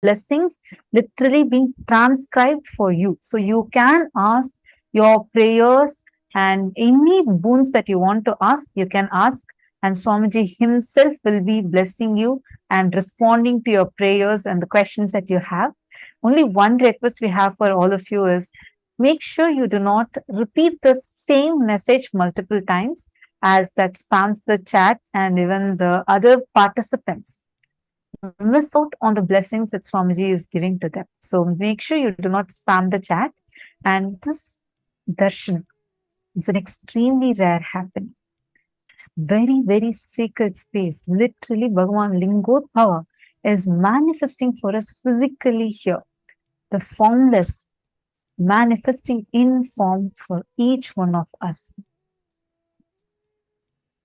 blessings literally being transcribed for you. So you can ask your prayers and any boons that you want to ask, you can ask, and Swamiji himself will be blessing you and responding to your prayers and the questions that you have. Only one request we have for all of you is make sure you do not repeat the same message multiple times, as that spams the chat and even the other participants miss out on the blessings that Swamiji is giving to them. So make sure you do not spam the chat. And this darshan is an extremely rare happening. It's very, very sacred space. Literally, Bhagavan Lingodbhava is manifesting for us physically here. The formless manifesting in form for each one of us.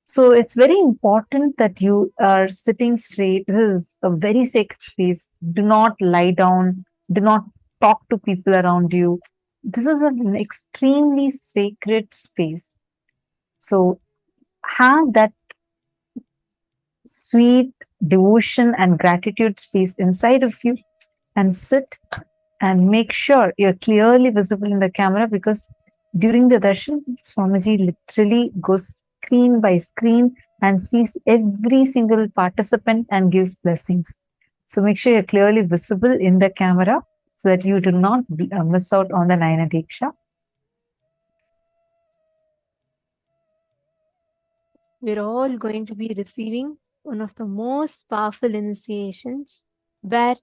So it's very important that you are sitting straight. This is a very sacred space. Do not lie down. Do not talk to people around you. This is an extremely sacred space. So have that sweet devotion and gratitude space inside of you and sit and make sure you're clearly visible in the camera, because during the darshan, Swamiji literally goes screen by screen and sees every single participant and gives blessings. So make sure you're clearly visible in the camera so that you do not miss out on the Nayana Diksha. We're all going to be receiving one of the most powerful initiations where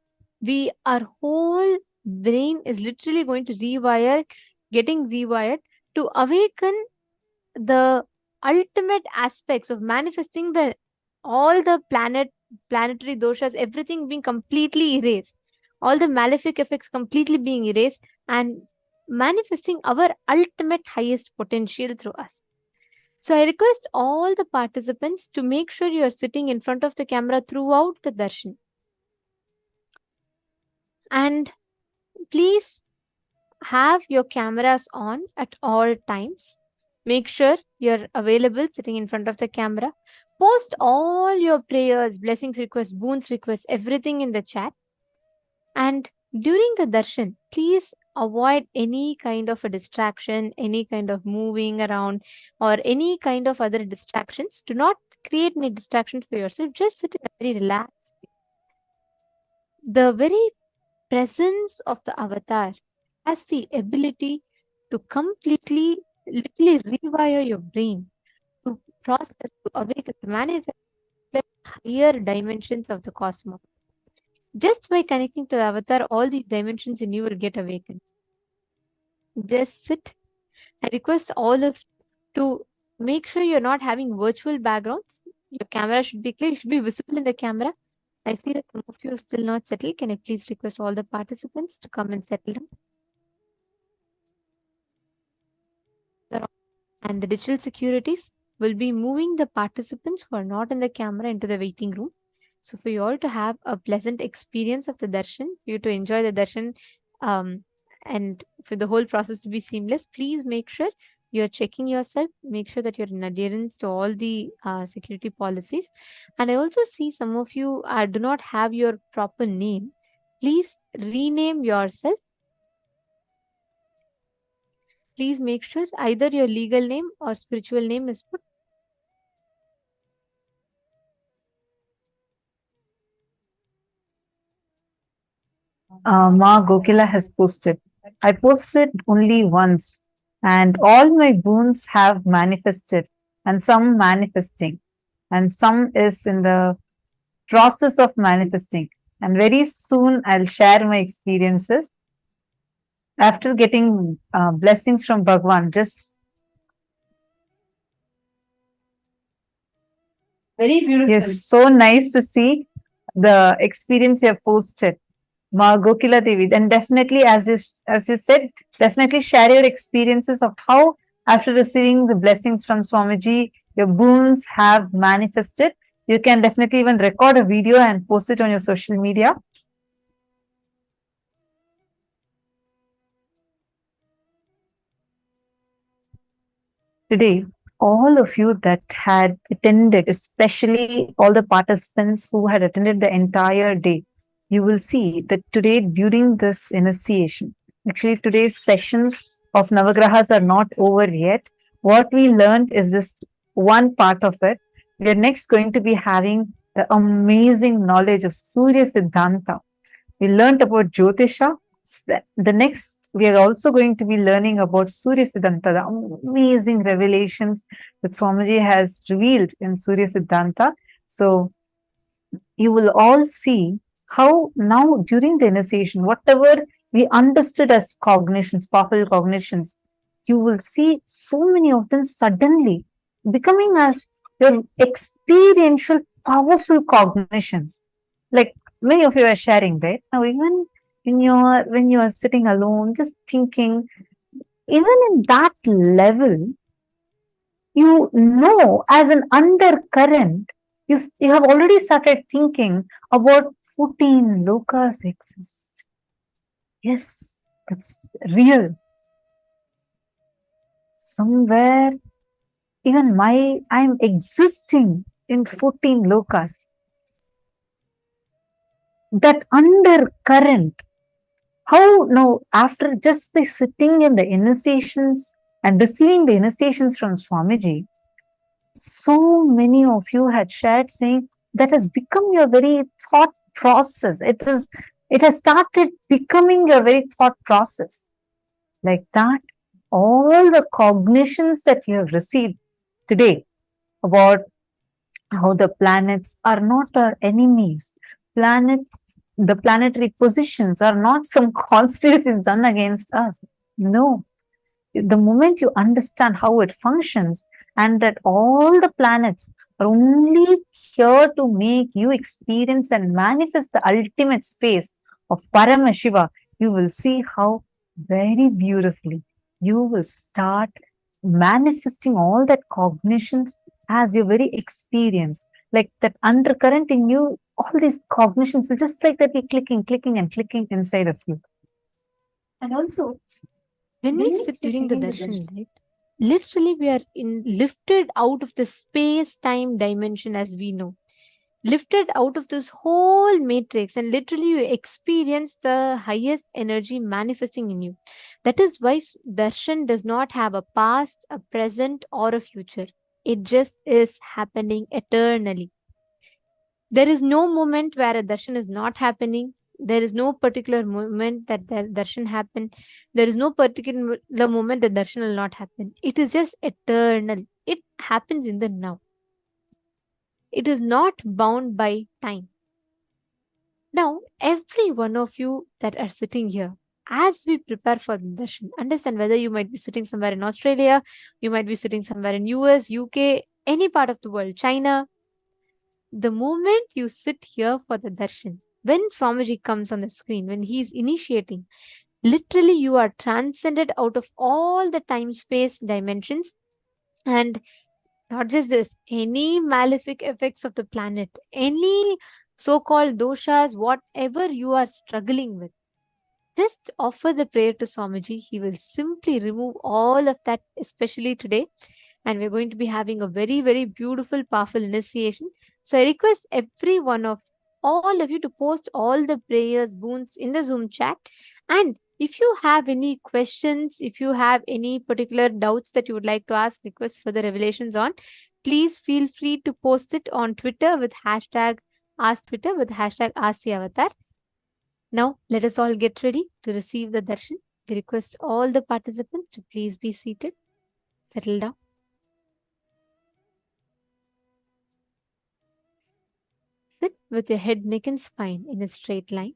our whole brain is literally going to getting rewired to awaken the ultimate aspects of manifesting all the planetary doshas, everything being completely erased, all the malefic effects completely being erased, and manifesting our ultimate highest potential through us. So I request all the participants to make sure you are sitting in front of the camera throughout the darshan. And please have your cameras on at all times. Make sure you're available sitting in front of the camera. Post all your prayers, blessings requests, boons requests, everything in the chat. And during the darshan, please avoid any kind of a distraction, any kind of moving around, or any kind of other distractions. Do not create any distractions for yourself. Just sit in a very relaxed. The very presence of the avatar has the ability to completely, literally rewire your brain, to process, to awaken, to manifest the higher dimensions of the cosmos. Just by connecting to the avatar, all these dimensions in you will get awakened. Just sit. I request all of to make sure you're not having virtual backgrounds. Your camera should be clear, you should be visible in the camera. I see that some of you are still not settled. Can I please request all the participants to come and settle down? And the digital securities will be moving the participants who are not in the camera into the waiting room. So for you all to have a pleasant experience of the darshan, for you to enjoy the darshan, and for the whole process to be seamless, please make sure you're checking yourself, make sure that you're in adherence to all the security policies. And I also see some of you do not have your proper name. Please rename yourself. Please make sure either your legal name or spiritual name is put. Ma Gokila has posted. I posted only once, and all my boons have manifested, and some manifesting, and some is in the process of manifesting. And very soon I'll share my experiences after getting blessings from Bhagwan. Just very beautiful. Yes, so nice to see the experience you have posted, Ma Gokila Devi. And definitely, as you said, definitely share your experiences of how, after receiving the blessings from Swamiji, your boons have manifested. You can definitely even record a video and post it on your social media. Today, all of you that had attended, especially all the participants who had attended the entire day, you will see that today during this initiation, actually today's sessions of Navagrahas are not over yet. What we learned is just one part of it. We are next going to be having the amazing knowledge of Surya Siddhanta. We learned about Jyotisha. The next, we are also going to be learning about Surya Siddhanta, the amazing revelations that Swamiji has revealed in Surya Siddhanta. So, you will all see how now during the initiation, whatever we understood as cognitions, powerful cognitions, you will see so many of them suddenly becoming as your experiential, powerful cognitions. Like many of you are sharing, right? Now, even when you are sitting alone, just thinking, even in that level, you know as an undercurrent, you have already started thinking about 14 lokas exist. Yes, that's real. Somewhere, even I'm existing in 14 lokas. That undercurrent, how now, after just by sitting in the initiations and receiving the initiations from Swamiji, so many of you had shared saying that has become your very thought process. It has started becoming your very thought process. Like that, all the cognitions that you have received today about how the planets are not our enemies. The planetary positions are not some conspiracies done against us. No, the moment you understand how it functions and that all the planets are only here to make you experience and manifest the ultimate space of Paramashiva, you will see how very beautifully you will start manifesting all that cognitions as your very experience. Like that undercurrent in you, all these cognitions will just like that be clicking, clicking, and clicking inside of you. And also, When we sit during the darshan, right, literally we are lifted out of the space time dimension as we know, lifted out of this whole matrix, and literally you experience the highest energy manifesting in you. That is why darshan does not have a past, a present, or a future. It just is happening eternally. There is no moment where a darshan is not happening. There is no particular moment that the darshan happened. There is no particular moment that darshan will not happen. It is just eternal. It happens in the now. It is not bound by time. Now, every one of you that are sitting here, as we prepare for the darshan, understand whether you might be sitting somewhere in Australia, you might be sitting somewhere in US, UK, any part of the world, China. The moment you sit here for the darshan, when Swamiji comes on the screen, when he is initiating, literally you are transcended out of all the time space dimensions. And not just this, any malefic effects of the planet, any so called doshas, whatever you are struggling with, just offer the prayer to Swamiji. He will simply remove all of that, especially today. And we're going to be having a very, very beautiful, powerful initiation. So I request every one of all of you to post all the prayers, boons in the Zoom chat. And if you have any questions, if you have any particular doubts that you would like to ask, request for the revelations on, please feel free to post it on Twitter with hashtag Ask Twitter with hashtag Ask the Avatar. Now, let us all get ready to receive the darshan. We request all the participants to please be seated, settle down. Sit with your head, neck, and spine in a straight line.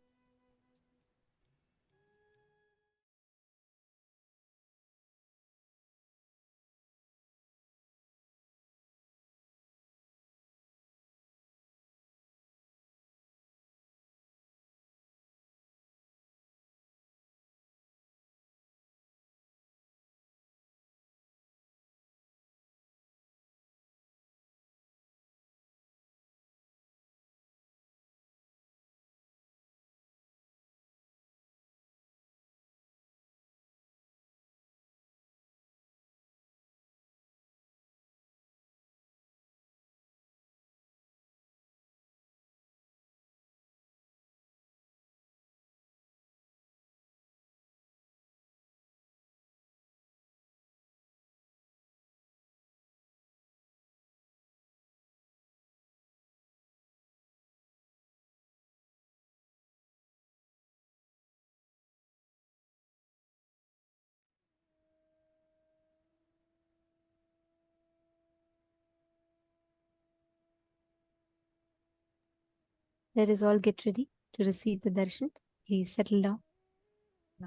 Let us all get ready to receive the darshan. Please settle down.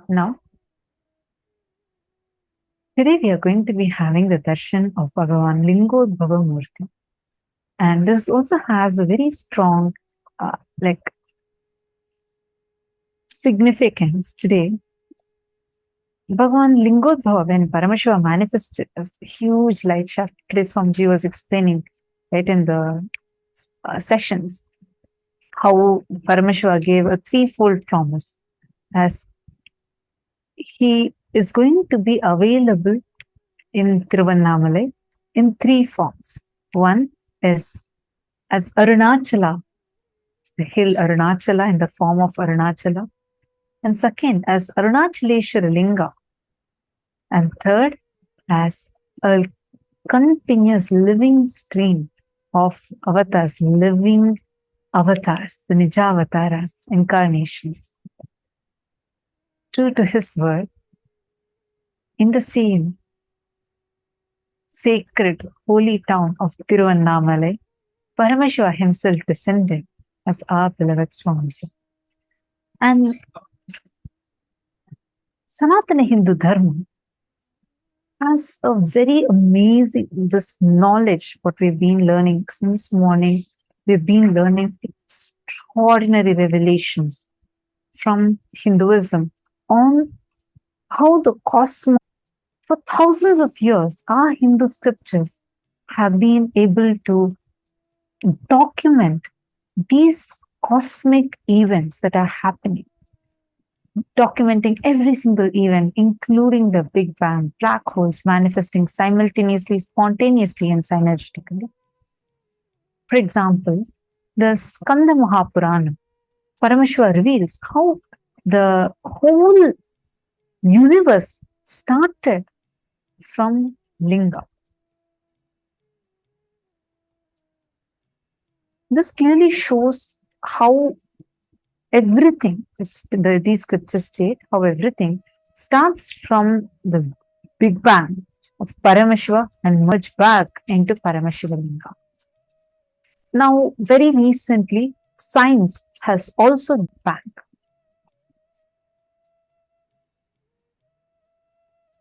Now, today we are going to be having the darshan of Bhagavan Lingodbhava Murty. And this also has a very strong like significance today. Bhagavan Lingodbhava, when Paramashiva manifested as a huge light shaft, today Swamiji was explaining right in the sessions how Paramashiva gave a threefold promise as he is going to be available in Tiruvannamalai in three forms. One is as Arunachala, the hill Arunachala in the form of Arunachala. And second, as Arunachaleshwara Linga. And third, as a continuous living stream of avatars, living avatars, the Nija avatars, incarnations. True to his word, in the same sacred holy town of Tiruvannamalai, Paramashiva himself descended as our beloved Swamiji. And Sanatana Hindu Dharma has a very amazing, this knowledge, what we've been learning since morning. We've been learning extraordinary revelations from Hinduism on how the cosmos, for thousands of years, our Hindu scriptures have been able to document these cosmic events that are happening, documenting every single event, including the Big Bang, black holes manifesting simultaneously, spontaneously, and synergistically. For example, the Skanda Mahapurana, Paramashiva reveals how the whole universe started from Linga. This clearly shows how everything, these scriptures state how everything starts from the Big Bang of Paramashiva and merge back into Paramashiva Linga. Now, very recently, science has also back.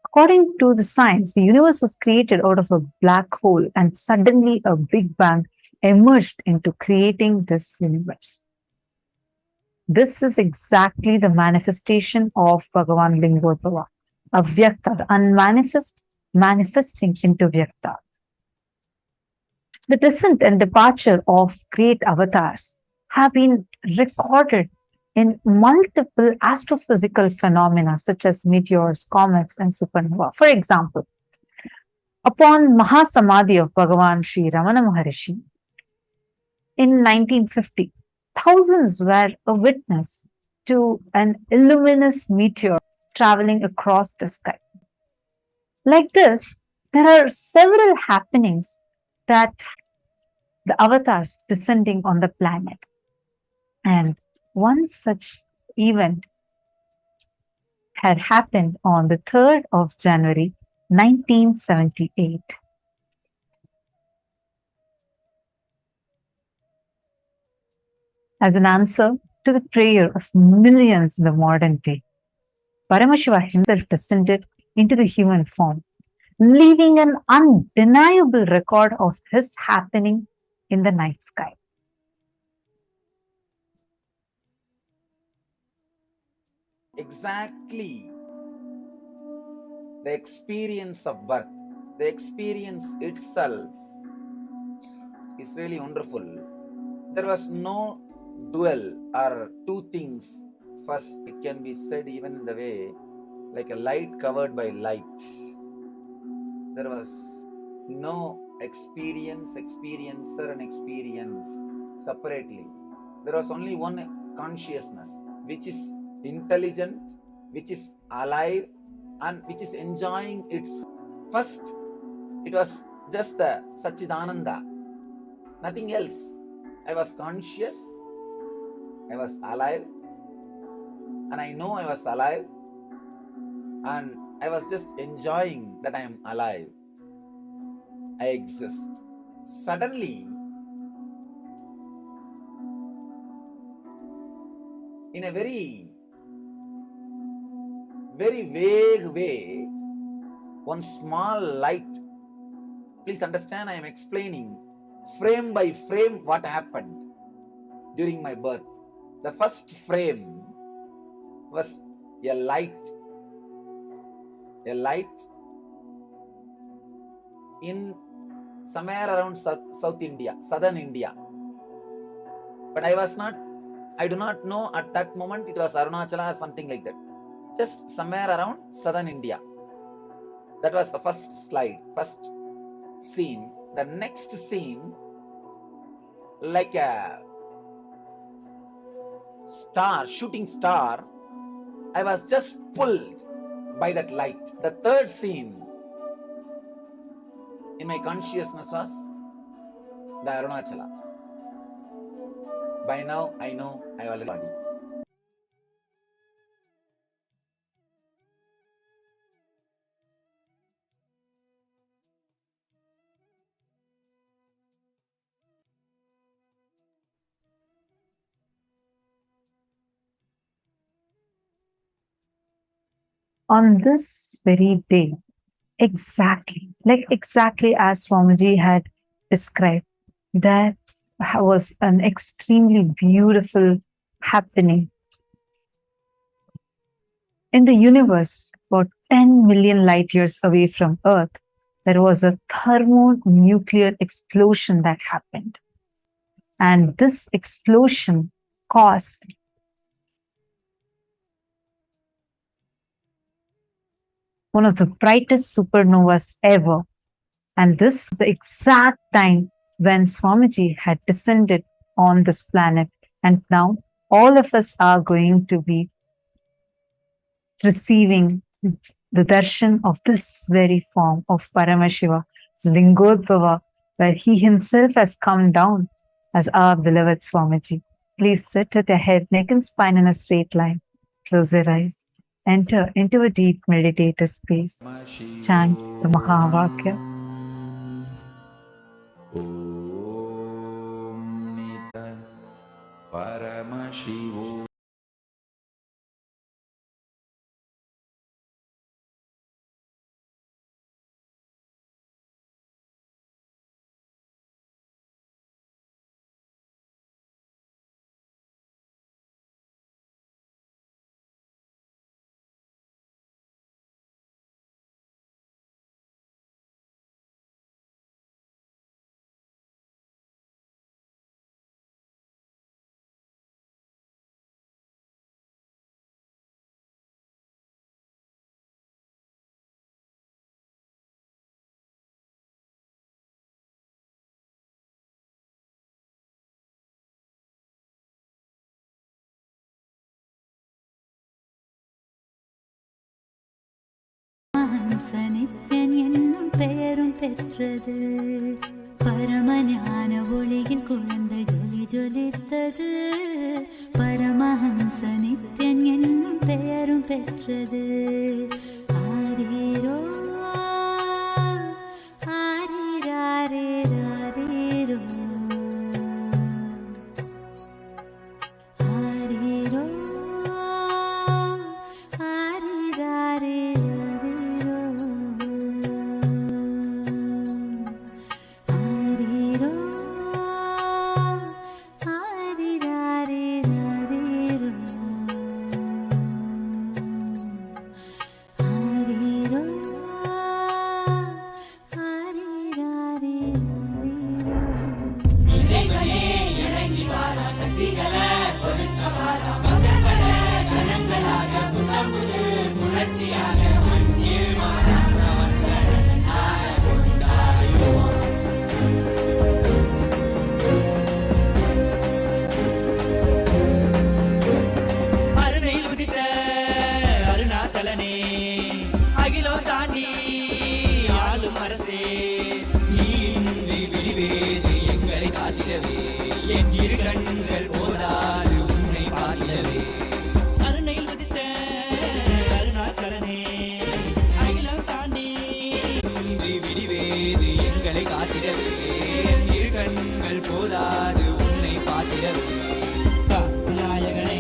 According to the science, the universe was created out of a black hole and suddenly a Big Bang emerged into creating this universe. This is exactly the manifestation of Bhagavan Lingodbhava, Avyakta, the unmanifest manifesting into Vyakta. The descent and departure of great avatars have been recorded in multiple astrophysical phenomena such as meteors, comets, and supernova. For example, upon Mahasamadhi of Bhagavan Sri Ramana Maharishi in 1950, thousands were a witness to an luminous meteor traveling across the sky. Like this, there are several happenings that the avatars descending on the planet. And one such event had happened on the 3rd of January, 1978. As an answer to the prayer of millions in the modern day, Paramashiva himself descended into the human form, leaving an undeniable record of his happening in the night sky. Exactly the experience of birth, the experience itself is really wonderful. There was no dual or two things. First, it can be said even in the way like a light covered by light. There was no experiencer, and experienced separately. There was only one consciousness, which is intelligent, which is alive, and which is enjoying its. First, it was just the Sachidananda, nothing else. I was conscious, I was alive, and I know I was alive, and I was just enjoying that I am alive. I exist. Suddenly, in a very vague way, one small light. Please understand, I am explaining frame by frame what happened during my birth. The first frame was a light in somewhere around South India, southern India. But I do not know at that moment it was Arunachala or something like that. Just somewhere around southern India. That was the first scene. The next scene, like a shooting star, I was just pulled by that light. The third scene in my consciousness was the Arunachala. By now, I know I already body. On this very day, exactly as Swamiji had described, there was an extremely beautiful happening. In the universe, about 10 million light years away from Earth, there was a thermonuclear explosion that happened. And this explosion caused one of the brightest supernovas ever. And this was the exact time when Swamiji had descended on this planet. And now all of us are going to be receiving the darshan of this very form of Paramashiva, Lingodbhava, where he himself has come down as our beloved Swamiji. Please sit with your head, neck and spine in a straight line. Close your eyes. Enter into a deep meditative space. Chant the Mahavakya. Paramashivo. Nithyan என்னும் பெயரும் பெற்றது. பரமஞான ஒளியின் குழந்தை ஜொலி ஜொலித்தது. பரமஹம்ச நித்யன் என்னும் பெயரும் பெற்றது. ஆரீரோ ஆரீராரீராரீரோ ஆரீரோ என் இரு கண்கள் போதாது உன்னை பார்க்கவே. அருணையில் உதித்த அருணாச்சலனே அகிலம் தாண்டி விடிவேது எங்களை காத்திடவே. என் இரு கண்கள் போதாது உன்னை பார்த்திடவே. விநாயகனே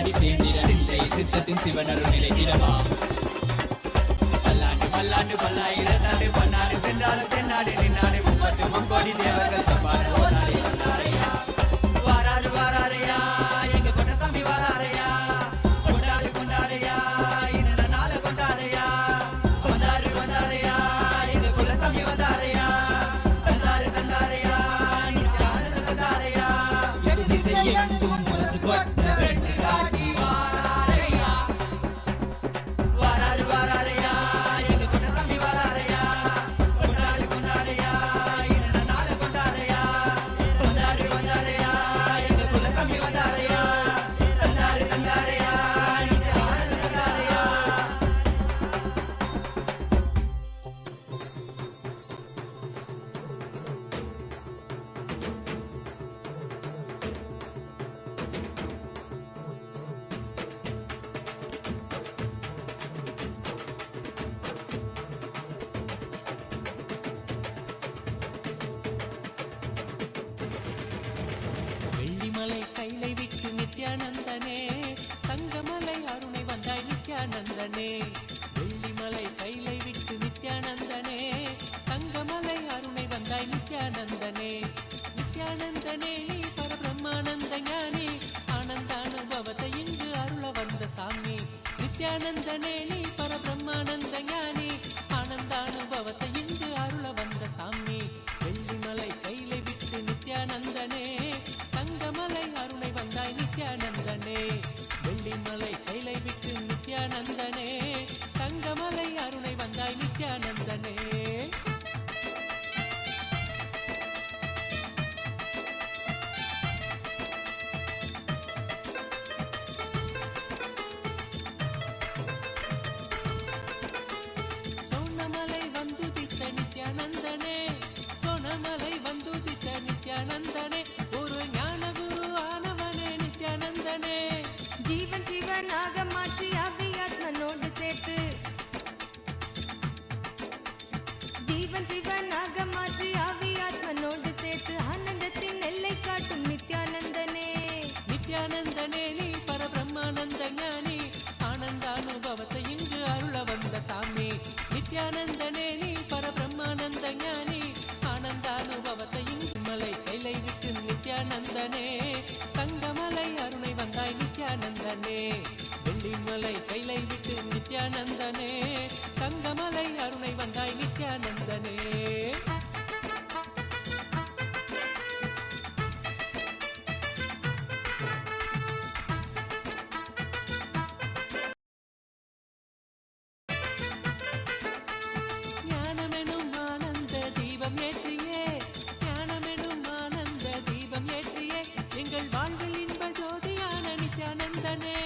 நாடி சேர்ந்திட சிந்தையில் சித்தத்தின் சிவனரு நிலைத்திடவா பல்லாண்டு பல்லாண்டு பல்லாயிரத்தாண்டு பன்னாடு சென்றாலும் தென்னாடு நின்னாடு 30 கோடி தேவர்கள் தப்பான ஓராடி வந்தாரையா வாராரு வாராரையா எங்க கொண்டசாமி வாராரையா கொண்டாடு கொண்டாரையா இந்த நாள கொண்டாரையா வந்தாரு வந்தாரையா எங்க குலசாமி வந்தாரையா தந்தாரு தந்தாரையா நித்யானந்த தந்தாரையா எது திசையெங்கும் முரசு கொட்ட வெட்டு காட்டி வாராரையா வாராரு வாராரையா எங்க கொண்டசாமி வாராரையா கொண்டாடு கொண்டாரையா இந்த நாள கொண்டாரையா வந்தாரு வந்தாரையா எங்க குலசாமி வந்தாரையா தந்தாரு தந்தாரையா நித்யானந்த தந்தாரையா வெள்ளிமலை கைலை விட்டு நித்யானந்தனே தங்கமலை அருணை வந்தாய் நித்யானந்தனே வெள்ளிமலை கைலை விட்டு நித்யானந்தனே தங்கமலை அருணை வந்தாய் நித்யானந்தனே நித்யானந்தனே நீ பரபிரம்மானந்த ஞானி ஆனந்தானுபவத்தை இங்கு அருள வந்த சாமி நித்யானந்தனே நீ பரபிரம்மானந்த ஞானி ஆனந்தானுபவத்தை இங்கு அருள வந்த சாமி வெள்ளிமலை கைலை விட்டு நித்யானந்தனே தங்கமலை அருணை வந்தாய் நித்யானந்தனே வெள்ளிமலை கைலை விட்டு நித்யானந்தனே தங்கமலை அருணை வந்தாய் நித்யானந்தனே சோனமலை வந்துதித்த நித்யானந்தனே சோனமலை வந்துதித்த நித்யானந்தனே ஒரு ஞான குரு ஆனவனே நித்யானந்தனே ஜீவன் சிவனாக மாற்றி அபியாத்மனோடு சேர்த்து ஜீவன் சிவனாக மாற்றி அபியாத்மனோடு சேர்த்து ஆனந்தத்தின் எல்லை காட்டும் நித்யானந்தனே நித்யானந்தனே நீ பரபிரம்மானந்த ஞானி ஆனந்தானுபவத்தை இங்கு அருள வந்த சாமி நித்யானந்தனே நீ பரபிரம்மானந்த ஞானி ஆனந்தானுபவத்தை இங்கு மலை கைலை விட்டு நித்யானந்தனே தங்கமலை அருணை வந்தாய் நித்யானந்தனே வெள்ளிமலை கைலை விட்டு நித்யானந்தனே தங்கமலை அருணை வந்தாய் நித்யானந்தனே ஞானமெனும் ஆனந்த தீபம் ஏற்றியே ஞானமெனும் ஆனந்த தீபம் ஏற்றியே எங்கள் வாழ்வில் இன்ப ஜோதியான நித்யானந்தனே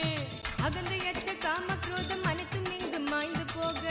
அகந்தையற்ற காம குரோதம் அனைத்தும் இங்கு மாய்ந்து போக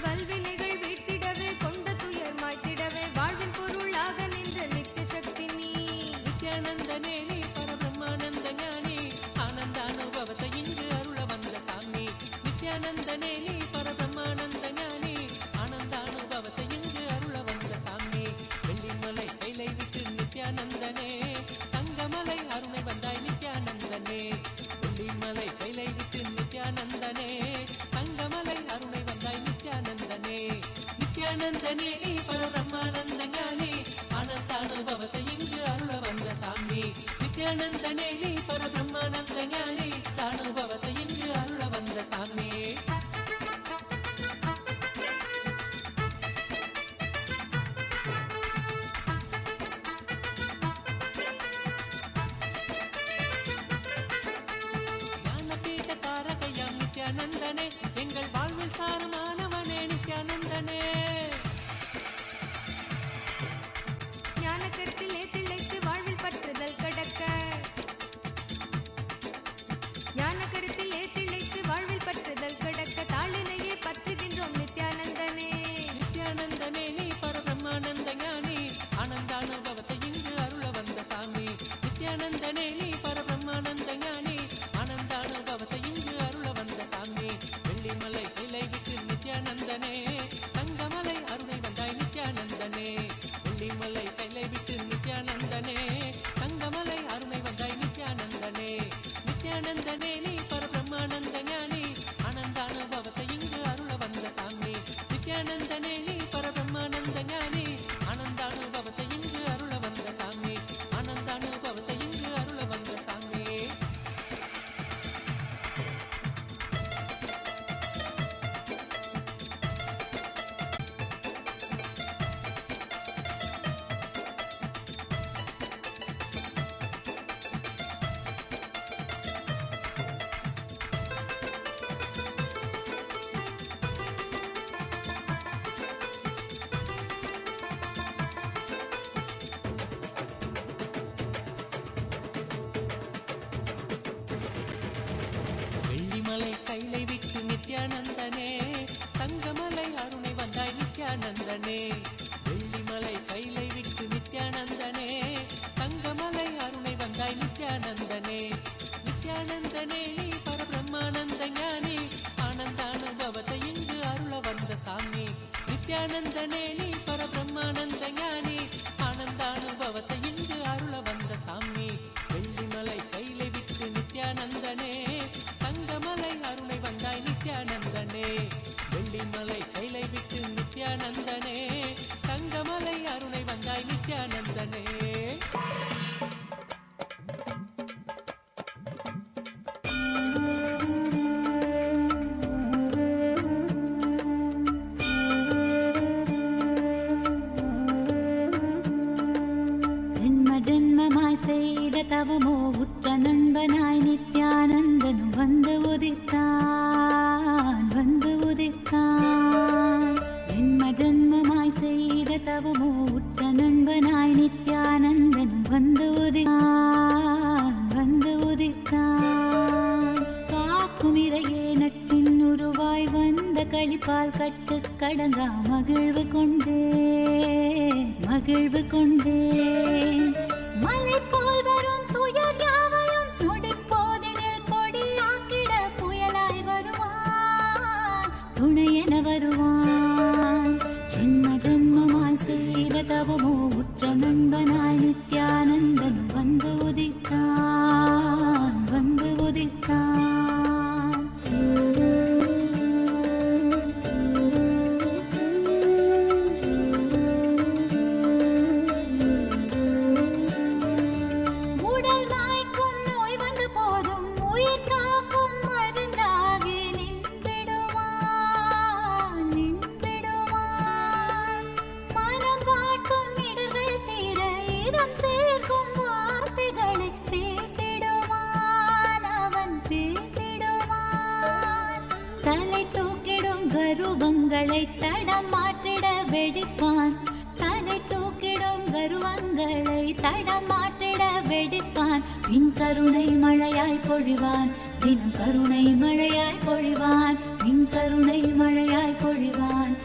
வல்வினைகள் வீழ்த்திடவே கொண்ட துயர் மாய்த்திடவே வாழ்வின் பொருளாக நின்ற நித்திய சக்தி நீ. நித்யானந்தனே நீ பரபிரம்மானந்த ஞானி ஆனந்த அனுபவத்தை இங்கு அருள வந்த சாமி. நித்யானந்தனே நீ பரபிரம்மானந்த ஞானி ஆனந்த அனுபவத்தை இங்கு அருள வந்த சாமி. வெள்ளிமலை கைலை விட்டு நித்யானந்தனே தங்கமலை அருணை வந்தாய் நித்யானந்தனே. வெள்ளிமலை கைலை விட்டு நித்யானந்தனே தங்கமலை அருணை வந்தாய் நித்யானந்தனே. நித்யானந்தனே நீ பரபிரம்மானந்த ஞானி ஆனந்த அனுபவத்தை இங்கு அருள வந்த சாமி. நித்யானந்தனே நீ பரபிரம்மானந்த ஞானி அனுபவத்தை இங்கு அருள வந்த சாமி. ஞானபீட தாரகையாம் நித்யானந்தனே எங்கள் வாழ்வில் சாரமானவனே நித்யானந்தனே. ஞான கருத்திலே திளைத்து வாழ்வில் பற்றுதல் கடக்க. ஞான கருத்திலே திளைத்து வாழ்வில் பற்றுதல் கடக்க தாளினையே பற்றுகின்றோம் நித்யானந்தனே. நித்யானந்தனே நீ பரபிரம்மானந்த ஞானி ஆனந்த அனுபவத்தை இங்கு அருள வந்த சாமி. நித்யானந்தனே நீ பரபிரம்மானந்த ஞானி ஆனந்த அனுபவத்தை இங்கு அருள வந்த சாமி. வெள்ளிமலை கைலை விட்டு நித்யானந்தனே தங்கமலை அருணை வந்தாய் நித்யானந்தனே. வெள்ளிமலை கைலை விட்டு நித்யானந்தனே தங்கமலை அருணை வந்தாய் நித்யானந்தனே. நித்யானந்தனே நீ பரபிரம்மானந்த ஞானி ஆனந்த அனுபவத்தை இங்கு அருள வந்த சாமி. நித்யானந்தனே நீ பரபிரம்மானந்த ஞானி ஆனந்த அனுபவத்தை இங்கு அருள வந்த சாமி. ஆனந்த அனுபவத்தை இங்கு அருள வந்த சாமி. வெள்ளிமலை கைலை விட்டு நித்யானந்தனே தங்கமலை அருணை வந்தாய் நித்யானந்தனே. வெள்ளிமலை கைலை விட்டு நித்யானந்தனே தங்கமலை அருணை வந்தாய் நித்யானந்தனே. நித்யானந்தனே நீ பரபிரம்மானந்த ஞானி ஆனந்த அனுபவத்தை இங்கு அருள வந்த சாமி. நித்யானந்தனே நீ பரபிரம்மானந்த ஞானி ஆனந்த அனுபவத்தை இங்கு அருள வந்த சாமி. வெள்ளிமலை கைலை விட்டு நித்யானந்தனே தங்கமலை அருணை வந்தாய் நித்யானந்தனே. வெள்ளிமலை கைலை விட்டு நித்யானந்தனே தங்கமலை அருணை வந்தாய் நித்யானந்தனே. ஜென்ம ஜென்மமாய் செய்த தவமோ உற்ற நண்பனாய் நித்யானந்தனும் வந்து உதித்தான் வந்து உதித்தான். ஜென்ம ஜென்மமாய் செய்த தவமோ உற்ற நண்பனாய் நித்யானந்தனும் வந்து உதித்தான் வந்து உதித்தான். காக்கும் இறையே நட்பின் உருவாய் வந்த களிப்பால் கட்டு கடங்கா மகிழ்வு கொண்டேன் மலை போல் வரும் துயர் யாவையும் நொடிப்போதினில் பொடியாக்கிட புயலாய் வருவான் துணையென வருவான். ஜென்ம ஜென்மமாய் செய்த தவமோ உற்ற நண்பனாய் நித்யானந்தன் வந்து உதித்தான் வந்து உதித்தான். கருவங்களை தடம் மாற்றிட வெடிப்பான் தலை தூக்கிடும் கருவங்களை தடம் மாற்றிட வெடிப்பான். பின் கருணை மழையாய் பொழிவான் தினம் கருணை மழையாய் பொழிவான் பின் கருணை மழையாய் பொழிவான்.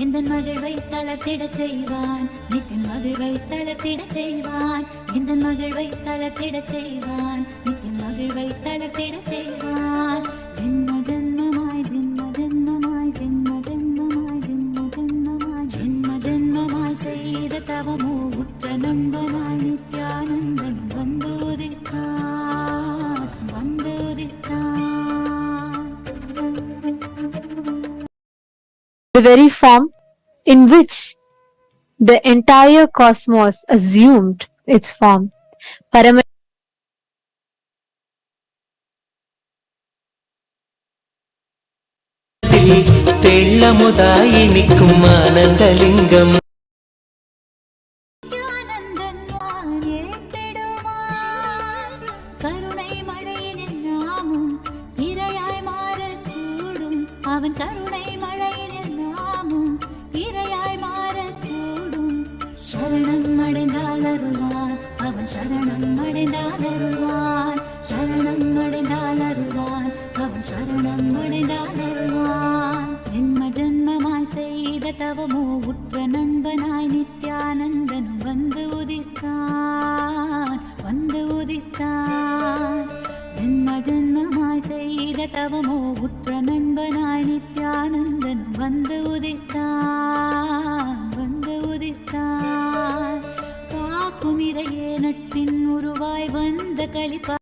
எந்தன் மகிழ்வை தளர்த்திடச் செய்வான். நித்தின் மகிழ்வை தளர்த்திடச் செய்வான். எந்தன் மகிழ்வை தளர்த்திடச் செய்வான். நித்தின் மகிழ்வை தளர்த்திடச் செய்வான். ஜென்ம ஜென்மமாய் ஜென்ம ஜென்மமாய் ஜென்ம ஜென்மமாய் ஜென்ம ஜென்மமாய் ஜென்ம ஜென்மமாய் செய்த தவமோ உற்ற நண்பனாய் Nithyanandan வந்தோதித்தான் வந்தோதித்தான். The very form in which the entire cosmos assumed its form. தெள்ளமுதாய் நிற்கும் ஆனந்தலிங்கம் நித்யானந்தன் வான் ஏற்றிடுவான். கருணை மழையின் நாமும் இரையாய் மாறக்கூடும். அவன் கருணை மழையின் நாமும் இரையாய் மாறக்கூடும். சரணம் அடைந்தால் அருள்வான். அவன் சரணம் அடைந்தால் அருள்வான். சரணம் அடைந்தால் அருள்வான். அவன் சரணம் அடைந்தால் அருள்வான். ஜென்ம ஜென்மமாய் செய்த தவமோ உற்ற நண்பனாய் நித்யானந்தனும் வந்து உதித்தான் வந்து உதித்தான். ஜென்ம ஜென்மமாய் செய்த தவமோ உற்ற நண்பனாய் நித்யானந்தனும் வந்து உதித்தான் வந்து உதித்தான். காக்கும் இறையே நட்பின் உருவாய் வந்த களிப்பா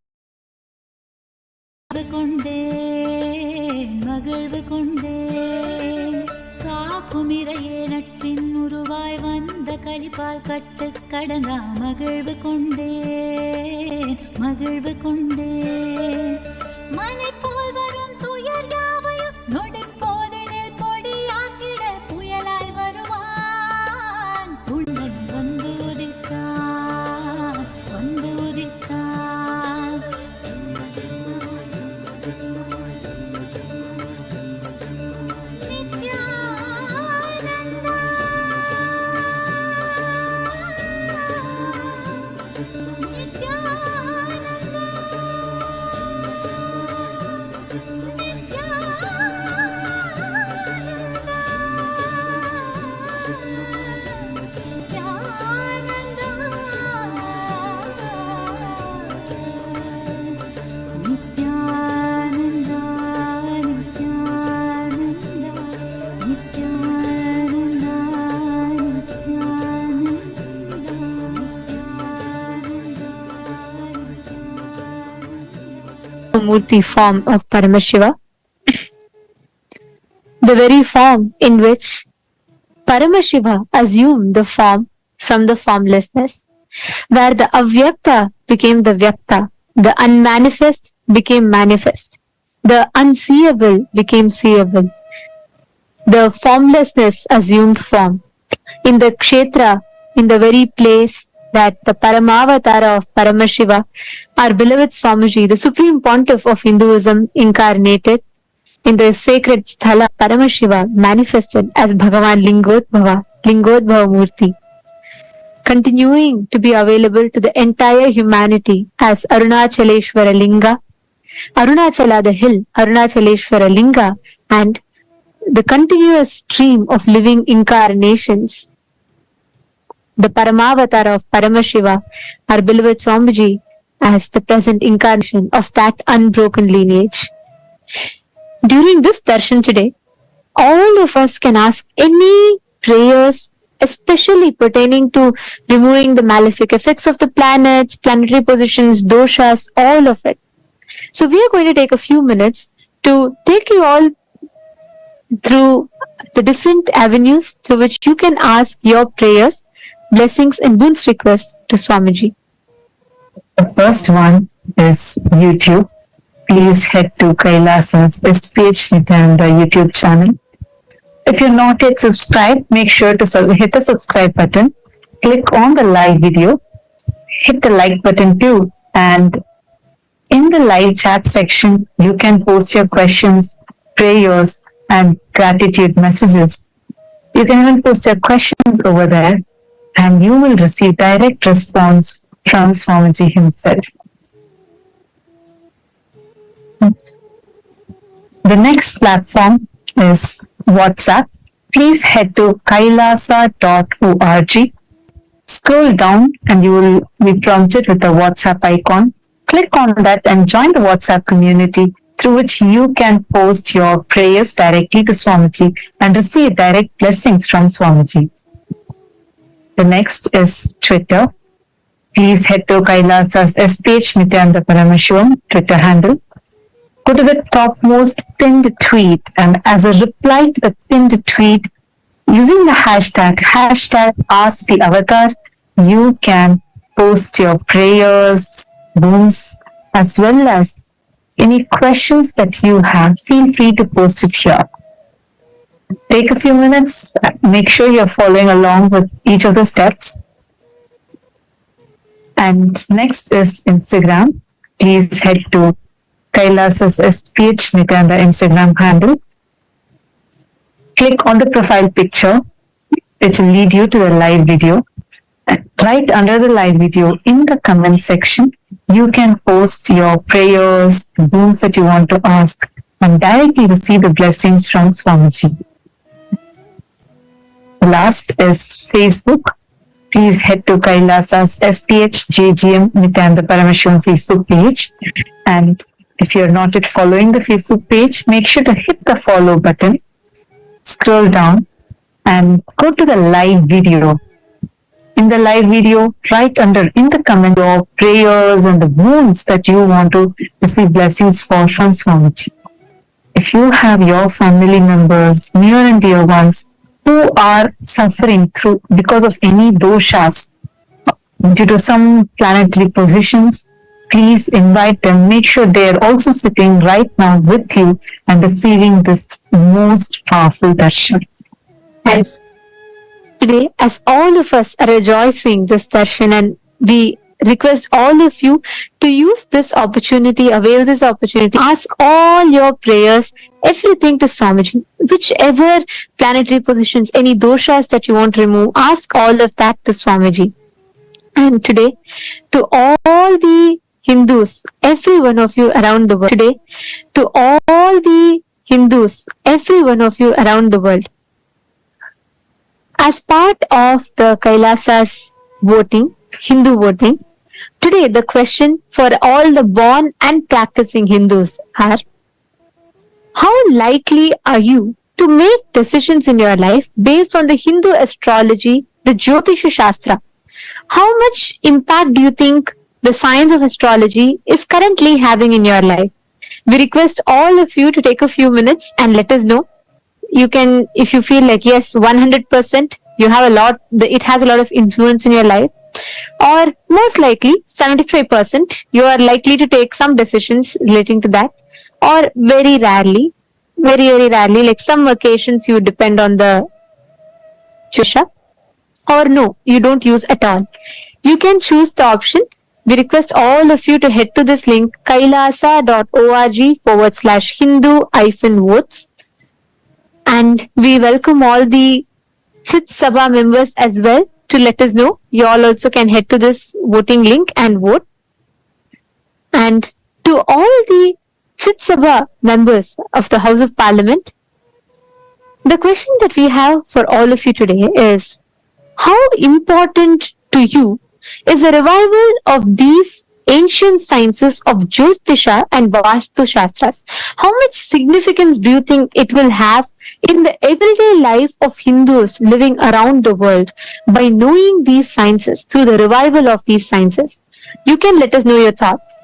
கொண்டேன் மகிழ்வு கொண்டேன். காக்கும் இறையே நட்பின் உருவாய் வந்த களிப்பால் கட்டு கடங்கா மகிழ்வு கொண்டேன் மகிழ்வு கொண்டேன். மலை போல் வரும் துயர் யாவையும் நொடி போதினில் பொடியாக்கிட புயலாய் வருவான். குண்டன் வந்து உதித்தான் வந்து உதித்தான். Murty form of Paramashiva, the very form in which Paramashiva assumed the form from the formlessness, where the avyakta became the vyakta, the unmanifest became manifest, the unseeable became seeable. The formlessness assumed form. In the kshetra, in the very place that the Paramavatara of Paramashiva, our beloved Swamiji, the Supreme Pontiff of Hinduism, incarnated in the sacred sthala, Paramashiva manifested as Bhagavan Lingodbhava Murty, continuing to be available to the entire humanity as Arunachaleshwara Linga, Arunachala the hill, Arunachaleshwara Linga, and the continuous stream of living incarnations. The Paramavatara of Paramashiva, our beloved Swamiji, as the present incarnation of that unbroken lineage. During this darshan today, all of us can ask any prayers, especially pertaining to removing the malefic effects of the planets, planetary positions, doshas, all of it. So we are going to take a few minutes to take you all through the different avenues through which you can ask your prayers, blessings and boons requests to Swamiji. The first one is YouTube. Please head to Kailasa's SPH Nithyananda YouTube channel. If you're not yet subscribed, make sure to hit the subscribe button, click on the live video, hit the like button too, and in the live chat section, you can post your questions, prayers, and gratitude messages. You can even post your questions over there, and you will receive direct response from Swamiji himself. The next platform is WhatsApp. please head to kailasa.org. Scroll down and you will be prompted with a WhatsApp icon. Click on that and join the WhatsApp community through which you can post your prayers directly to Swamiji and receive direct blessings from Swamiji. The next is Twitter. Please head to Kailasa's SPH Nithyananda Paramashivam Twitter handle. Go to the topmost pinned tweet and as a reply to the pinned tweet, using the hashtag Ask the Avatar, you can post your prayers, boons, as well as any questions that you have. Feel free to post it here. Take a few minutes, make sure you're following along with each of the steps. And next is Instagram. Please head to Kailasa's SPH Nithyananda Instagram handle. Click on the profile picture, which will lead you to the live video. And right under the live video, in the comment section, you can post your prayers, the boons that you want to ask, and directly receive the blessings from Swamiji. Last is Facebook. Please head to Kailasa's SPH JGM Nithyananda Paramashivam Facebook page. And if you're not yet following the Facebook page, make sure to hit the follow button, scroll down, and go to the live video. In the live video, right under in the comment, your prayers and the boons that you want to receive blessings for from Swamiji. If you have your family members, near and dear ones, who are suffering through because of any doshas due to some planetary positions, please invite them. Make sure they are also sitting right now with you and receiving this most powerful darshan. And today, as all of us are rejoicing this darshan, and we request all of you to use this opportunity, avail this opportunity, ask all your prayers, everything to Swamiji, whichever planetary positions, any doshas that you want to remove, ask all of that to Swamiji. And today, to all the Hindus, every one of you around the world, today, to all the Hindus, every one of you around the world, as part of the Kailasa's voting, Hindu voting, today the question for all the born and practicing Hindus are, how likely are you to make decisions in your life based on the Hindu astrology, the Jyotisha Shastra? How much impact do you think the science of astrology is currently having in your life? We request all of you to take a few minutes and let us know. You can, if you feel like, yes, 100%, you have a lot, it has a lot of influence in your life, or most likely 75%, you are likely to take some decisions relating to that, or very rarely, like some occasions you depend on the Jyotisha, or no, you don't use at all. You can choose the option. We request all of you to head to this link, kailasa.org/Hindu-votes. And we welcome all the Chit Sabha members as well to let us know. You all also can head to this voting link and vote. And to all the Chit Sabha members of the House of Parliament, the question that we have for all of you today is, how important to you is the revival of these ancient sciences of Jyotisha and Vastu Shastras? How much significance do you think it will have in the everyday life of Hindus living around the world by knowing these sciences, through the revival of these sciences? You can let us know your thoughts.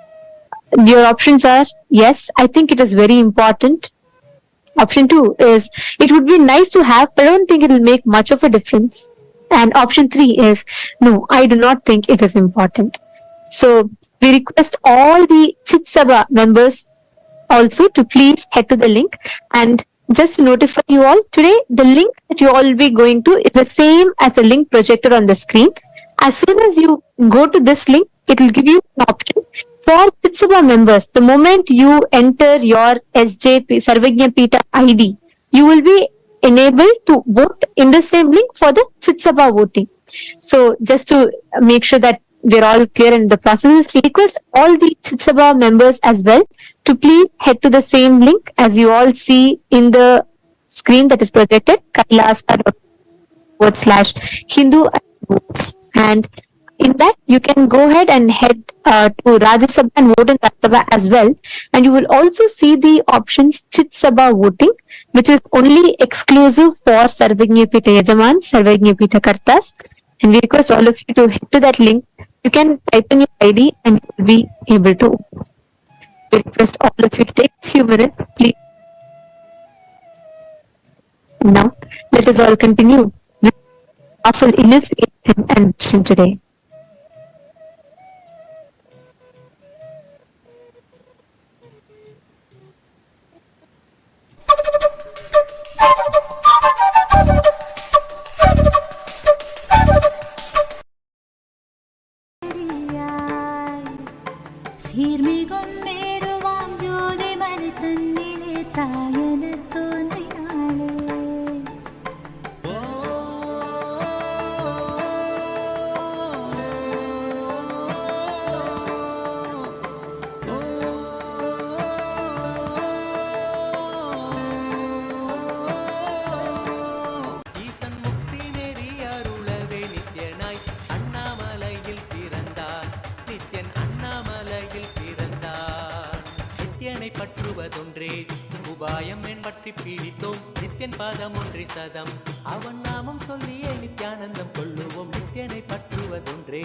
Your options are, yes, I think it is very important. Option 2 is, it would be nice to have, but I don't think it will make much of a difference. And option 3 is, no, I do not think it is important. So we request all the Chit Sabha members also to please head to the link. And just to notify you all, today the link that you all will be going to is the same as the link projected on the screen. As soon as you go to this link, it will give you an option for Chit Sabha members. The moment you enter your SJP Sarvagnya Pita ID, you will be enabled to vote in the same link for the Chit Sabha voting. So just to make sure that we're all clear in the process, we request all the Chit Sabha members as well to please head to the same link as you all see in the screen that is projected, kailasa.com/Hindu and in that you can go ahead and head to Rajya Sabha and vote in Rajya Sabha as well, and you will also see the options Chit Sabha voting, which is only exclusive for Sarvajñapita Yajaman, Sarvajñapita Kartas, and we request all of you to head to that link. You can type in your ID and you will be able to. We request all of you to take a few minutes, please. Now, let us all continue with powerful initiation and mission today. சீர்மிகும் மேருவாம் ஜோதி மணி தன்னிலே தாயன தோன்றினாளே ஈசன் முக்தி நெறி அருளவே நித்யனாய் அண்ணாமலையில் பிறந்தார். நித்யன் அண்ணாமலையில் பிறந்தார். நித்யனை பற்றுவதொன்றே உபாயம் என்பற்றி பீடித்தோம். நித்யன் பாதம் ஒன்றி சதம் அவன் நாமம் சொல்லியே நித்யானந்தம் கொள்ளுவோம். நித்யனை பற்றுவதொன்றே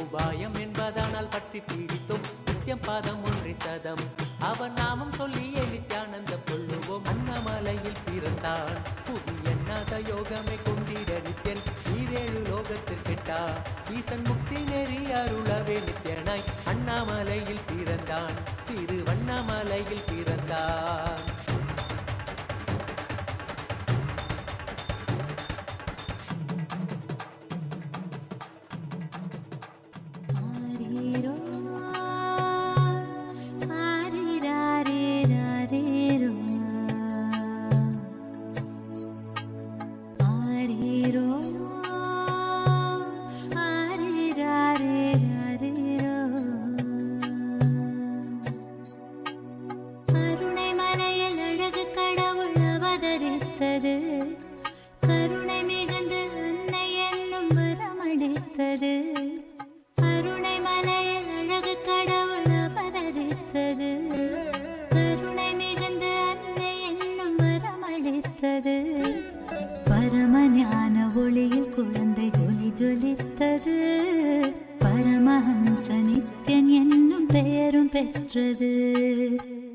உபாயம் என்பதானால் பற்றி பீடித்தோம். நித்யம் பாதம் ஒன்றி சதம் அவன் நாமம் சொல்லியே நித்யானந்தம் கொள்ளுவோம். அண்ணாமலையில் பிறந்தான் புவி எண்ணாத யோகமை கொண்டிட நித்யன் ஈரேழு லோகத்தில் கெட்டார். ஈசன் முக்தி நெறி அருளவே நித்யனாய் அண்ணாமலையில் பிறந்தான். திருவண்ணாமலையில் பிறந்தான். ஆரீரோ ஆரிராரேராரேரோ ஆரீரோ ஆரிராரேராரேரோ கருணை மலையில் அழகு கடவுள் அவதரித்தது. கருணை மிகுந்து அன்னை என்னும் வரமளித்தது. கருணை மலையில் அழகு கடவுள் அவதரித்தது. கருணை மிகுந்து அன்னை என்னும் வரமளித்தது. பரம ஞான ஒளியில் குழந்தை ஜொலி ஜொலித்தது. பரமஹம்ச நித்யன் என்னும் பெயரும் பெற்றது.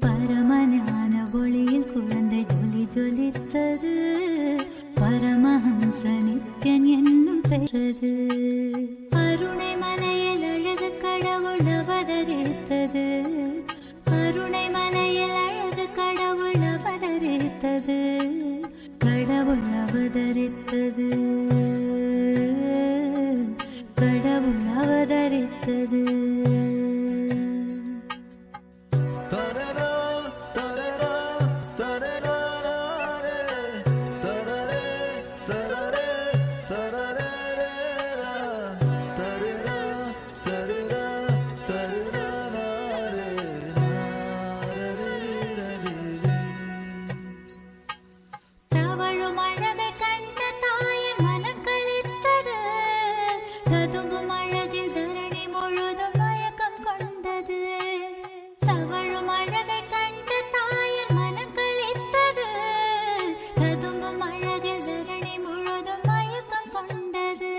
பரம ஞான ஒளியில் குழந்தை ஜொலி ஜொலித்தது. பரமஹம்ச நித்யன் என்னும் பெற்றது. கருணை மலையில் அழகு கடவுள் அவதரித்தது. கருணை மலையில் அழகு கடவுள் அவதரித்தது. கடவுள் அவதரித்தது. கடவுள் அவதரித்தது. தவழும் அழகை கண்ட தாயின் மனம் களித்தது. ததும்பும் அழகில் தரணி முழுதும் மயக்கம் கொண்டது. தவழும் அழகை கண்ட தாயின் மனம் களித்தது. ததும்பும் அழகில் தரணி முழுதும் மயக்கம் கொண்டது.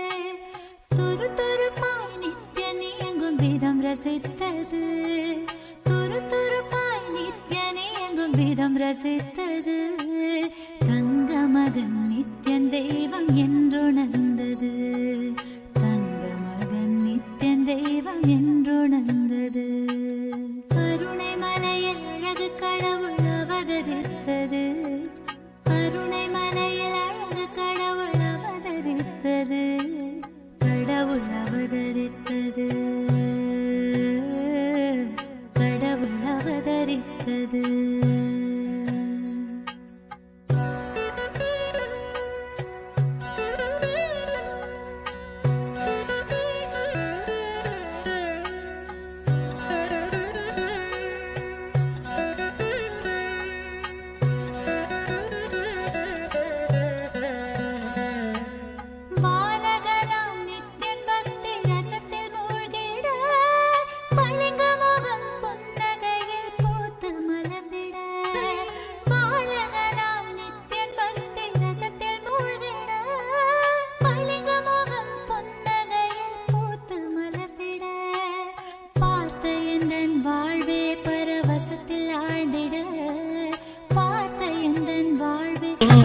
துரு துருப்பாய் நித்யன் இயங்கும் விதம் ரசித்தது. துரு துருப்பாய் நித்யன் இயங்கும் விதம் ரசித்தது. தங்க மகன் நித்யன் தெய்வம் என்றுணர்ந்தது. தங்க மகன் நித்யன் தெய்வம் என்றுணர்ந்தது. கருணை மலையில் அழகு கடவுள் அவதரித்தது. கருணை மலையில் அழகு கடவுள் அவதரித்தது. கடவுள் அவதரித்தது. கடவுள் அவதரித்தது.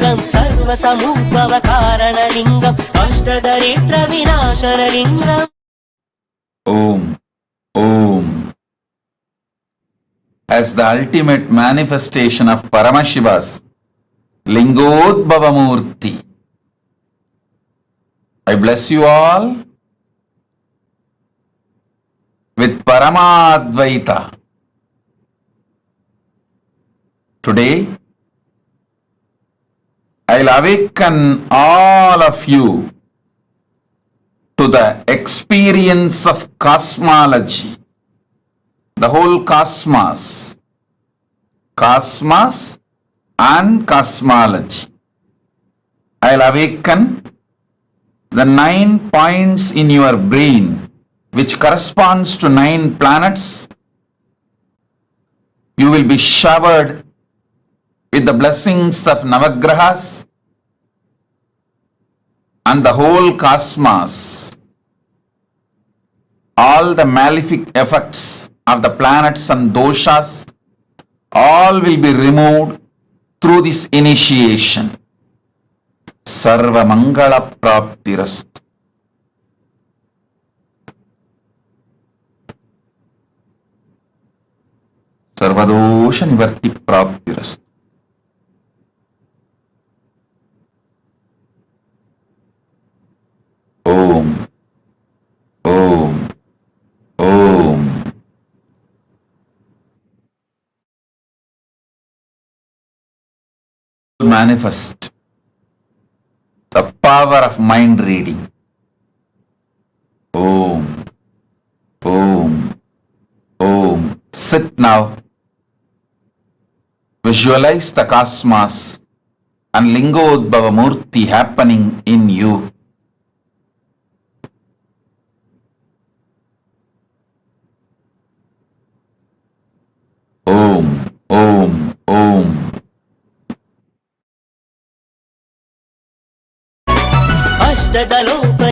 लिङ्गं सर्वसमुद्भवकारणलिङ्गम् अष्टदरिद्रविनाशनलिङ्गम् Om. Om. As the ultimate manifestation of Paramashiva's Lingodbhava Murty, I bless you all with Paramadvaita. Today, I'll awaken all of you to the experience of cosmology, the whole cosmos and cosmology. I'll awaken the 9 points in your brain which corresponds to 9 planets. You will be showered with the blessings of Navagrahas and the whole cosmos. All the malefic effects of the planets and doshas, all will be removed through this initiation. Sarva Mangala Praptirastu. Sarvadosha Nivarti Praptirastu. Om. Om. Om. Manifest the power of mind reading. Om. Om. Om. Sit now. Visualize the cosmos and Lingodbhava Murty happening in you. Om. Om. Om.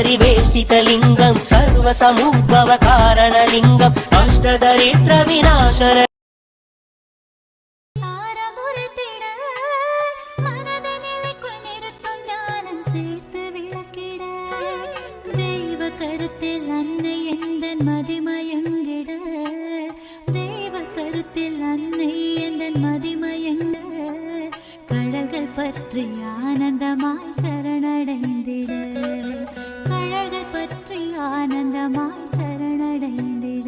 अष्टदलोपरिवेष्टितलिङ्गं सर्वसमुद्भवकारणलिङ्गम् अष्टदरिद्रविनाशन ஆரமுறுத்திட மனதனிலைக்குள் நிறுத்தும் ஞானம் சேர்த்து விளக்கிட தெய்வ கருத்தில் அன்னை எந்தன் மதிமயங்கிட தெய்வ கருத்தில் அன்னை எந்தன் மதிமயங்க கழல்கள் பற்றி ஆனந்தமாய் சரணடைந்திட கழல்கள் பற்றி ஆனந்தமாய் சரணடைந்திட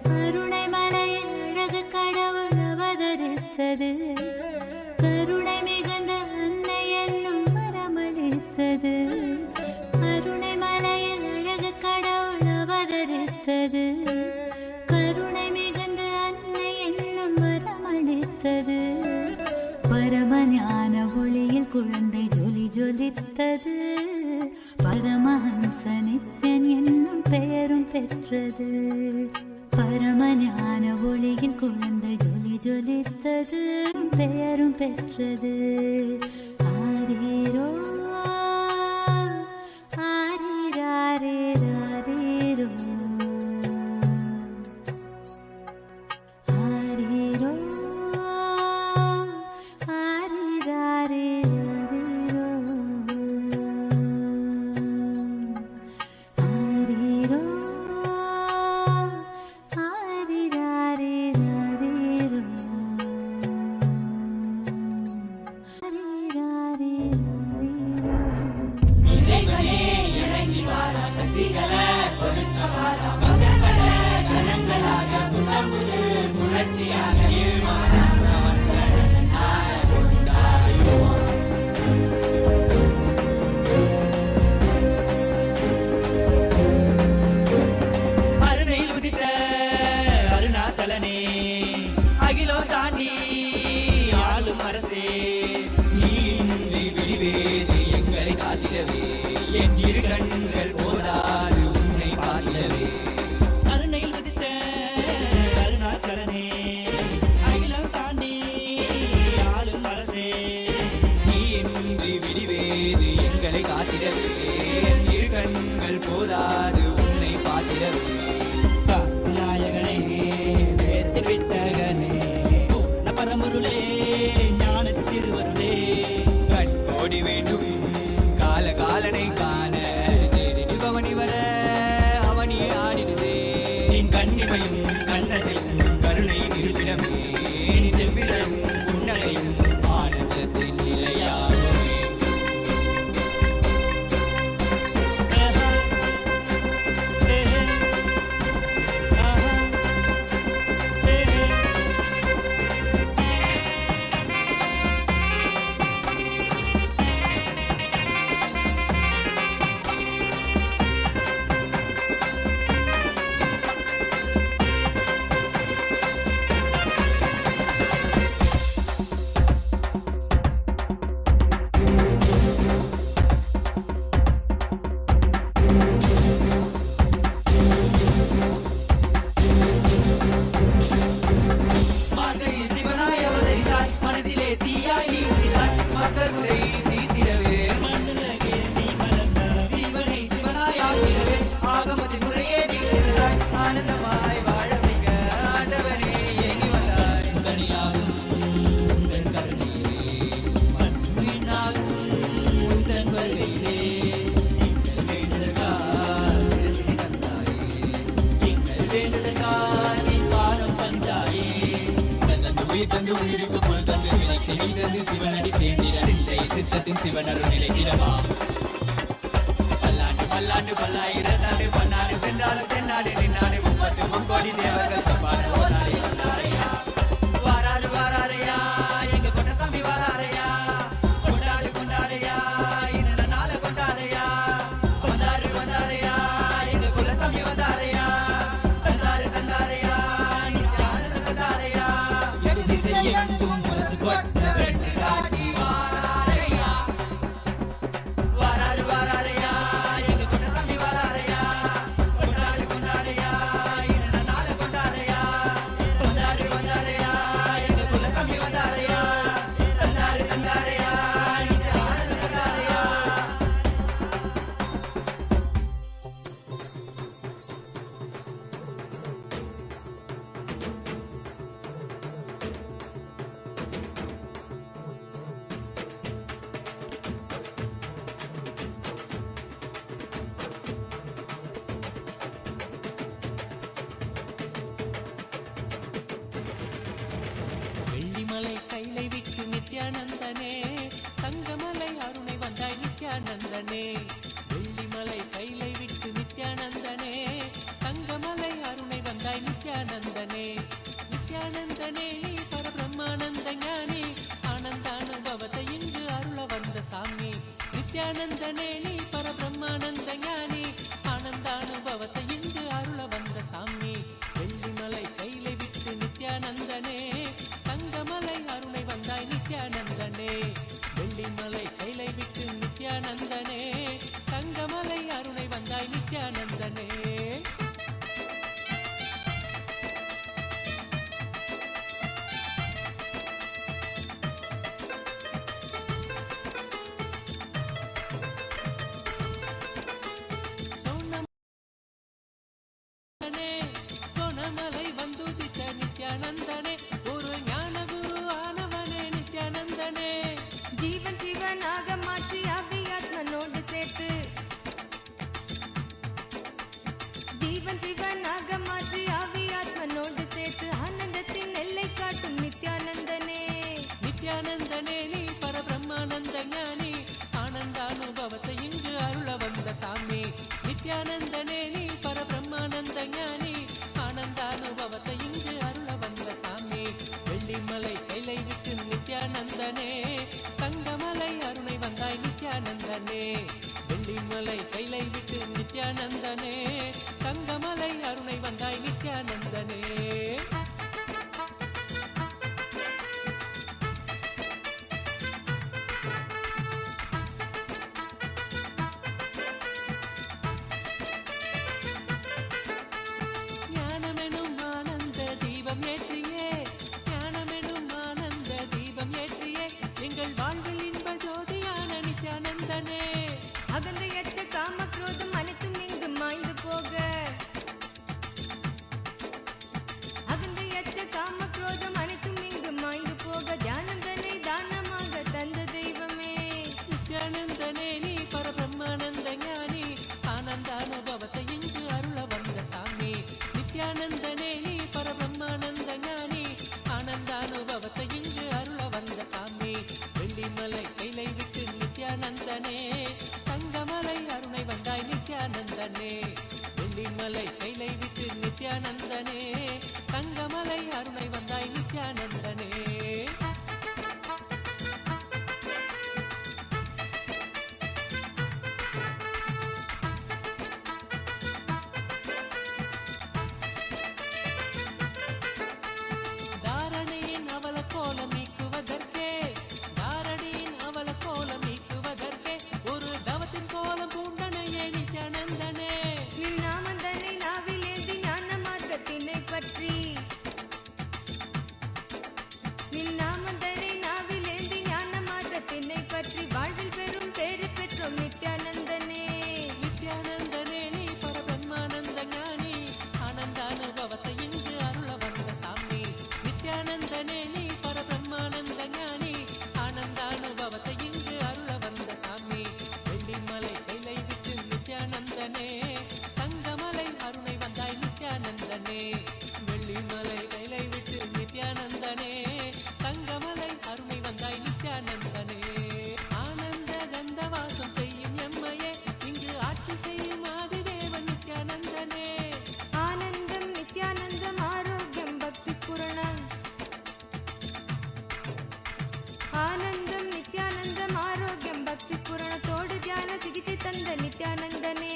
கருணை மலையில் அழகு கடவுள் அவதரித்தது கருணை மிகுந்த அன்னை என்னும் வரமளித்தது கருணை மலையில் அழகு கடவுள் அவதரித்தது கருணை மிகுந்த அன்னை என்னும் வரமளித்தது பரமஞான ஒளியில் குழந்தை ஜொலி ஜொலித்தது பரமஹம்ச நித்யன் என்னும் பெயரும் பெற்றது பரமஞான ஒளியில் குழந்தை ஜொலி ஜொலித்தது பெயரும் பெற்றது ஆரீரோ ஆரீராரீராரீரோ ஆரீரோ ஆரீராரீராரீரோ ஆரீரோ ஆரீராரீராரீரோ ஆரீராரீராரீரோ நின் கண்ணிமையும் கண்ணசையும் கருணையின் இருப்பிடமே நீ செவ்விடமும் புன்னகையும் ஆனந்தத்தின் நிலையாகுமே. சிவனடி சேர்ந்திட சித்தத்தின் சிவனருள் நிலைத்திடவா. பல்லாண்டு பல்லாண்டு பல்லாயிரத்தாண்டு பன்னாடு சென்றாலும் தென்னாடு நின்னாடு 30 தேவர்கள் தப்பான ஓராடி வந்தாரையா. வாராரு வாராரையா எங்க கொண்டசாமி வாராரையா. கொண்டாடு கொண்டாடையா இந்த நாள கொண்டாடையா. வந்தாரு வந்தாரையா எங்க குலசாமி வந்தாரையா. தந்தாரு தந்தாரையா நித்யானந்த தந்தாரையா. எது திசை எங்கும் முரசு கொட்ட கைலை விட்டு நித்யானந்தனே தங்கமலை அருணை வந்தாய் நித்யானந்தனே. வெள்ளிமலை கைலை விட்டு நித்யானந்தனே தங்கமலை அருணை வந்தாய் நித்யானந்தனே. நித்யானந்தனே நீ பரபிரம்மானந்த ஞானி ஆனந்தானுபவத்தை இங்கு அருள வந்த சாமி. நித்யானந்தனே நீ பரபிரம்மானந்த ஞானி ஆனந்தானுபவத்தை இங்கு அருள வந்த சாமி. வெள்ளிமலை கைலை விட்டு நித்யானந்தனே தங்கமலை அருணை வந்தாய் நித்யானந்தனே. வெள்ளிமலை கைலை விட்டு நித்யானந்தனே தங்கமலை அருணை வந்தாய் நித்யானந்தனே. சோனமலை வந்துதித்த நித்யானந்தனே ஒரு ஞான குரு ஆனவனே நித்யானந்தனே. ஜீவன் சிவனாக மாற்றி அவ்வியாத்மனோடு சேர்த்து ஜீவன் சிவனாக மாற்றி அவ்வியாத்மனோடு சேர்த்து ஆனந்தத்தின் எல்லை காட்டும் நித்யானந்தனே. நித்யானந்தனே நீ பரபிரம்மானந்த ஞானி ஆனந்தானுபவத்தை இங்கு அருள வந்த சாமி. நித்யானந்தனே நீ பரபிரம்மானந்த ஞானி ஆனந்தானுபவத்தை இங்கு அருள வந்த சாமி. நித்யானந்தனே தங்கமலை அருணை வந்தாய் நித்யானந்தனே. தாரணியின் அவல கோலம் நீக்குவதற்கே தாரணியின் அவல கோலம் நீக்குவதற்கே ஒரு தவத்தின் கோலம் பூண்டனையே நித்யானந்தனே. நின் நாமந்தனை நாவிலேந்தி ஞான மார்க்கத்தினை பற்றி நின் நாமந்தனை நாவிலேந்தி ஞான மார்க்கத்தினை பற்றி வாழ்வில் பெரும் பேறு பெற்றோம் நித்யானந்தனே. நித்யானந்தனே நீ பரபிரம்மானந்த ஞானி ஆனந்த அனுபவத்தை இங்கு அருள வந்த சாமி. நித்யானந்தனே நீ பரபிரம்மானந்த ஞானி ஆனந்த அனுபவத்தை இங்கு அருள வந்த சாமி. வெள்ளிமலை கைலை விட்டு நித்யானந்தனே தங்கமலை அருணை வந்தாய் நித்யானந்தனே. வெள்ளிமலை கைலை விட்டு நித்யானந்தனே தங்கமலை அருணை வந்தாய் நித்யானந்தனே. ஆனந்த கந்த வாசம் செய்யும் எம்மையே இங்கு ஆட்சி செய்யும் ஆதிதேவன் நித்யானந்தனே. ஆனந்தம் நித்யானந்தம் ஆரோக்கியம் பக்தி ஸ்புரணம் ஆனந்தம் நித்யானந்தம் ஆரோக்கியம் பக்தி ஸ்புரணத்தோடு தியான சிகிச்சை தந்த நித்யானந்தனே.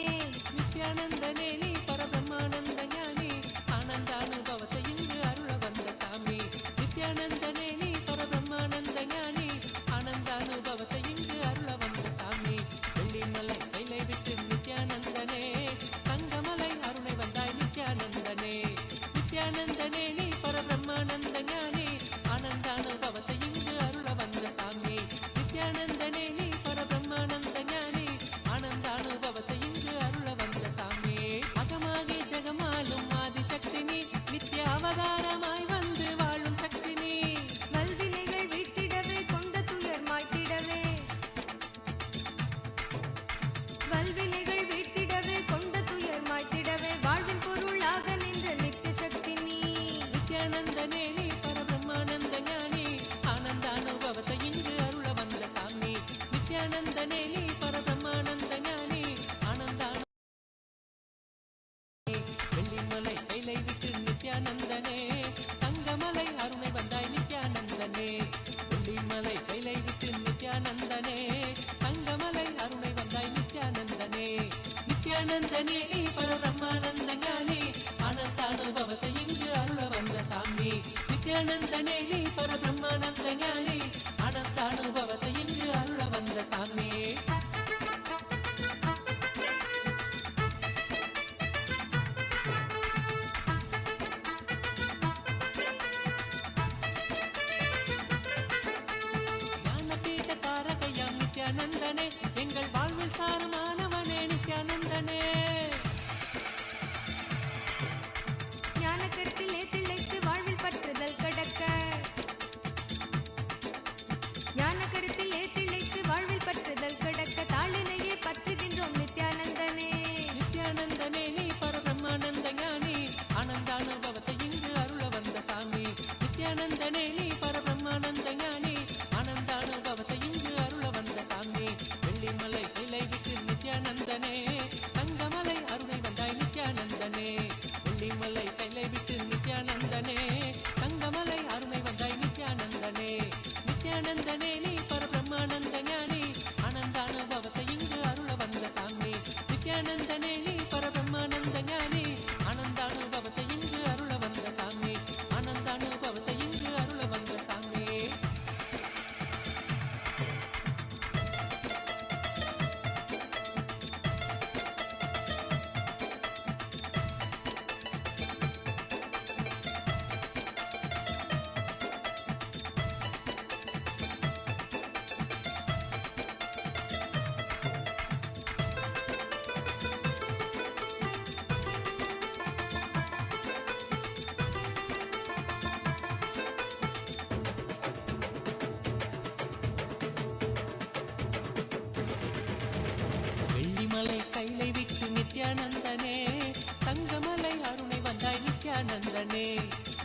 நித்யானந்தனே நீ பரபிரம்மானந்த ஞானி ஆனந்த அனுபவத்தை இங்கு அருள வந்த சாமி. நித்யானந்தனே நீ பரபிரம்மானந்த ஞானி ஆனந்த அனுபவத்தை இங்கு அருள வந்த சாமி. வெள்ளிமலை கைலை விட்டு நித்யானந்தனே தங்கமலை அருணை வந்தாய் நித்யானந்தனே. நித்யானந்தனே நீ பரபிரம்மானந்த ஞானி ஆனந்த அனுபவத்தை இங்கு அருள வந்த சாமி. நித்யானந்தனே நீ பரபிரம்மானந்த ஞானி ஆனந்த அனுபவத்தை இங்கு அருள வந்த சாமி. அகமாகி ஜெகமாலும் ஆதிசக்தி நீ நித்ய அவதாரமாய் வந்து வாழும் சக்தி நீ. வல்வினைகள் வீட்டிடவே கொண்ட துயர் மாய்த்திடவே வல்வினைகள் வீட்டிடவே கொண்ட துயர் மாய்த்திடவே வாழ்வின் பொருளாக நின்ற நித்திய சக்தி நீ. நித்யானந்தனே நீ பரபிரம்மானந்த ஞானி ஆனந்த அனுபவத்தை இங்கு அருள வந்த சாமி. நித்யானந்தனே நீ பரபிரம்மானந்த ஞானி ஆனந்த வெள்ளிமலை கைலை விட்டு நித்யானந்தனே தங்கமலை அருணை வந்தாய் நித்யானந்தனே. வெள்ளிமலை கைலை விட்டு நித்யானந்தனே தங்கமலை அருணை வந்தாய் நித்யானந்தனே. நித்யானந்தனே நீ பரபிரம்மானந்த ஞானி ஆனந்த அனுபவத்தை இங்கு அருள வந்த சாமி. நித்யானந்தனே நீ பரபிரம்மானந்த ஞானி ஆனந்த அனுபவத்தை இங்கு அருள வந்த சாமி. ஞானபீட தாரகையாம் நித்யானந்தனே எங்கள் வாழ்வில் சாரமானவனே நித்யானந்தனே. ஞான கருத்திலே திளைத்து வாழ்வில் பற்றுதல் கடக்க ஞான கருத்திலே திளைத்து வாழ்வில் பற்றுதல் கடக்க தாளினையே பற்றுகின்றோம் நித்யானந்தனே. நித்யானந்தனே நீ பரபிரம்மானந்த ஞானி ஆனந்த அனுபவத்தை இங்கு அருள வந்த சாமி. நித்யானந்தனே நீ பரபிரம்மானந்த ஞானி ஆனந்த அனுபவத்தை இங்கு அருள வந்த சாமி. வெள்ளிமலை கைலை விட்டு நித்யானந்தனே தங்கமலை அருணை வந்தாய் நித்யானந்தனே. வெள்ளிமலை கைலை விட்டு நித்யானந்தனே தங்கமலை அருணை வந்தாய் நித்யானந்தனே. நித்யானந்தனே நீ பரபிரம்மானந்த ஞானி ஆனந்த அனுபவத்தை இங்கு அருள வந்த சாமி. நித்யானந்தனே நீ பரபிரம்மானந்த ஞானி ஆனந்த அனுபவத்தை இங்கு அருள வந்த சாமி. ஆனந்த அனுபவத்தை இங்கு அருள வந்த சாமி. வெள்ளிமலை கைலை விட்டு நித்யானந்தனே தங்கமலை அருணை வந்தாய் நித்யானந்தனே.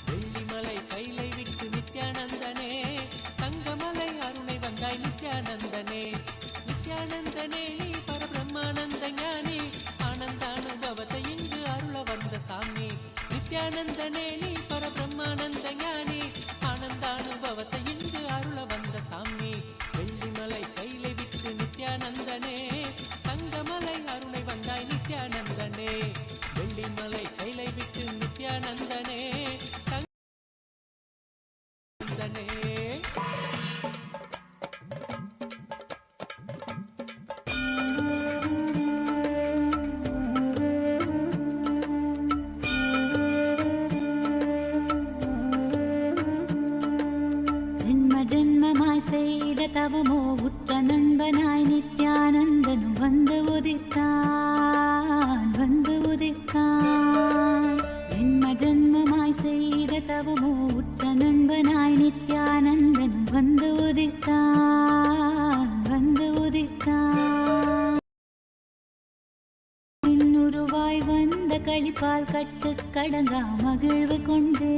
வெள்ளிமலை கைலை விட்டு நித்யானந்தனே தங்கமலை அருணை வந்தாய் நித்யானந்தனே. நித்யானந்தனே நீ பரபிரம்மானந்த ஞானி ஆனந்த அனுபவத்தை இங்கு அருள வந்த சாமி. நித்யானந்த நித்யானந்தனே நீ பரபிரம்மானந்த ஞானி ஆனந்தானுபவத்தை இங்கு அருள வந்த சாமி வெள்ளிமலை கையிலை விட்டு நித்யானந்தனே தங்கமலை அருளை வந்தாய் நித்யானந்தனே வெள்ளிமலை கையிலை விட்டு நித்யானந்தனே தங்கனே தவமோ உற்ற நண்பனாய் நித்யானந்தனும் வந்து உதித்தான் ஜென்ம ஜென்மமாய் செய்த தவமோ உற்ற நண்பனாய் நித்யானந்தனும் வந்து உதித்தான் இன்னுருவாய் வந்த களிப்பால் கட்டு கடங்கா மகிழ்வு கொண்டே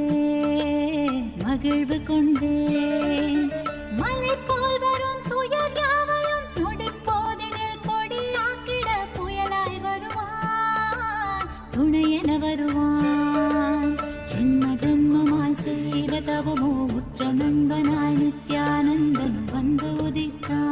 மலை போல் வரும் துயர் யாவையும் நொடிப்போதினில் கொடியாக்கிட புயலாய் வருவான் துணையென வருவான் ஜென்ம ஜென்மமாய் செய்த தவமோ உற்ற நண்பனாய் நித்யானந்தன் வந்து உதித்தான்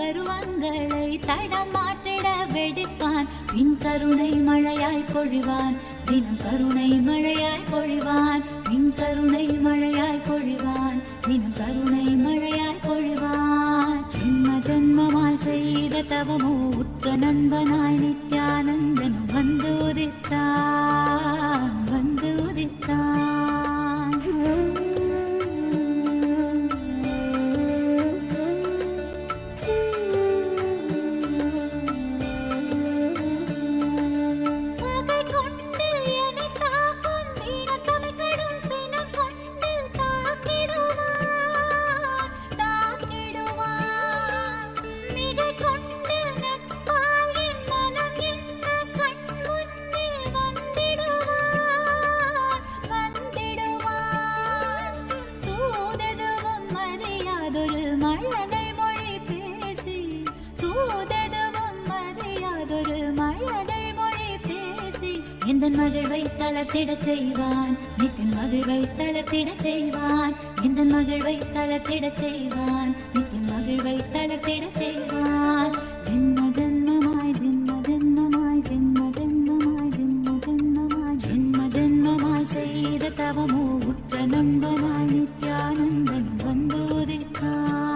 கருவங்களை தடம் மாற்றிட வெடிப்பான் பின் கருணை மழையாய் பொழிவான் தினம் கருணை மழையாய் பொழிவான் பின் கருணை மழையாய் பொழிவான் தினம் கருணை மழையாய் பொழிவான் ஜென்ம ஜென்மமாய் செய்த தவமோ உற்ற நண்பனாய் நித்யானந்தனும் வந்து உதித்தான் எந்தன் மகிழ்வை தளர்த்திடச் செய்வான் நித்தின் மகிழ்வை தளர்த்திடச் செய்வான் எந்தன் மகிழ்வை தளர்த்திடச் செய்வான் நித்தின் மகிழ்வை தளர்த்திடச் செய்வான் ஜென்ம ஜென்மமாய் செய்த தவமோ உற்ற நண்பனாய் நித்யானந்தன் வந்து உதித்தான்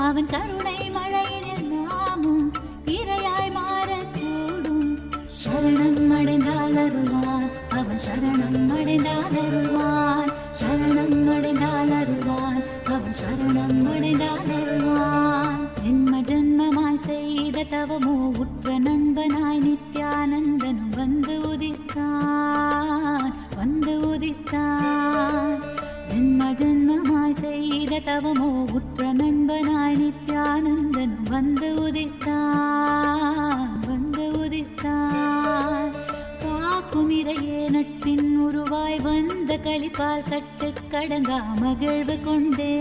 அவன் கருணை மழையினில் நாமும் இரையாய் மாறக்கூடும் சரணம் அடைந்தால் அருள்வான் அவன் சரணம் அடைந்தால் அருள்வான் அவன் சரணம் அடைந்தால் அருள்வான் ஜென்ம ஜென்மமாய் செய்த தவமோ உற்ற நண்பனாய் நித்யானந்தனும் வந்து உதித்தான் ஜென்ம ஜென்மமாய் செய்த தவமோ உற்ற நண்பனாய் நித்யானந்தனும் வந்து உதித்தான் காக்கும் இறையே நட்பின் உருவாய் வந்த களிப்பால் கட்டு கடங்கா மகிழ்வு கொண்டே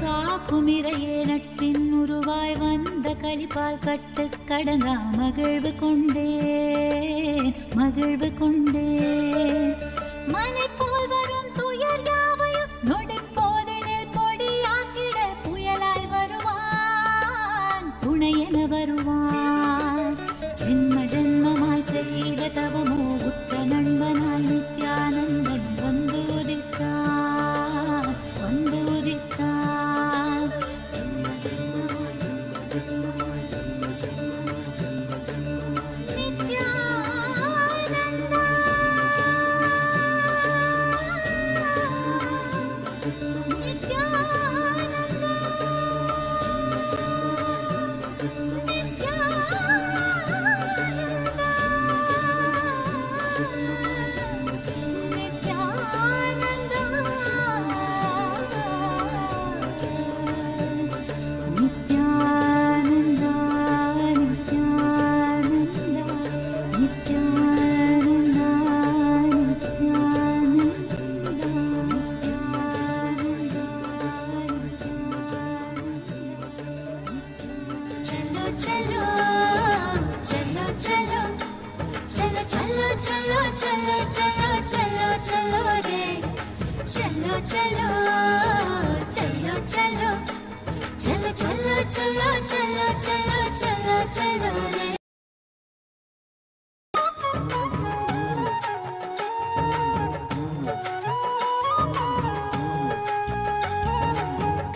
காக்கும் குமிரையே நட்பின் உருவாய் வந்த களிப்பால் கட்டு கடங்கா மகிழ்வு கொண்டேன் மகிழ்வு கொண்டேன். மலை போல் வரும் துயர் யாவையும் நொடி போதினில் பொடியாக்கிட புயலாய் வருவான் துணையென வருவான். ஜென்ம ஜென்மமாய் செய்த தவமோ உற்ற நண்பனாய் நித்யானந்தன் வந்து உதித்தான் வந்து உதித்தான். நித்யானந்தா நித்யானந்தா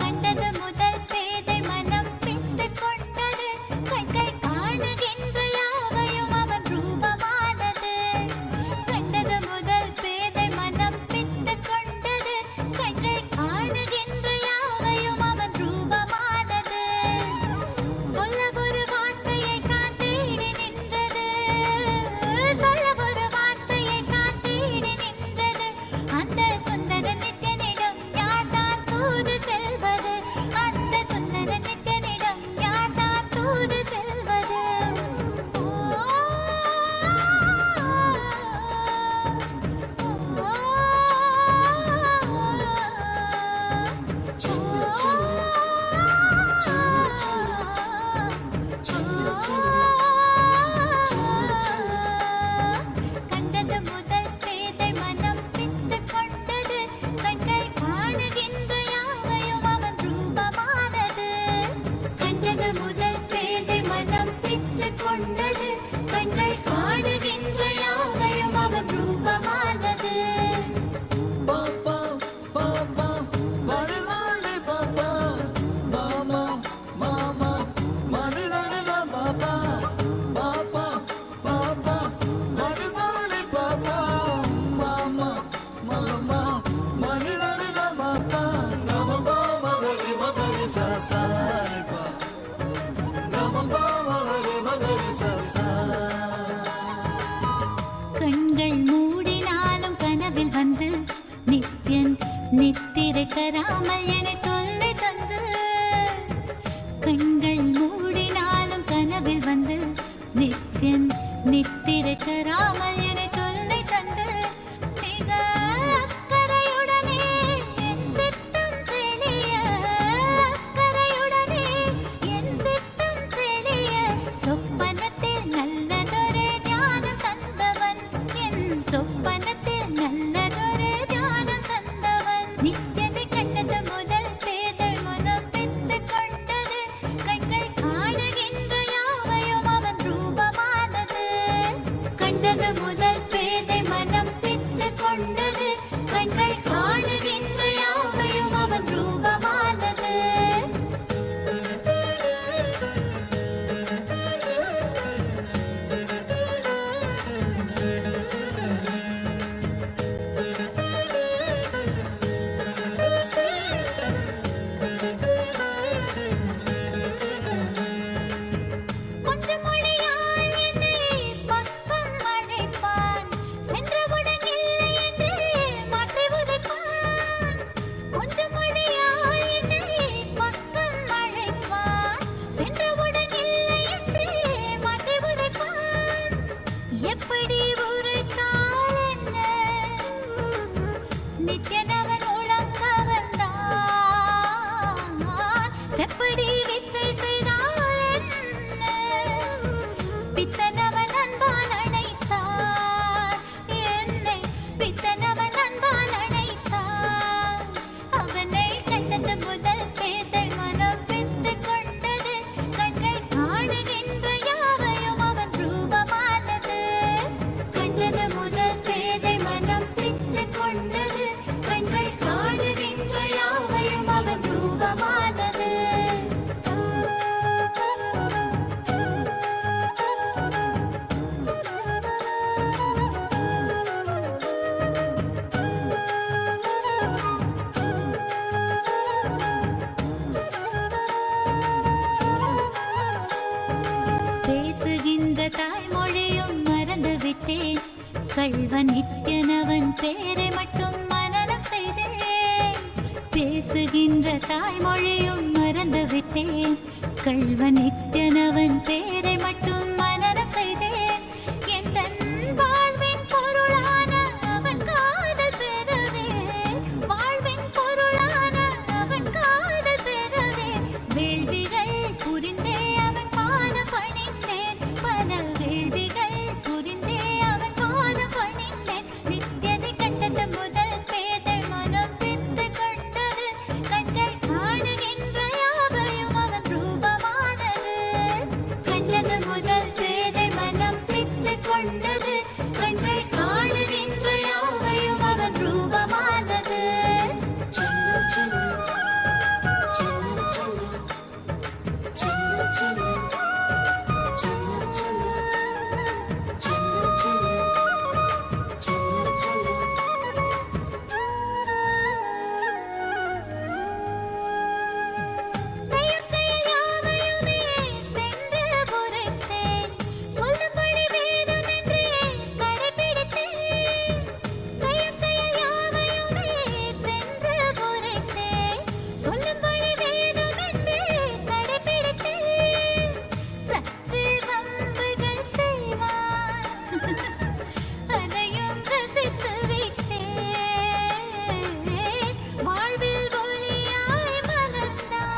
கண்டது முதல் பேதை மனம் பித்து கொண்டது. கண்கள் காணுகின்ற யாவையும் அவன் ரூபமானது. கண்டது முதல் பேதை மனம் பித்து கொண்டது. கண்கள் காணுகின்ற யாவையும் அவன் ரூபமானது. சொல்ல ஒரு வார்த்தையை காண் தேடி நின்றது. சொல்ல ஒரு வார்த்தையை காண் தேடி நின்றது. அந்த சுந்தர நித்யனிடம் யார்தான் தூது செல்வது. அந்த சுந்தர நித்யனிடம் யார்தான் தூது செல்வது. கண்டது முதல் பேதை மனம் பித்து கொண்டது. கண்கள் காணுகின்ற யாவையும் அவன் ரூபமானது. கண்டது முதல் பேதை மனம் பித்து கொண்டது. கண்கள் காணுகின்ற யாவையும் அவன் ரூபமானது. கண்கள் மூடினாலும் கனவில் வந்து நித்யன் நித்திரை தராமல் என தொல்லை தந்து. கண்கள் மூடினாலும் கனவில் வந்து நித்யன் நித்திரை தராமல் என தொல்லை தந்து. மிக அக்கறையுடனே என் சித்தம் தெளிய அக்கறையுடனே என் சித்தம் தெளிய சொப்பனத்தில் நல்லதொரு ஞானம் தந்தவன். என் சொப்பனத்தில் நல்லதொரு ஞானம் தந்தவன். நித்யனை கண்டது முதல் கள்வன் நித்யனவன் பேரை மட்டும் மனனம் செய்தேன். எந்தன் வாழ்வின் பொருளான அவன் காதல் பெறவே, வாழ்வின் பொருளான அவன் காதல் பெறவே, வேள்விகள் புரிந்தே அவன் பாதம் பணிந்தேன். பல வேள்விகள் புரிந்தே அவன் பாதம் பணிந்தேன். நித்யனை கண்டது முதல் பேதை மனம் பித்து கொண்டது. கண்கள் காணுகின்ற யாவையும் அவன் ரூபமானது. கண்டது முதல் பேதை மனம் பித்து கொண்டது. கண்கள் காணுகின்ற யாவையும் அவன் ரூபமானது. செயல் செயல் யாவையுமே சென்று பொறுத்தேன். சொல்லும்படி வேதமென்றே கடைப்பிடித்தேன். செயல் செயல் யாவையுமே சென்று பொறுத்தேன். சொல்லும்படி வேதமென்றே கடைப்பிடித்தேன். சற்று வம்புகள் செய்வான், அதையும் ரசித்து விட்டேன். வாழ்வில் ஒளியாய் மலர்ந்தான்,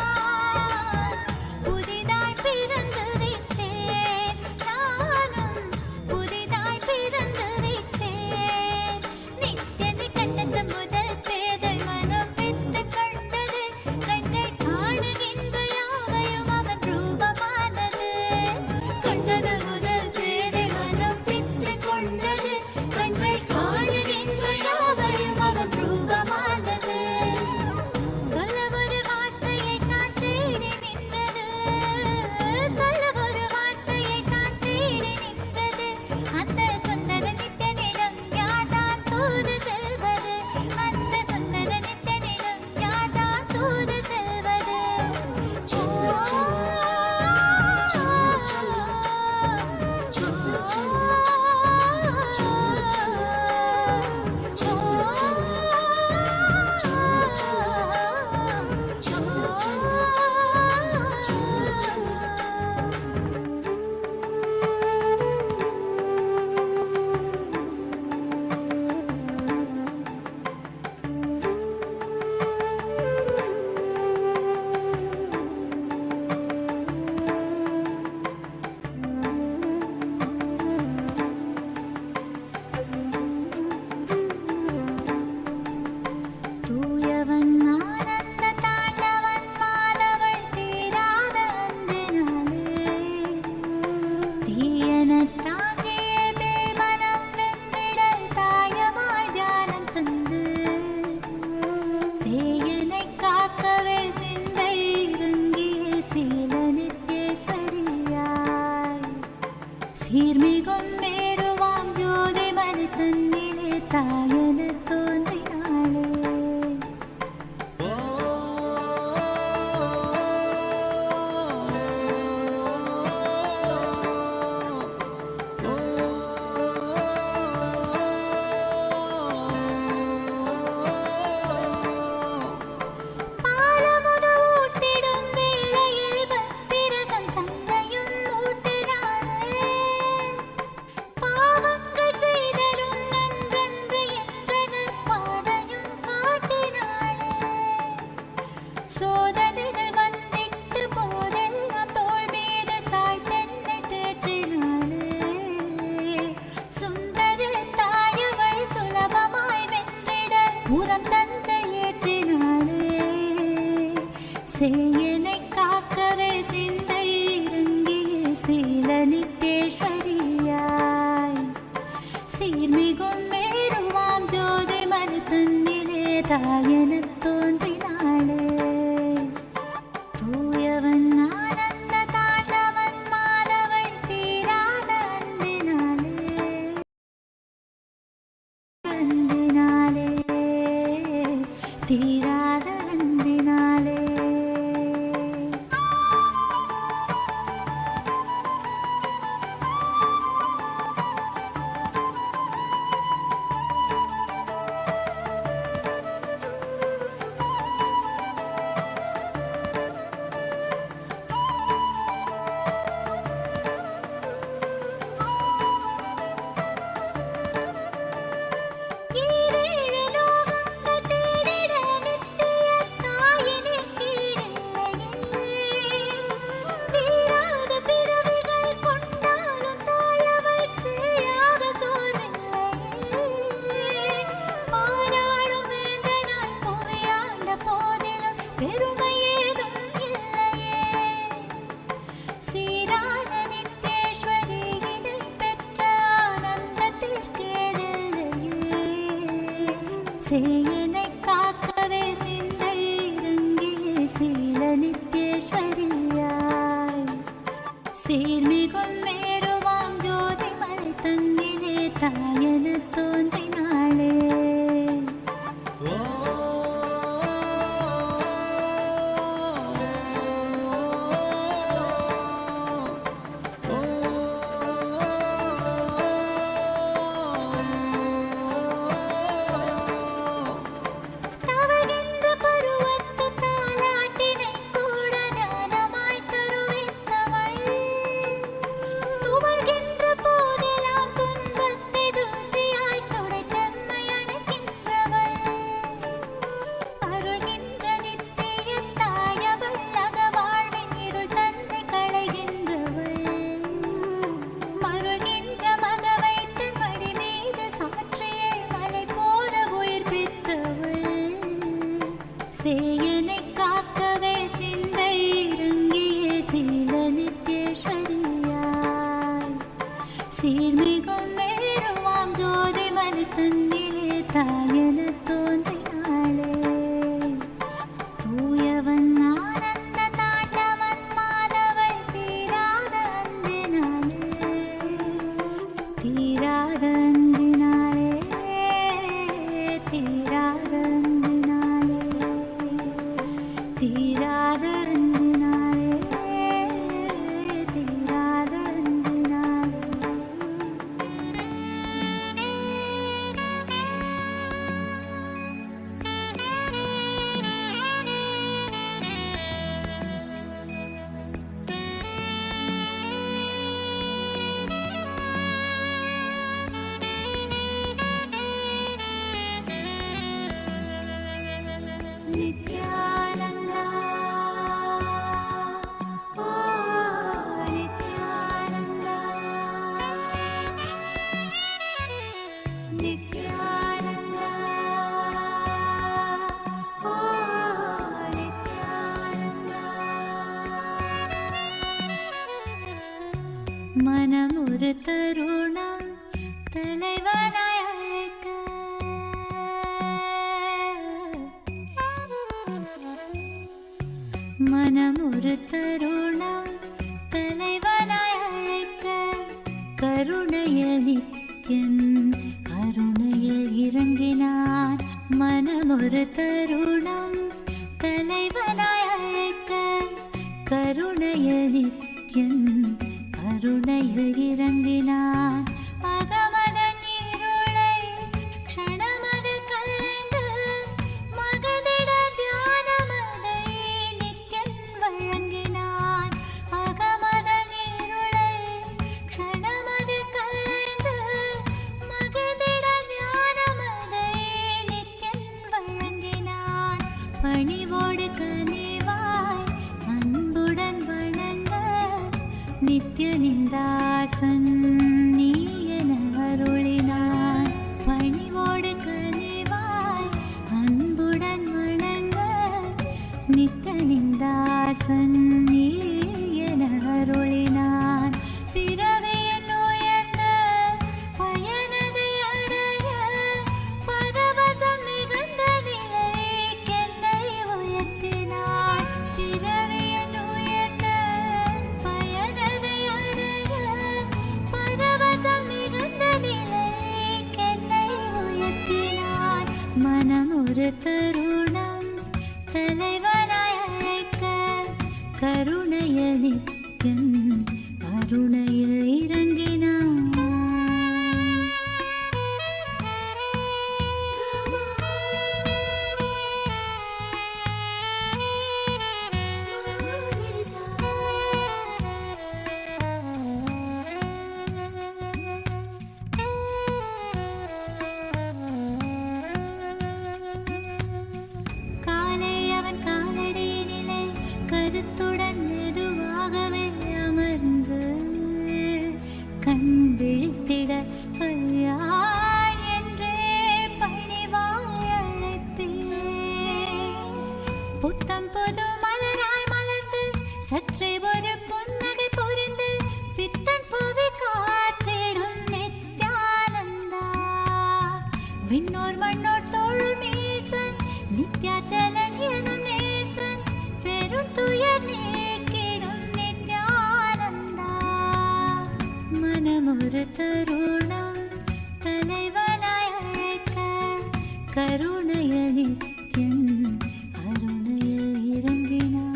புதிதாய் பிறந்து விட்டேன். நானும் புதிதாய் பிறந்து விட்டேன். நித்யனை கண்டது முதல் பேதை மனம் பித்து கொண்டது. கண்கள் காணுகின்ற யாவையும் அவன் ரூபமானது. கண்டது முதல் பேதை மனம் பித்து கொண்டது. கண்கள் காணுகின்ற யாவையும் அவன் ரூபமானது. சொல்ல ஒரு வார்த்தையை நான் தேடி நின்றது. சொல்ல ஒரு வார்த்தையை நான் தேடி நின்றது. அந்த சுந்தர நித்யனிடம் யார்தான் தூது செல்வது? அந்த சுந்தர நித்யனிடம் யார்தான் தூது செல்வது? தூயவன் ஆனந்த தாண்டவன் மாலவள் தீராத அன்பினாலே, தீயனத் தாங்கிய தேவனம் வென்றிட தாயமாய் தியானம் தந்து, சேயனைக் காக்கவே சிந்தை இறங்கிய சீல நித்யேஸ்வரியாய், சீர்மிகும் மேருவாம் ஜோதி மணி தன்னிலே தாயெனத் தோன்றினாளே. பாலமுது ஊட்டிடும் வேளையில் பத்திரசம் தன்னையும் ஊட்டினாளே. பாவங்கள் செய்தலும் நன்றன்று என்றது பாதையும் காட்டினாளே. சோதனைகள் வந்திட்டு போதெல்லாம் தோள் மீது சாய்த்தென்னை தேற்றினாளே. சுந்தர தாயவள் சுலபமாய் வென்றிட புறம் தந்த ஏற்றினாளே. சேயனைக் காக்கவே சிந்தை இறங்கிய சீல நித்யேஸ்வரியாய், சீர்மிகும் மேருவாம் ஜோதி மணி தன்னிலே தாயெனத் தோன்றினாளே. தூயவன் ஆனந்த தாண்டவன் மாலவள் தீராத அன்பினாலே, அன்பினாலே, தீராத அன்பினாலே. சேயனை காக்கவே சிந்தை இறங்கிய சீல நித்யேஸ்வரியாய் சீர்மிகும் மேருவாம் ஜோதி மலை தன்னிலே தாயன தோன்றினாளே. சேயனை காக்கவே சிந்தை இறங்கிய சீல நித்யேஸ்வரியாய் சீர்மிகும் மேருவாம் ஜோதி மலை தன்னிலே தாயன தோன்றினாளே. தூயவன் ஆனந்த தாண்டவன் மாதவள் தீராத அன்பினாலே தீராத அன்பினாலே தீராத அன்பினாலே தீராத அன்பினாலே தீராத அன்பினாலே. நித்யானந்தா ஓ நித்யானந்தா நித்யானந்தா ஓ நித்யானந்தா. மனம் ஒரு தருணம் தலைவனாய் அழைக்க மனம் ஒரு தருணம் தலைவனாய் அழைக்க கருணைய நித்யன் அருணையில் இறங்கினான். மனம் ஒரு தருணம் தலைவனாய் அழைக்க கருணைய நித்யன் அருணையில் இறங்கினான். அகமதன் இருளை க்ஷணமதில் கலைந்து மகதிட தியானமதை நித்யன் வழங்கினான். அகமதன் இருளை க்ஷணமதில் கலைந்து மகதிட தியானமதை நித்யன் வழங்கினான். பணிவோடு கனிவாய் அன்புடன் வணங்க நித்யனிந்தாசன் நீ என அருளினான். பணிவோடு கனிவாய் அன்புடன் வணங்க நித்யனிந்தாசன் நீ என அருளினான். பிறவியின் உயர்ந்த பயனதை அடைய பரவசம் மிகுந்த நிலைக்கென்னை உயர்த்தினான். பிறவியின் உயர்ந்த பயனதை அடைய பரவசம் மிகுந்த நிலைக்கென்னை உயர்த்தினான். மனம் ஒரு தருணம் தலைவனாய் அழைக்க கருணைய நித்யன் அருணையில் இறங்கினான். காலை அவன் காலடியினிலே கருத்துடன் மெதுவாகவே அமர்ந்து கண் விழித்திட ஐயா என்றே பணிவாய் அழைப்பேன். புத்தம் புது மலராய் மலர்ந்து சற்றே ஒரு புன்னகை பொறிந்து பித்தன் புவி காத்திடும் நித்யானந்தா விண்ணோர் மண்ணோர் தோழும் ஒரு தருணம் தலைவனாய் அழைக்க கருணைய நித்யன் அருணையில் இறங்கினான்.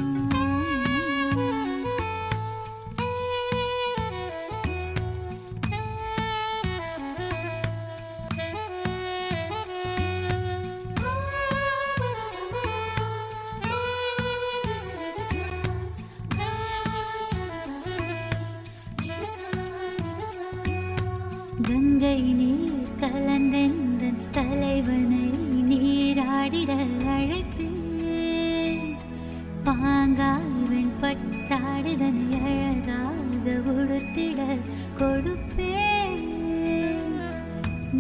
கங்கை நீர் கலந்தெந்தன் தலைவனை நீராடிட அழைப்பேன். பாங்காய் வெண்பட்டாடுதனை அழகாக உடுத்திட கொடுப்பேன்.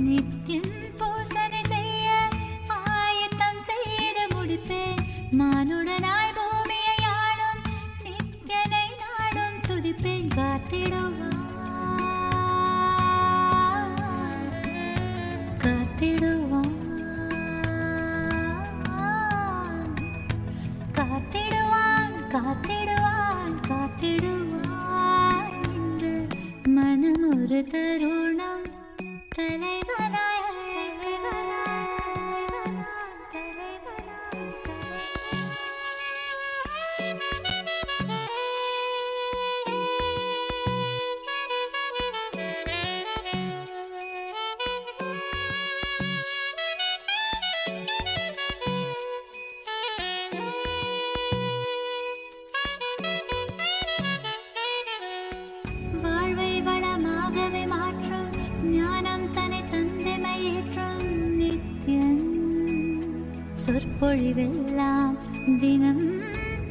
நித்தியம் பூசனை செய்ய ஆயத்தம் செய்து முடிப்பேன். மானுடனாய் பூமியை ஆளும் நித்யனை நாடும் துதிப்பேன். காத்திடுவான் காத்திடுவான் காத்திடுவான் காத்திடுவான் காத்திடுவான் என்று மனம் ஒரு தருணம் தலைவனாய் வாழ்வை வளமாகவே மாற்றும் ஞானம் தன்னை தந்தைமையேற்றும் நித்யன் சொற்பொழிவெல்லாம் தினம்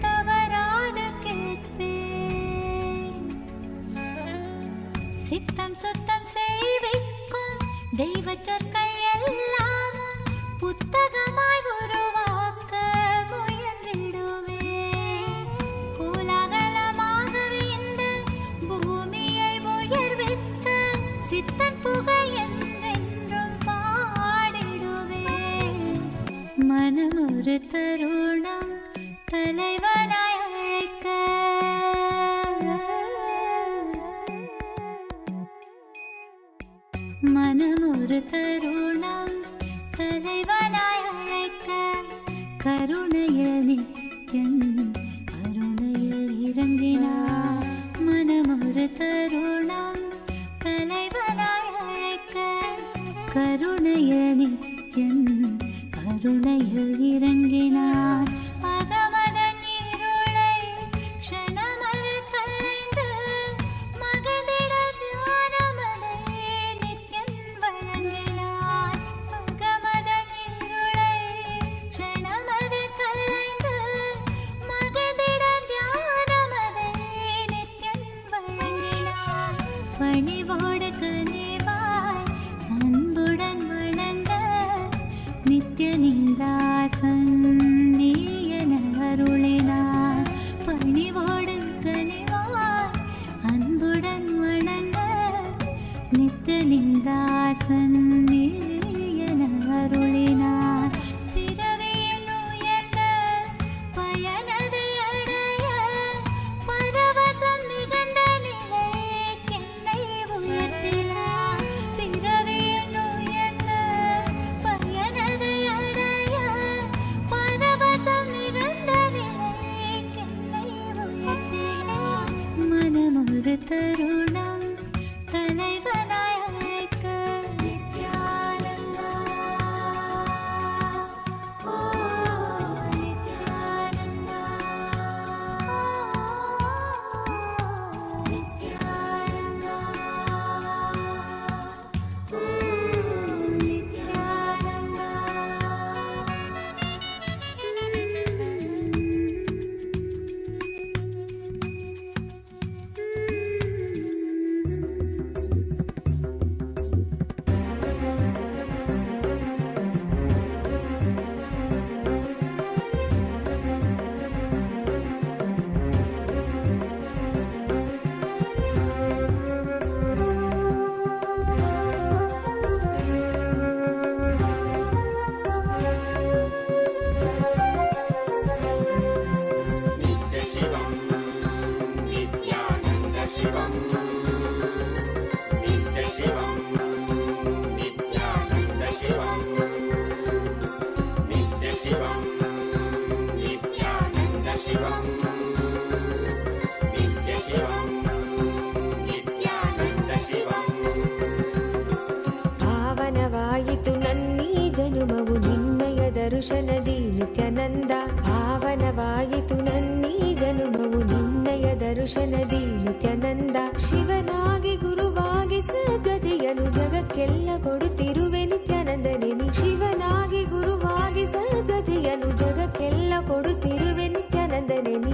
தவறாது கேட்பேன். சித்தம் சுத்தம் செய்விக்கும் தெய்வ சொற்கள் எல்லாமும் புத்தகமாய் உருவாக்க முயன்றிடுவேன். கோலாகலமாகவே இந்த பூமியை உயர்வித்த சித்தன் புகழ் என்றென்றும் பாடிடுவேன். மனம் ஒரு தருணம் தலைவனாய் அழைக்க மனம் ஒரு தருணம் தலைவனாய் அழைக்க கருணைய நித்யன் அருணையில் இறங்கினார். மனம் ஒரு தருணம் தலைவனாய் அழைக்க கருணைய நித்யன் அருணையில் இறங்கினார். அகமதன் இருளை க்ஷணமதில் களைந்து மகிழ்ந்திட ஞானமதை நித்யன் வழங்கினார். அகமதன் இருளை க்ஷணமதில் களைந்து மகிழ்ந்திட ஞானமதை நித்யன் வழங்கினார். பணிவோடு கனிவாய் அன்புடன் வணங்க நித்யனின் தாசன் நீ என அருளினார். பணிவோடு கனிவாய் அன்புடன் வணங்க நித்யனின் தாசன் நீ என அருளினார். பிறவியின் உயர்ந்த பயனதை அடைய பரவசம் மிகுந்த நிலைக்கென்னை உயர்த்தினார். பிறவியின் உயர்ந்த பயனதை அடைய பரவசம் மிகுந்த நிலைக்கென்னை உயர்த்தினார். மனம் ஒரு தருணம் தலைவனாய் அழைக்க நித்யானந்தா ஓ நித்யானந்தா நித்யானந்தா ஓ நித்யானந்தா. ಶಿವನಾಗಿ ಗುರುವಾಗಿ ಸದ್ಗತಿಯನ್ನು ಜಗಕ್ಕೆಲ್ಲ ಕೊಡುತ್ತಿರುವೆ ನಿತ್ಯಾನಂದನೇ ನೀ. ಶಿವನಾಗಿ ಗುರುವಾಗಿ ಸದ್ಗತಿಯನ್ನು ಜಗಕ್ಕೆಲ್ಲ ಕೊಡುತ್ತಿರುವೆ ನಿತ್ಯಾನಂದನೇ ನೀ.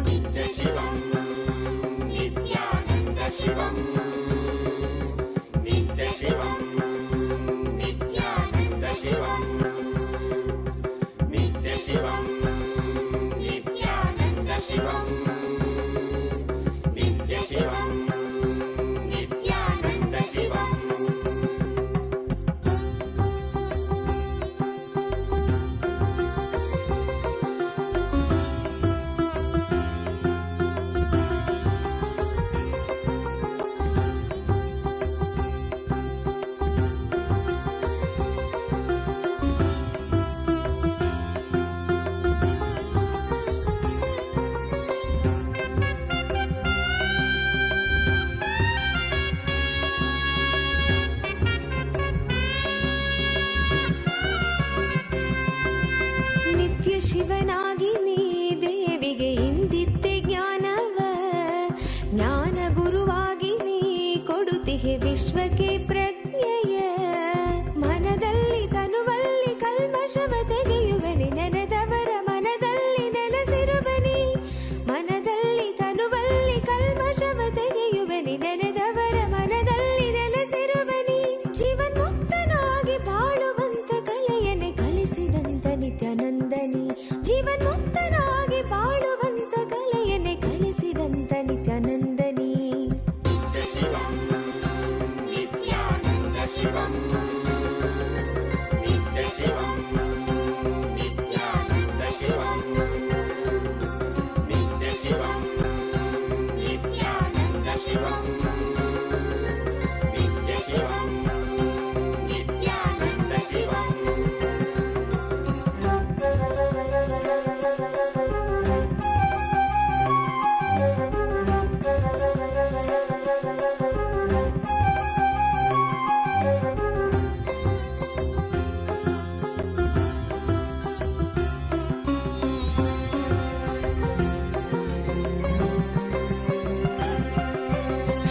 ಶಿವನಾಗಿ ನೀ ದೇವಿಗೆ ಇಂದಿದ್ದೆ ಜ್ಞಾನವ, ಜ್ಞಾನ ಗುರುವಾಗಿ ನೀ ಕೊಡುತ್ತಿಹೆ ವಿಶ್ವಕ್ಕೆ ಪ್ರಜ್ಞೆಯ. ಮನದಲ್ಲಿ ತನುವಲ್ಲಿ ಕಲ್ಮಶವ ತೆಗೆಯುವನಿ, ನೆನೆದವರ ಮನದಲ್ಲಿ ನೆಲೆಸಿರುವನಿ. ಮನದಲ್ಲಿ ತನುವಲ್ಲಿ ಕಲ್ಮಶವ ತೆಗೆಯುವನಿ, ನೆನೆದವರ ಮನದಲ್ಲಿ ನೆಲೆಸಿರುವನಿ. ಜೀವನ್ಮುಕ್ತನಾಗಿ ಬಾಳುವಂತ ಕಲೆಯನ್ನೇ ಕಲಿಸಿದಂತ ನಿತ್ಯಾನಂದನಿ. ಜೀವನ್ಮುಕ್ತನಾಗಿ ಬಾಳುವಂತ ಕಲೆಯನ್ನೇ ಕಲಿಸಿದಂತ ನಿತ್ಯಾನಂದನಿ.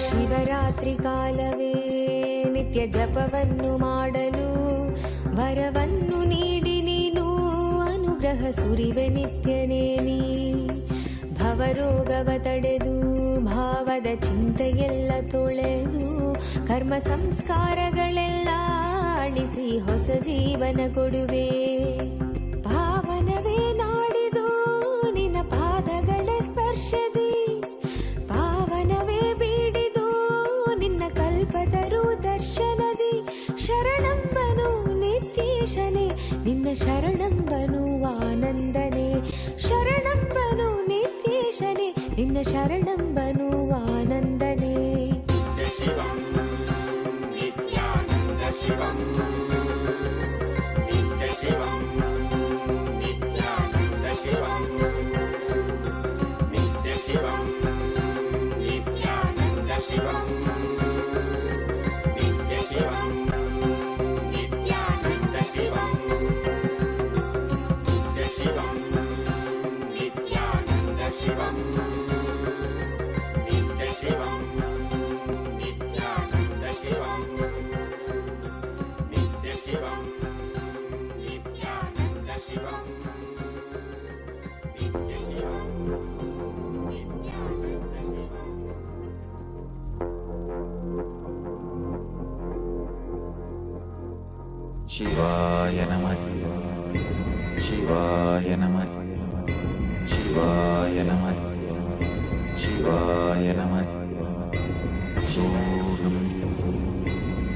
ಶಿವರಾತ್ರಿ ಕಾಲವೇ ನಿತ್ಯ ಜಪವನ್ನು ಮಾಡಲು ವರವನ್ನು ನೀಡಿ ನೀನು ಅನುಗ್ರಹ ಸುರಿವೆ ನಿತ್ಯನೇ ನೀ. ಭವರೋಗವ ತಡೆದು ಭಾವದ ಚಿಂತೆಯೆಲ್ಲ ತೊಳೆದು ಕರ್ಮ ಸಂಸ್ಕಾರಗಳೆಲ್ಲ ಅಳಿಸಿ ಹೊಸ ಜೀವನ ಕೊಡುವೆ. ಪಾವನವೇ ನಾಡಿದು ನಿನ್ನ ಪಾದಗಳ ಸ್ಪರ್ಶದಿ, ಪಾವನವೇ ಬೀಡಿದು ನಿನ್ನ ಕಲ್ಪತರು ದರ್ಶನದಿ. ಶರಣಂಬನು ನಿತ್ಯೇಶನೇ ನಿನ್ನ ಶರಣಂಬನು ಆನಂದನೇ. ಶರಣಂಬನು ನಿತ್ಯೇಶನೇ ನಿನ್ನ ಶರಣಂಬನು ಆನಂದನೇ. ಶಿವಾಯ ನಮಃ ಶಿವಾಯ ನಮಃ ಶಿವಾಯ ನಮಃ ಶಿವಾಯ ನಮಃ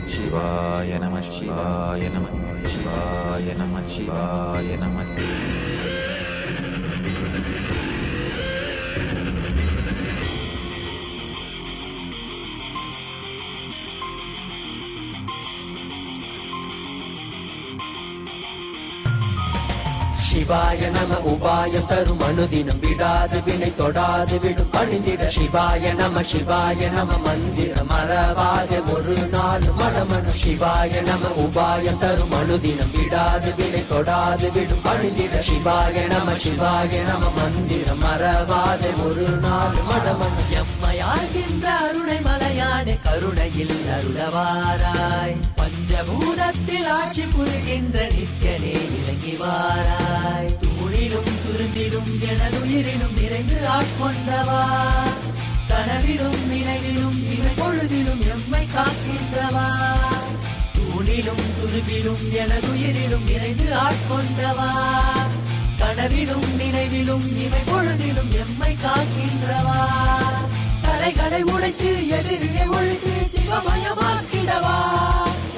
ಶಿವಾಯ ನಮಃ ಶಿವಾಯ ನಮಃ ಶಿವಾಯ ನಮಃ ಶಿವಾಯ ನಮಃ. சிவாய நம உபாயம் தரும் அனுதினம் விடாது வினை தொடாது விடும் பணிந்திட. சிவாய நம மந்திரம் மறவாத ஒரு நாள் மட மடமனு சிவாய நம உபாயம் தரும் அனுதினம் விடாது வினை தொடாது விடும் பணிந்திட சிவாய நம மந்திரம் மறவாத ஒரு நாள் மடமனு எம்மையாகின்ற அருணை மலையானே கருணையில் அருளவாராய் பஞ்சபூதத்தில் ஆட்சி புரிகின்ற நித்யனே இறங்கி வாராய் தூணிலும் துரும்பிலும் எனதுயிரிலும் நிறைந்து ஆட்கொண்டவா கனவிலும் நினைவிலும் இவை பொழுதிலும் எம்மை காக்கின்றவா தூணிலும் துருபிலும் எனதுயிரிலும் நிறைந்து ஆட்கொண்டவா கனவிலும் நினைவிலும் இவை பொழுதிலும் எம்மை காக்கின்றவா தடைகளை உடைத்து எதிரியை ஒழித்து சிவமயமாக்கிடவா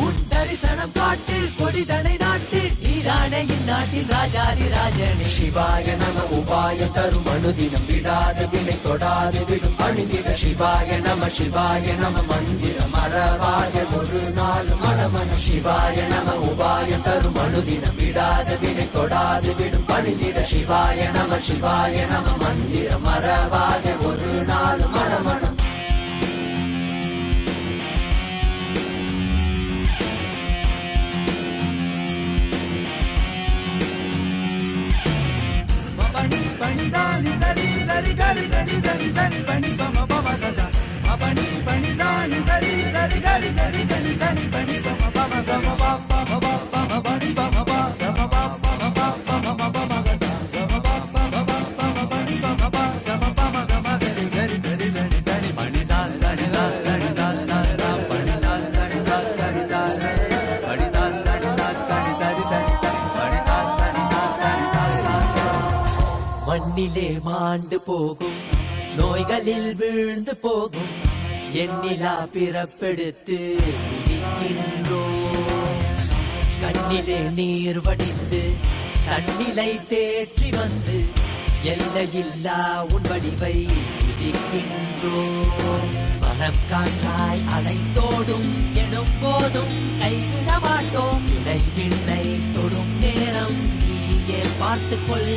உன் தரிசனம் காட்டு கொடிதனை நாட்டு நீரானே இந்நாட்டின் ராஜாதி ராஜனே சிவாய நம உபாயம் தரும் அனுதினம் விடாது வினை தொடாது விடும் பணிந்திட சிவாய நம மந்திரம் மறவாத ஒரு நாள் மடமன சிவாய நம உபாயம் தரும் அனுதினம் விடாது வினை தொடாது விடும் பணிந்திட சிவாய நம மந்திரம் மறவாத ஒரு நாள் மடமனம் Pani zani zari zari gari zari zari zari pani pama pama gaza. Pani pani zani zari zari gari zari zari zari pani pama pama gama pa pama pa pama pani pama pa gama pa pama pa pama pama gaza. Gama pa pama pa pama pani pama pa gama pama gama gari gari zari zari zari pani zani zari zari zari zari zari pani zani zari zari zari zari pani zani zari zari zari zari zari pani zani zari zari zari zari மண்ணிலே மாண்டு போகும் நோய்களில் வீழ்ந்து போகும் எண்ணிலா பிறப்பெடுத்து துதிக்கின்றோம் கண்ணிலே நீர் வடிந்து தன்னிலை தேற்றி வந்து எல்லையில்லா உன் வடிவை துதிக்கின்றோம் மனம் காற்றாய் அலைந்தோடும் எனும் போதும் கைவிட மாட்டோம் இணை தொடும் நேரம் நீயே பார்த்துக்கொள்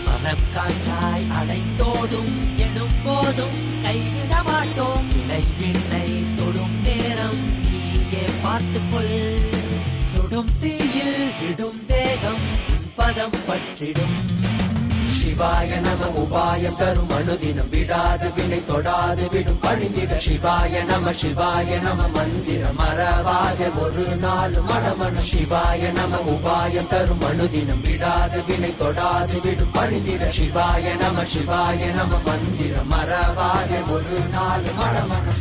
மனம் காற்றாய் அலைந்தோடும் எனும் போதும் கைவிட மாட்டோம் இணை தொடும் நேரம் நீயே பார்த்துக்கொள் சுடும் தீயில் விடும் தேகம் பதம் பற்றிடும் சிவாய நம உபாயம் தரும் அனுதினம் விடாது வினை தொடாது விடும் பணிந்திட சிவாய நம மந்திரம் மறவாத ஒரு நாள் மடமனு சிவாய நம உபாயம் தரும் அனுதினம் விடாது வினை தொடாது விடும் பணிந்திட சிவாய நம மந்திரம் மறவாத ஒரு நாள் மடமனு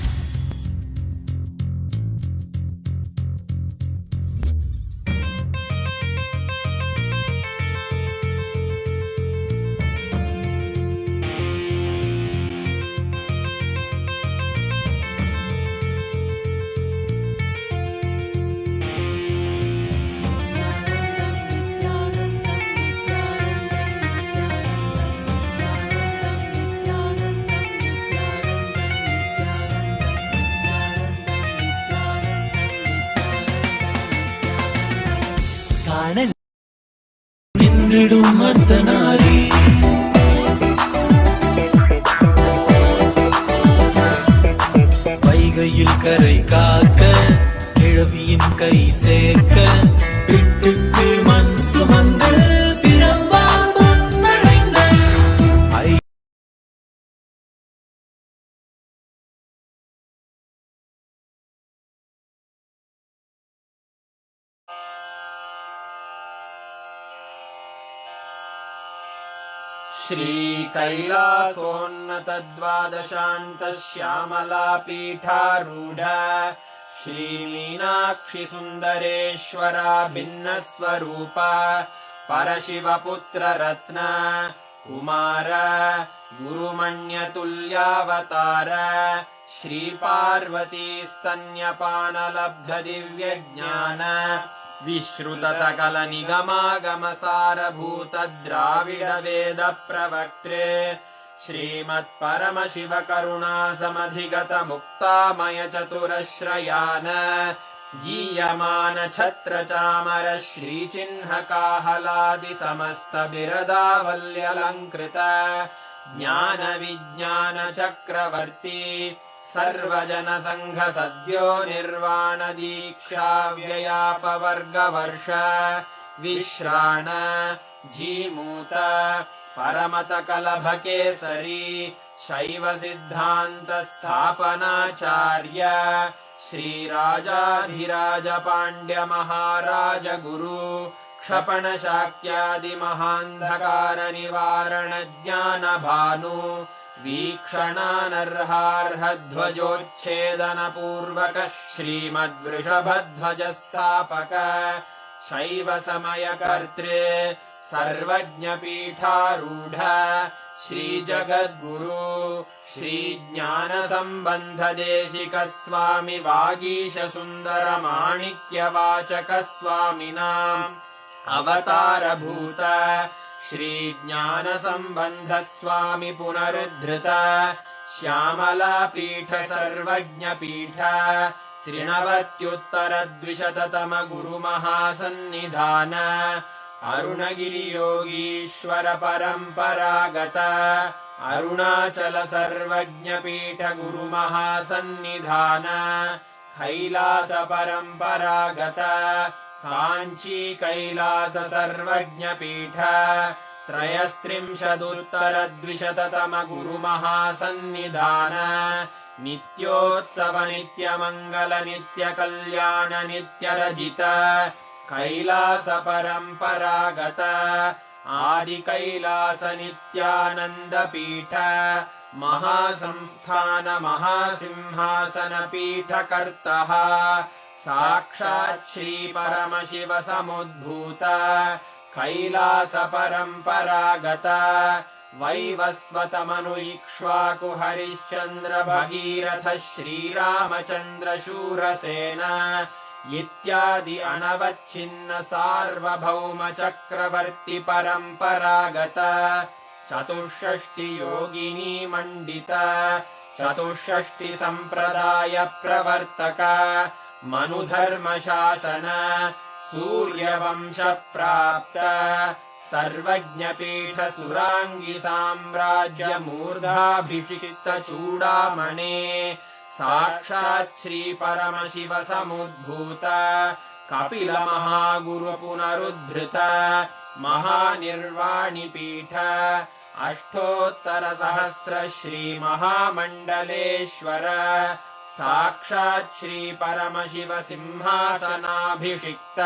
நின்றிடும் அர்த்தநாரி வைகையில் கரை காக்க கிழவியின் கை சேர்க்க விட்டுக்கு மண் சுமந்து பிரம்பான் முன்னடைந்த श्रीकैलासोन्नतद्वादशान्तश्यामला पीठारूढ श्रीमीनाक्षि सुन्दरेश्वरा भिन्नस्वरूप परशिवपुत्र रत्न कुमार गुरुमण्यतुल्यावतार श्रीपार्वती स्तन्यपानलब्ध दिव्यज्ञान विश्रुत सकल निगमागमसारभूत द्राविड वेद प्रवक्त्रे श्रीमत्परमशिव करुणा समधिगत मुक्तामय चतुरश्रयान गीयमान छत्र चामर श्रीचिह्न काहलादि समस्त बिरदावल्यलङ्कृत ज्ञान विज्ञान चक्रवर्ती सर्वजनसङ्घ सद्यो निर्वाणदीक्षा व्ययापवर्गवर्ष विश्राण जीमूत परमतकलभकेसरी शैवसिद्धान्तस्थापनाचार्य श्रीराजाधिराज पाण्ड्यमहाराज गुरु क्षपणशाक्यादिमहान्धकारनिवारणज्ञानभानु वीक्षणानर्हार्हध्वजोच्छेदनपूर्वक श्रीमद्वृषभध्वजस्थापक शैवसमयकर्तृ सर्वज्ञपीठारूढ श्रीजगद्गुरु श्रीज्ञानसम्बन्धदेशिकस्वामि वागीशसुन्दरमाणिक्यवाचकस्वामिनाम् अवतारभूत श्रीज्ञानसम्बन्धस्वामि पुनरुद्धृत श्यामलापीठ सर्वज्ञपीठ त्रिनवत्युत्तरद्विशततम गुरुमहासन्निधान अरुणगिरियोगीश्वर परम्परागत अरुणाचल सर्वज्ञपीठ गुरुमहासन्निधान कैलास परम्परागत काञ्ची कैलास सर्वज्ञपीठ त्रयस्त्रिंशदुत्तरद्विशततम गुरुमहासन्निधान नित्योत्सव नित्यमङ्गल नित्यकल्याण नित्यरजित कैलास परम्परागत आदिकैलास नित्यानन्दपीठ महासंस्थान महासिंहासनपीठकर्तः साक्षात् श्रीपरमशिव समुद्भूत कैलास परम्परागत वैवस्वतमनु इक्ष्वाकु हरिश्चन्द्र भगीरथ श्रीरामचन्द्र शूरसेन इत्यादि अनवच्छिन्न सार्वभौम चक्रवर्ति परम्परागत चतुष्षष्टि योगिनी मण्डित चतुष्षष्टि सम्प्रदाय प्रवर्तक मनुधर्मशासन सूर्यवंश प्राप्त सर्वज्ञपीठ सुराङ्गि साम्राज्य मूर्धाभिषिक्त चूडामणे साक्षात् श्री परमशिव समुद्भूत कपिल महागुरु पुनरुद्धृत महानिर्वाणिपीठ अष्टोत्तर सहस्र श्री महामण्डलेश्वर साक्षात् श्री परमशिव सिंहासनाभिषिक्त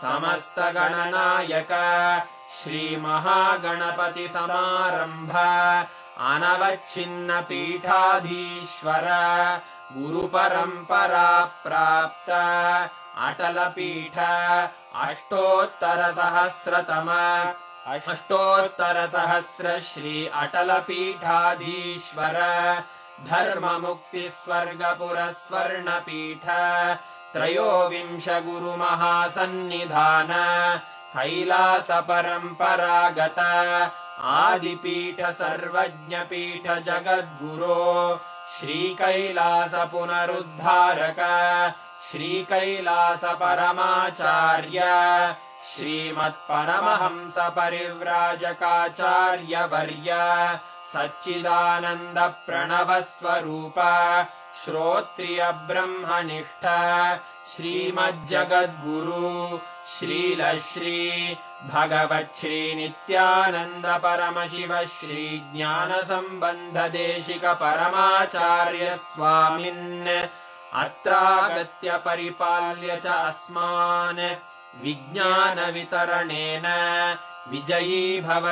समस्त गणनायक श्री महागणपति समारंभ अनवच्छिन्न पीठाधीश्वर गुरु परंपरा प्राप्त अटल पीठ अष्टोत्तर सहस्र श्री अटल पीठाधीश्वर धर्म मुक्ति स्वर्गपुर स्वर्ण पीठ त्रयोविंश गुरु महासन्निधान कैलास परम्परागत आदिपीठ सर्वज्ञपीठ जगद्गुरो श्रीकैलास पुनरुद्धारक श्रीकैलास परमाचार्य श्रीमत्परमहंस परिव्राजकाचार्य वर्य सच्चिदानन्द प्रणव स्वरूप श्रोत्रिय ब्रह्मनिष्ठ श्रीमज्जगद्गुरु श्रीलश्री भगवच्छ्री नित्यानन्द परमशिव श्री ज्ञान संबंध देशिक परमाचार्य स्वामिन् अत्रागत्य परिपाल्य च अस्मान् विज्ञान वितरणेन विजयी भव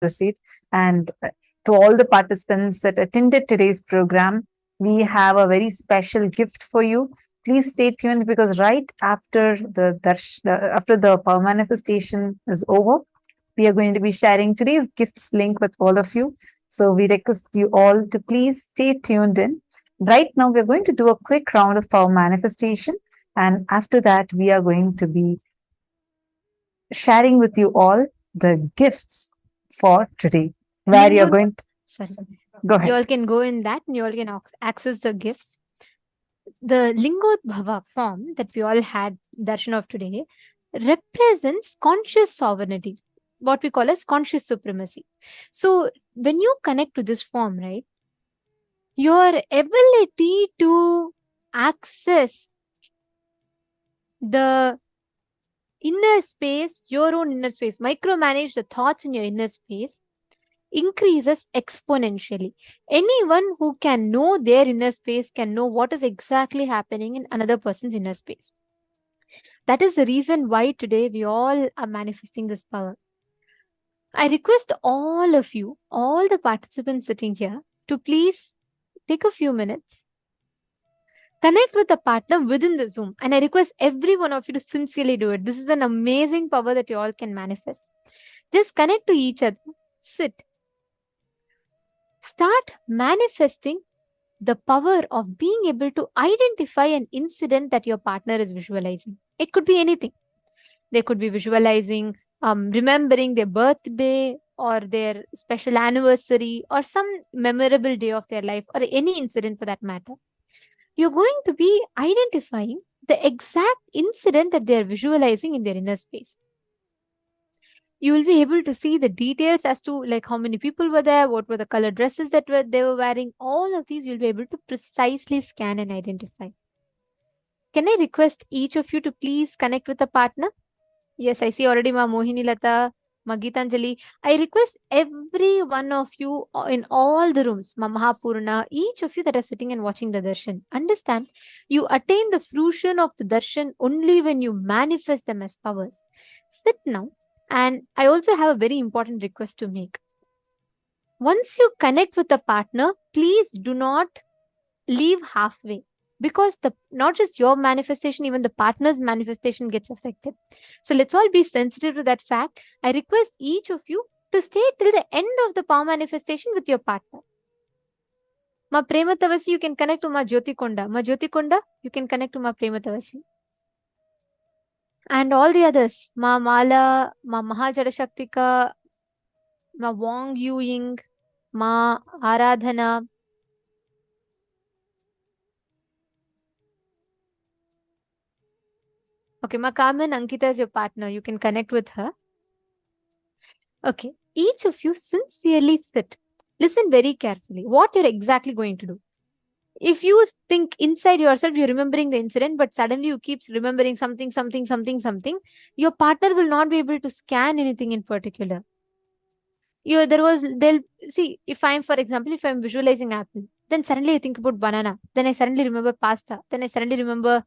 proceed. And to all the participants that attended today's program, we have a very special gift for you. Please stay tuned, because right after after the power manifestation is over, we are going to be sharing today's gifts link with all of you. So we request you all to please stay tuned in. Right now, we're going to do a quick round of power manifestation. And after that, we are going to be sharing with you all the gifts for today, where you're going to Sorry. go ahead. You all can go in that and you all can access the gifts. The Lingodbhava form that we all had darshan of today represents conscious sovereignty, what we call as conscious supremacy. So when you connect to this form, right, your ability to access the inner space, your own inner space, micromanage the thoughts in your inner space, increases exponentially. Anyone who can know their inner space can know what is exactly happening in another person's inner space. That is the reason why today we all are manifesting this power. I request all of you, all the participants sitting here, to please take a few minutes, connect with a partner within the Zoom. And I request every one of you to sincerely do it. This is an amazing power that you all can manifest. Just connect to each other, sit. Start manifesting the power of being able to identify an incident that your partner is visualizing. It could be anything. They could be visualizing, remembering their birthday or their special anniversary or some memorable day of their life, or any incident for that matter. You're going to be identifying the exact incident that they're visualizing in their inner space. You will be able to see the details as to like how many people were there, what were the color dresses that they were wearing. All of these you'll be able to precisely scan and identify. Can I request each of you to please connect with a partner? Yes, I see already Ma Mohini Lata, Ma Geetanjali. I request every one of you in all the rooms, Ma Mahapurna, each of you that are sitting and watching the darshan, understand you attain the fruition of the darshan only when you manifest them as powers. Sit now. And I also have a very important request to make. Once you connect with a partner, please do not leave halfway, because not just your manifestation, even the partner's manifestation gets affected. So let's all be sensitive to that fact. I request each of you to stay till the end of the power manifestation with your partner. Ma Prema Tavasi, you can connect to Ma Jyoti Konda. Ma Jyoti Konda, you can connect to Ma Prema Tavasi. And all the others, Ma Mala, Ma Mahajadashaktika, Ma Wong Yu Ying, Ma Aradhana. Okay, Ma Carmen Ankita is your partner. You can connect with her. Okay, each of you sincerely sit. Listen very carefully what you're exactly going to do. If you think inside yourself, you're remembering the incident, but suddenly you keep remembering something, your partner will not be able to scan anything in particular. They'll see, if I'm visualizing apple, then suddenly I think about banana, then I suddenly remember pasta, then I suddenly remember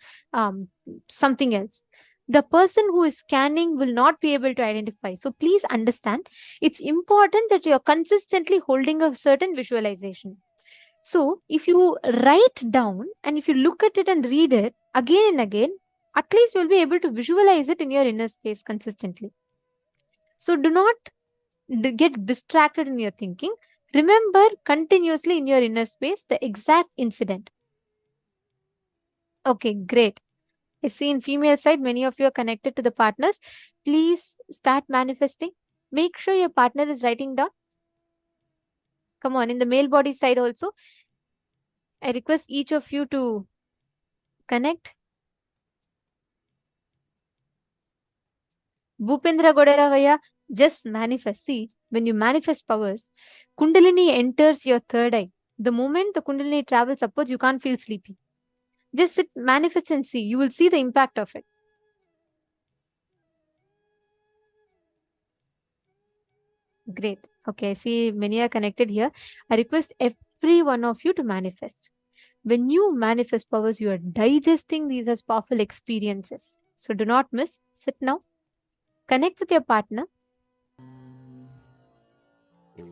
something else. The person who is scanning will not be able to identify. So please understand, it's important that you're consistently holding a certain visualization. So if you write down and if you look at it and read it again and again, at least you'll be able to visualize it in your inner space consistently. So do not get distracted in your thinking. Remember continuously in your inner space the exact incident. Okay, great. I see in female side, many of you are connected to the partners. Please start manifesting. Make sure your partner is writing down. Come on, in the male body side also, I request each of you to connect. Bhupendra Godera Vaya, just manifest. See, when you manifest powers, Kundalini enters your third eye. The moment the Kundalini travels upwards, you can't feel sleepy. Just sit, manifest and see. You will see the impact of it. Great. Okay, I see many are connected here. I request every one of you to manifest. When you manifest powers, you are digesting these as powerful experiences. So do not miss. Sit now. Connect with your partner.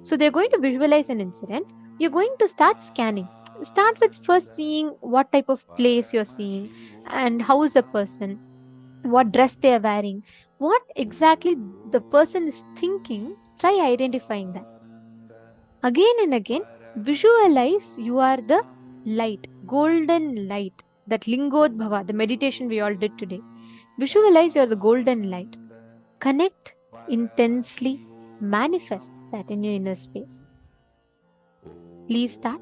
So they're going to visualize an incident. You're going to start scanning. Start with first seeing what type of place you're seeing and how is the person, what dress they are wearing, what exactly the person is thinking. Try identifying that. Again and again, visualize you are the light, golden light, that Lingodbhava, the meditation we all did today. Visualize you're the golden light. Connect intensely, manifest that in your inner space. Please start.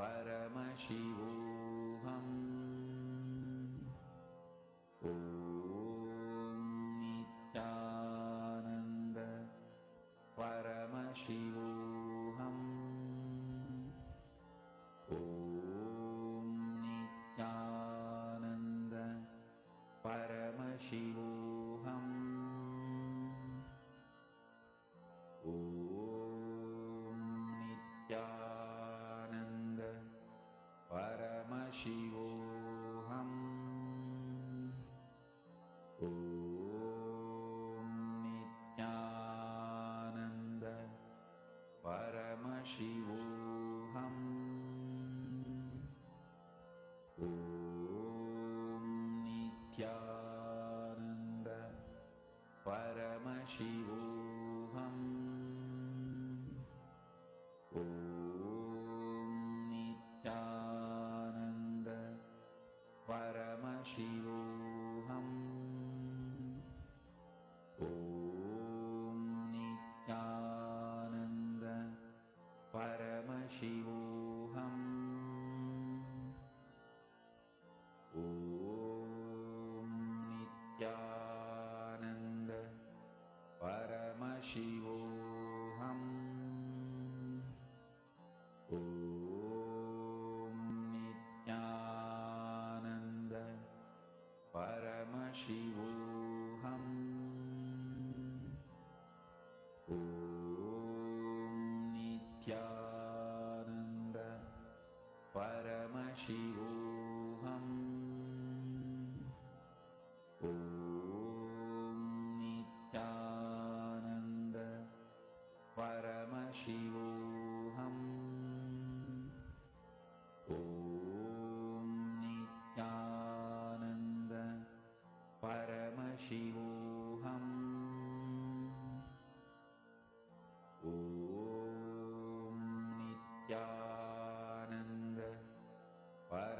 Paramashivoham. Om Nithyananda Paramashivoham. Om Nithyananda Paramashivoham. Om Nithyananda Paramashivoham. Om Nithyananda Paramashivoham. Om Nithyananda Paramashivoham. Om Nithyananda Paramashivoham. Om Nithyananda Paramashivoham. Om Nithyananda Paramashivoham. Om Nithyananda Paramashivoham. Om Nithyananda Paramashivoham. Om Nithyananda Paramashivoham. Om Nithyananda Paramashivoham. Om Nithyananda Paramashivoham.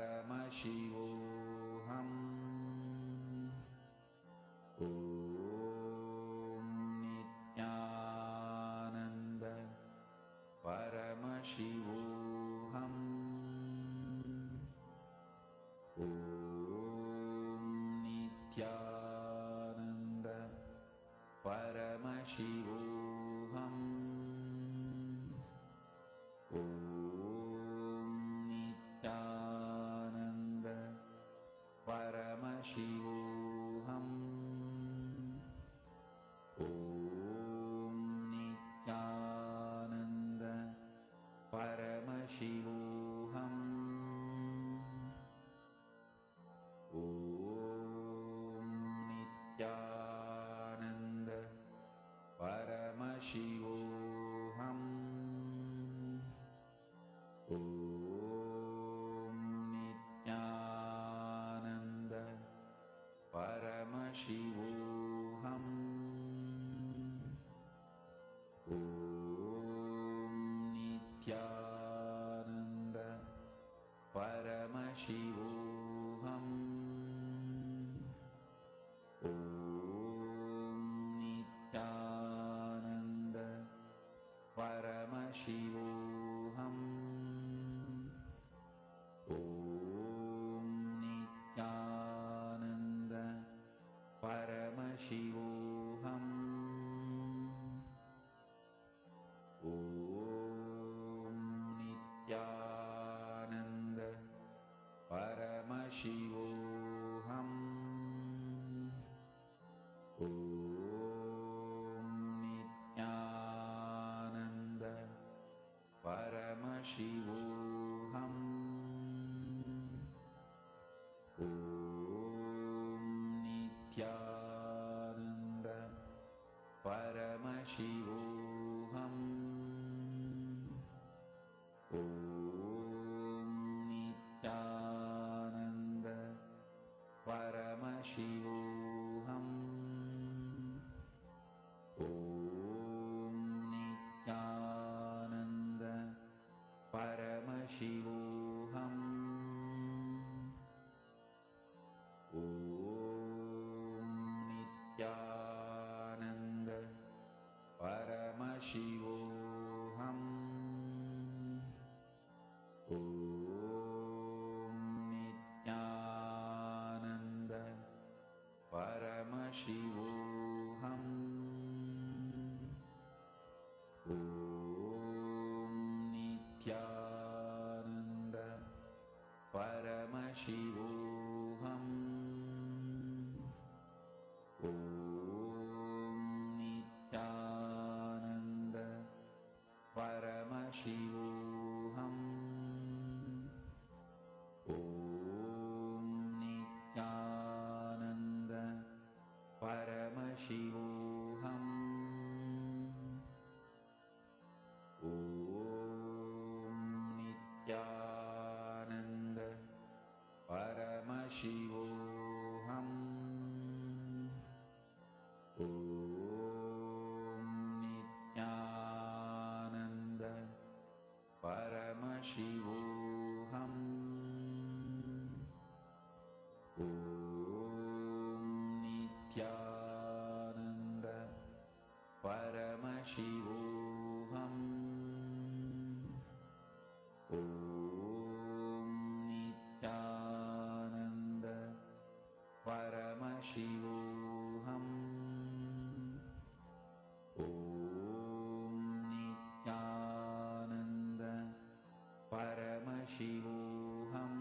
Paramashivoham.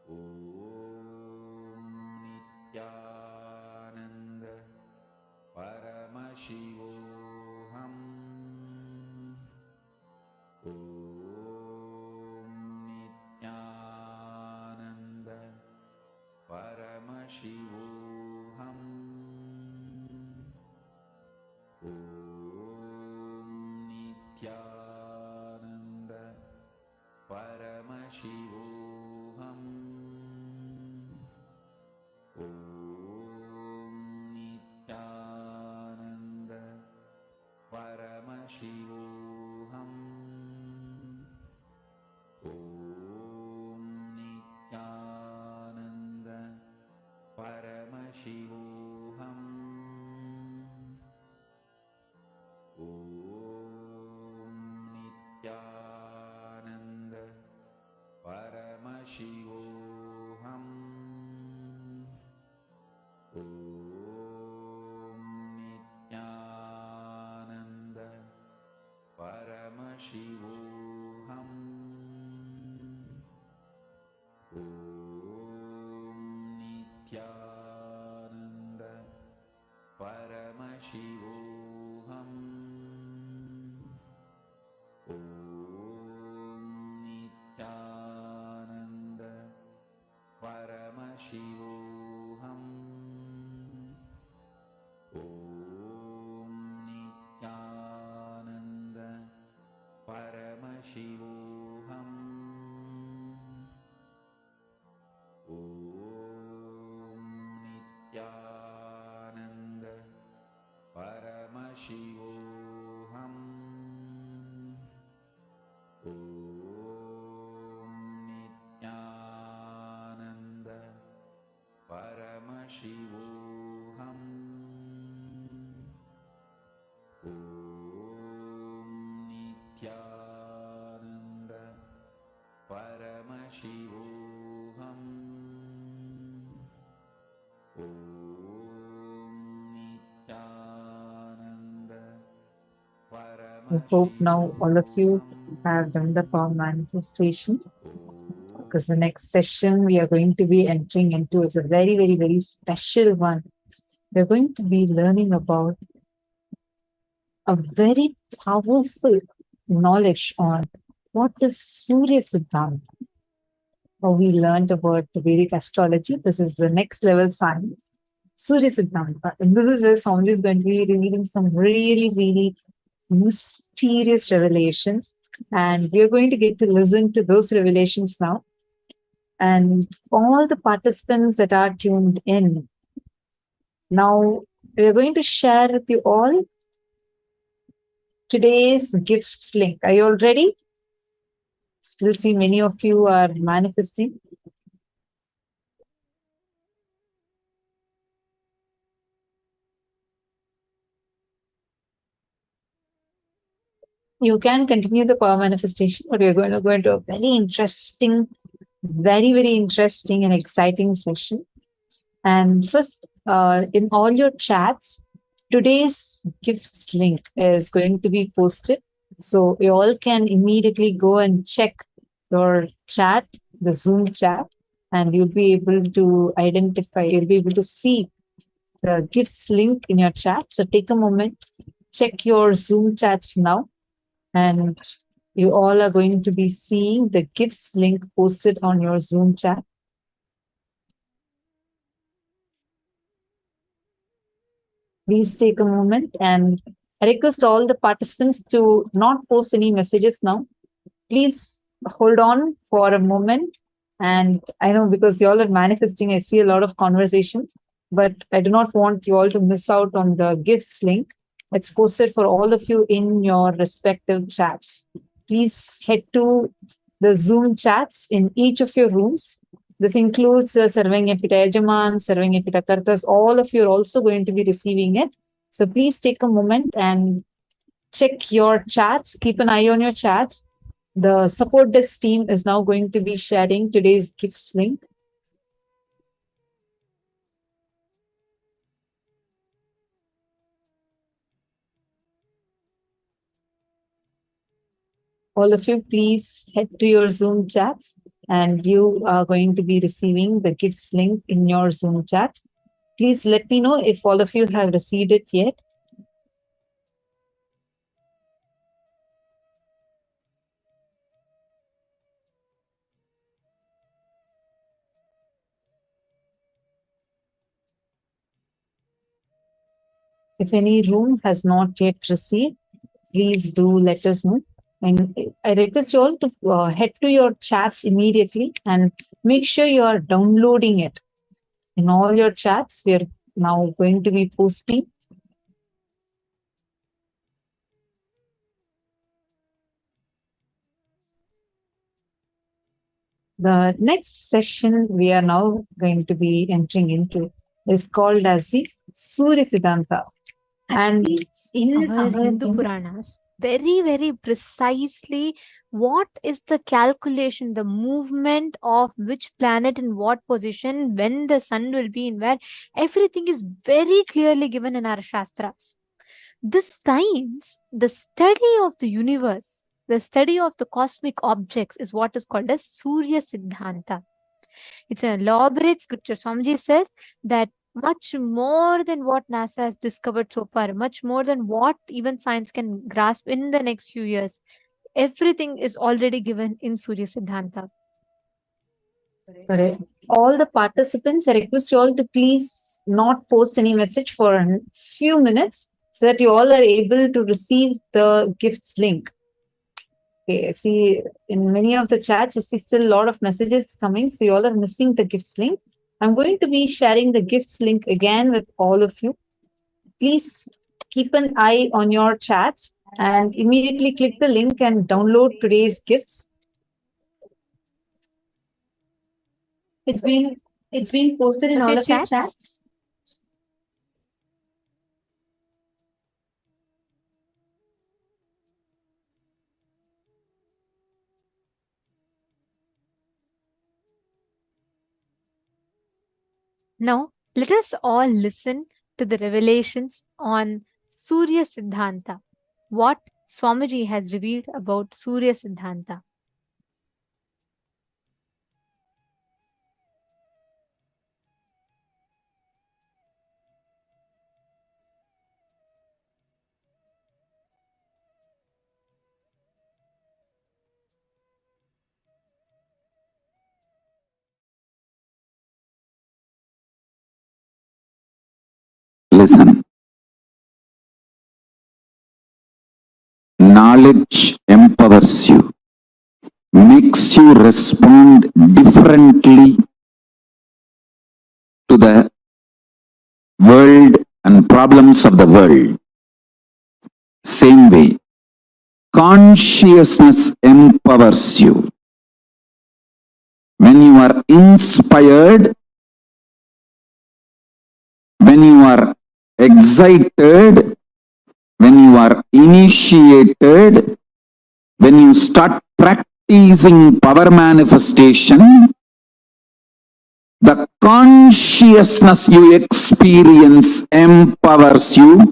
Om Nithyananda Paramashivoham. Om Nithyananda Paramashivoham. Om Nithyananda Paramashivoham. Om Nithyananda Paramashivoham. Om Nithyananda Paramashivoham. Om Nithyananda Paramashivoham. Om Nithyananda Paramashivoham. Om Nithyananda Paramashivoham. Om Nithyananda Paramashivoham. Om Nithyananda Paramashivoham. Om Nithyananda Paramashivoham. Om Nithyananda Paramashivoham. Om Nithyananda Paramashivoham. Om Nithyananda I hope now all of you have done the power manifestation, because the next session we are going to be entering into is a very, very, very special one. We're going to be learning about a very powerful knowledge on what is Surya Siddhanta. How we learned about the Vedic astrology. This is the next level science. Surya Siddhanta. And this is where Swamiji is going to be revealing some really, really mysterious revelations. And we are going to get to listen to those revelations now. And all the participants that are tuned in, now we are going to share with you all today's gifts link. Are you all ready? Still see many of you are manifesting. You can continue the power manifestation, but we're going to go into a very interesting, very, very interesting and exciting session. And first, in all your chats, today's gifts link is going to be posted. So you all can immediately go and check your chat, the Zoom chat, and you'll be able to identify, you'll be able to see the gifts link in your chat. So take a moment, check your Zoom chats now, and you all are going to be seeing the gifts link posted on your Zoom chat. Please take a moment, and I request all the participants to not post any messages now. Please hold on for a moment. And I know because you all are manifesting, I see a lot of conversations, but I do not want you all to miss out on the gifts link. It's posted for all of you in your respective chats. Please head to the Zoom chats in each of your rooms. This includes Sarvanyapita Yajaman, Sarvanyapita Kartas. All of you are also going to be receiving it. So please take a moment and check your chats. Keep an eye on your chats. The support desk team is now going to be sharing today's gifts link. All of you, please head to your Zoom chats and you are going to be receiving the gifts link in your Zoom chat. Please let me know if all of you have received it yet. If any room has not yet received, please do let us know. And I request you all to head to your chats immediately and make sure you are downloading it. In all your chats, we are now going to be posting. The next session we are now going to be entering into is called as the Surya Siddhanta. And in Our Hindu Puranas, very, very precisely what is the calculation, the movement of which planet in what position, when the sun will be in where, everything is very clearly given in our Shastras. This science, the study of the universe, the study of the cosmic objects is what is called as Surya Siddhanta. It's an elaborate scripture. Swamiji says that much more than what NASA has discovered so far, much more than what even science can grasp in the next few years, everything is already given in Surya Siddhanta. Correct. All the participants, I request you all to please not post any message for a few minutes so that you all are able to receive the gifts link. Okay, see, in many of the chats, I see still a lot of messages coming, so you all are missing the gifts link. I'm going to be sharing the gifts link again with all of you. Please keep an eye on your chats and immediately click the link and download today's gifts. It's been posted in all of your chats. Now, let us all listen to the revelations on Surya Siddhanta, what Swamiji has revealed about Surya Siddhanta. Listen. Knowledge empowers you, makes you respond differently to the world and problems of the world. Same way, consciousness empowers you. When you are inspired, when you are excited, when you are initiated, when you start practicing power manifestation, the consciousness you experience empowers you,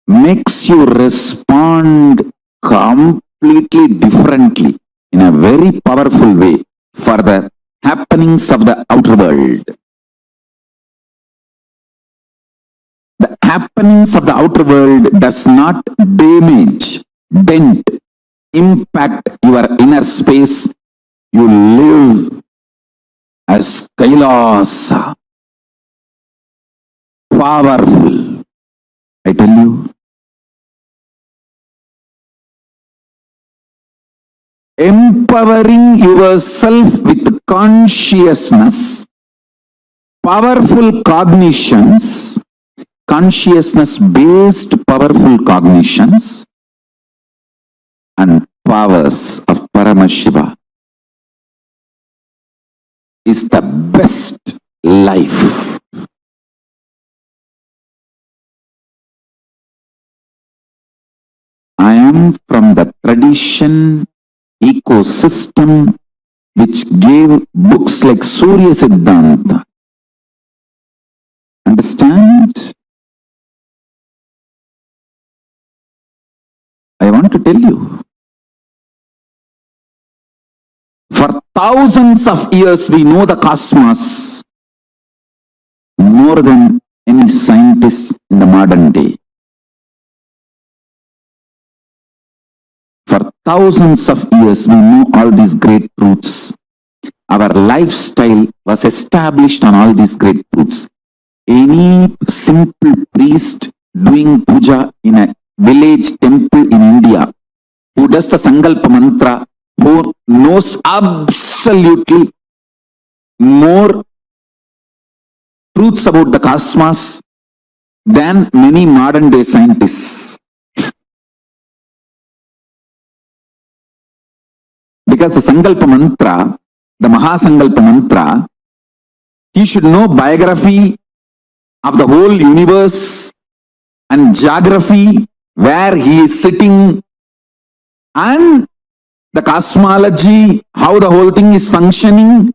makes you respond completely differently in a very powerful way for the happenings of the outer world. The happenings of the outer world does not damage, dent, impact your inner space. You live as Kailasa. Powerful. I tell you. Empowering yourself with consciousness, powerful cognitions, consciousness-based powerful cognitions and powers of Paramashiva is the best life. I am from the tradition, ecosystem which gave books like Surya Siddhanta. Understand? I want to tell you, For thousands of years, we know the cosmos more than any scientist in the modern day. For thousands of years, we know all these great truths. Our lifestyle was established on all these great truths. Any simple priest doing puja in a village temple in India, who does the Sankalpa mantra, who knows absolutely more truths about the cosmos than many modern day scientists. Because the Sankalpa mantra, the Mahasankalpa mantra, he should know biography of the whole universe and geography, where he is sitting, and the cosmology, how the whole thing is functioning,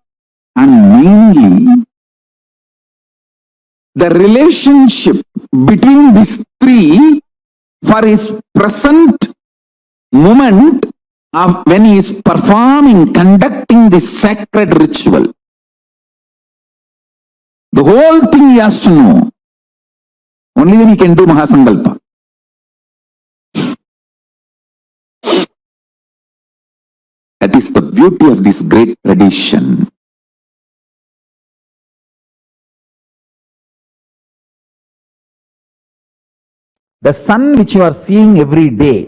and mainly the relationship between these three for his present moment of when he is performing, conducting this sacred ritual. The whole thing he has to know. Only then he can do Mahasankalpa. That is the beauty of this great tradition. The sun which you are seeing every day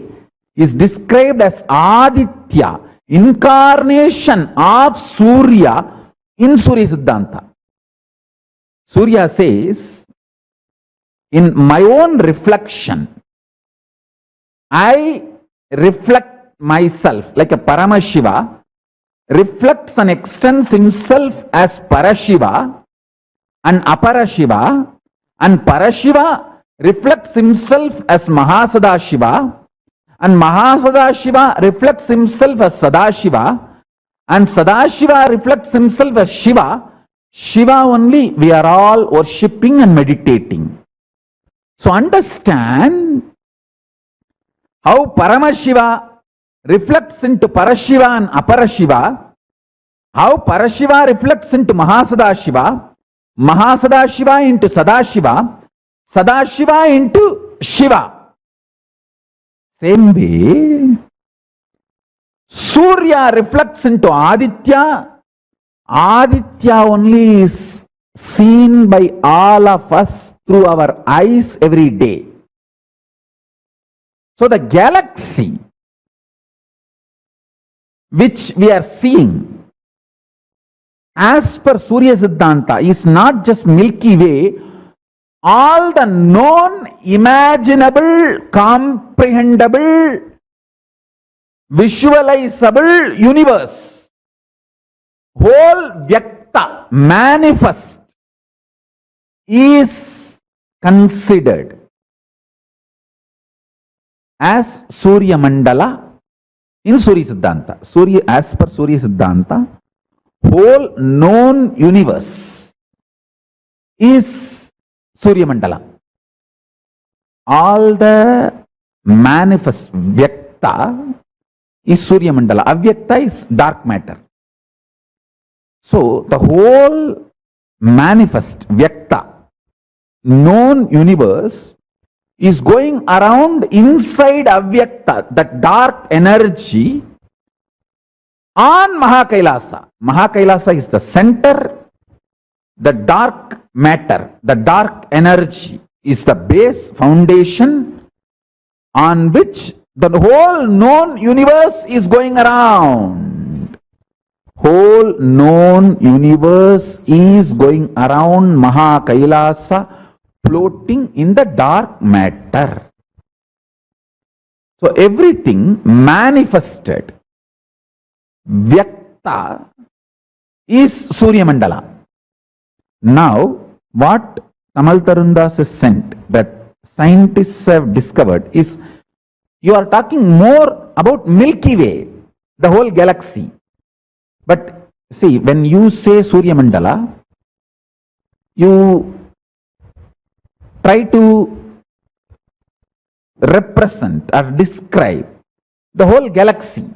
is described as Aditya, incarnation of Surya in Surya Siddhanta. Surya says, in my own reflection, I reflect myself like a Paramashiva reflects and extends himself as Parashiva and Aparashiva, and Parashiva reflects himself as Mahasadashiva, and Mahasadashiva reflects himself as Sadashiva, and Sadashiva reflects himself as Shiva. Shiva only we are all worshipping and meditating. So understand how Paramashiva reflects into Parashiva and Aparashiva, how Parashiva reflects into Mahasadashiva, Mahasadashiva into Sadashiva, Sadashiva into Shiva. Same way, Surya reflects into Aditya. Aditya only is seen by all of us through our eyes every day. So the galaxy which we are seeing as per Surya Siddhanta is not just Milky Way. All the known, imaginable, comprehensible, visualizable universe, whole Vyakta, manifest, is considered as Surya Mandala in Surya Siddhanta. Surya, as per Surya Siddhanta, whole known universe is Surya Mandala. All the manifest Vyakta is Surya Mandala. Avyakta is dark matter. So the whole manifest Vyakta, known universe, is going around inside Avyakta, that dark energy, on Mahakailasa. Mahakailasa is the center. The dark matter, the dark energy is the base foundation on which the whole known universe is going around. Whole known universe is going around Mahakailasa, floating in the dark matter. So everything manifested, Vyakta, is Surya Mandala. Now, what Tamal Tarundas has sent, that scientists have discovered, is you are talking more about Milky Way, the whole galaxy. But see, when you say Surya Mandala, you try to represent or describe the whole galaxy.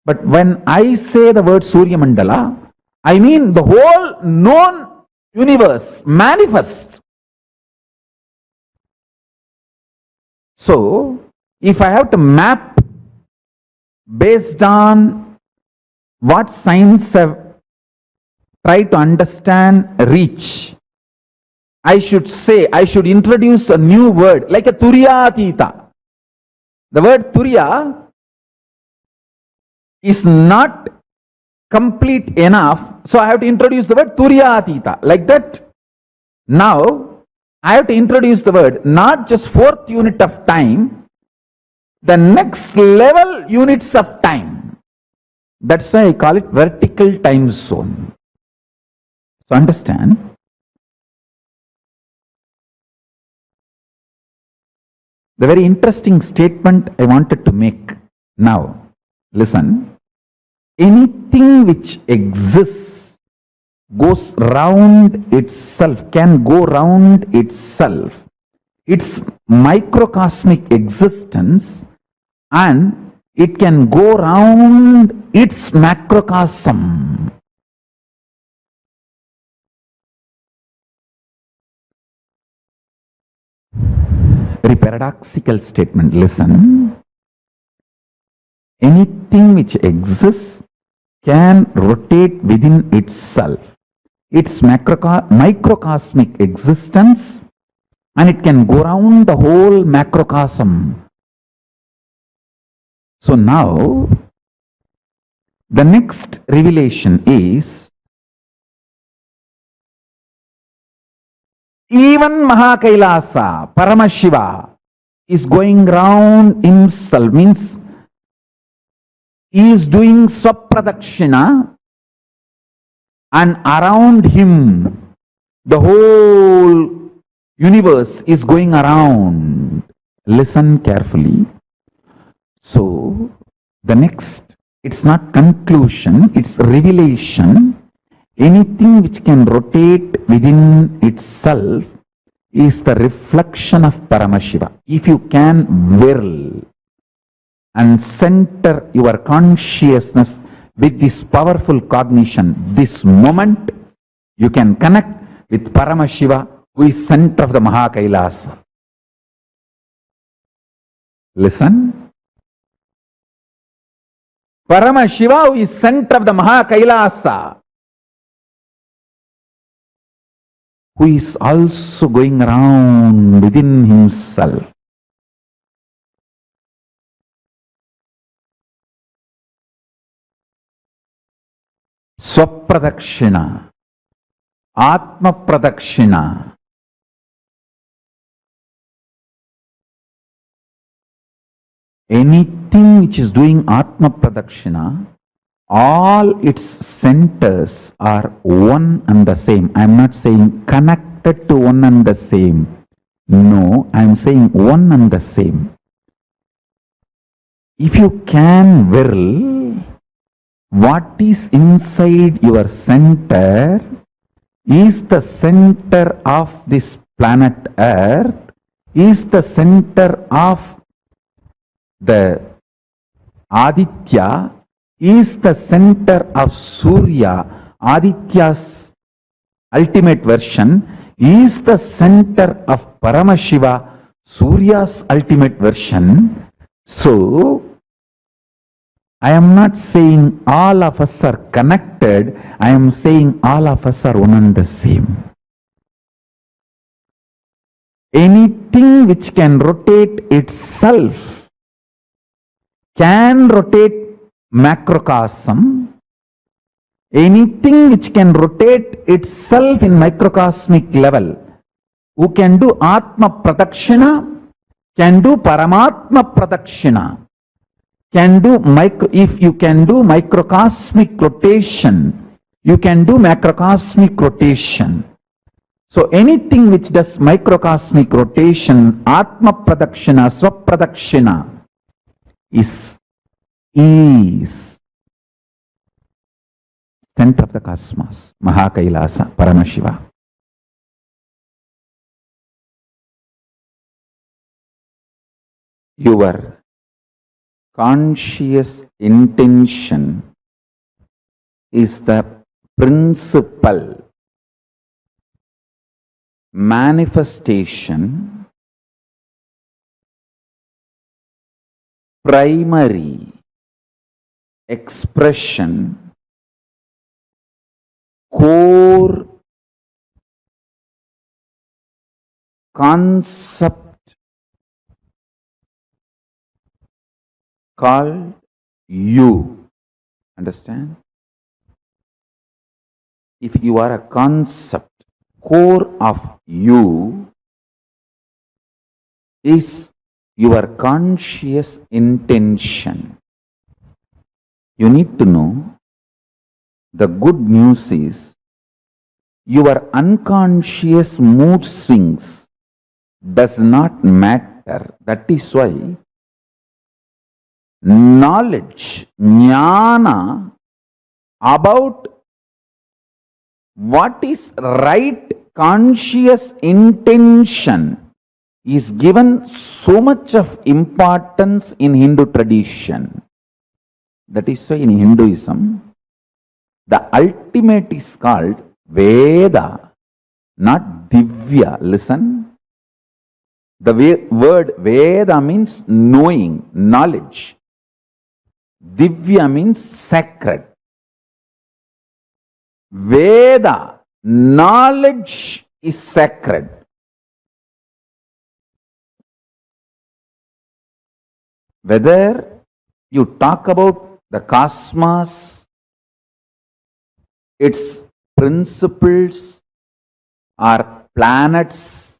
But when I say the word Surya Mandala, I mean the whole known universe manifest. So, if I have to map based on what science have tried to understand, reach, I should introduce a new word like a Turyatita. The word Turya is not complete enough, so I have to introduce the word Turyatita. Like that, now I have to introduce the word not just fourth unit of time, the next level units of time. That's why I call it vertical time zone. So understand, the very interesting statement I wanted to make now. Listen, anything which exists goes round itself, can go round itself, its microcosmic existence, and it can go round its macrocosm. Very paradoxical statement. Listen, anything which exists can rotate within itself, its microcosmic existence, and it can go around the whole macrocosm. So now, the next revelation is, even Mahakailasa, Paramashiva, is going round himself, means he is doing Swapradakshina, and around him the whole universe is going around. Listen carefully. So the next, it's not conclusion, it's revelation. Anything which can rotate within itself is the reflection of Paramashiva. If you can whirl and center your consciousness with this powerful cognition, this moment, you can connect with Paramashiva, who is center of the Mahakailasa. Listen. Paramashiva, who is center of the Mahakailasa, who is also going around within himself. Swapradakshina, Atma Pradakshina. Anything which is doing Atma Pradakshina, all its centers are one and the same. I am not saying connected to one and the same. No, I am saying one and the same. If you can whirl, what is inside your center is the center of this planet Earth, is the center of the Aditya, is the center of Surya, Aditya's ultimate version, is the center of Paramashiva, Surya's ultimate version. So, I am not saying all of us are connected, I am saying all of us are one and the same. Anything which can rotate itself can rotate macrocosm. Anything which can rotate itself in microcosmic level, who can do Atma Pradakshina, can do Paramatma Pradakshina, can do if you can do microcosmic rotation, you can do macrocosmic rotation. So anything which does microcosmic rotation, Atma Pradakshina, Swapradakshina, is center of the cosmos, Mahakailasa, Paramashiva. Your conscious intention is the principal manifestation, primary expression, core concept called you. Understand? If you are a concept, core of you is your conscious intention. You need to know, the good news is your unconscious mood swings does not matter. That is why knowledge, jnana, about what is right conscious intention is given so much of importance in Hindu tradition. That is why in Hinduism, the ultimate is called Veda, not Divya. Listen. The word Veda means knowing, knowledge. Divya means sacred. Veda, knowledge is sacred. Whether you talk about the cosmos, its principles, or planets,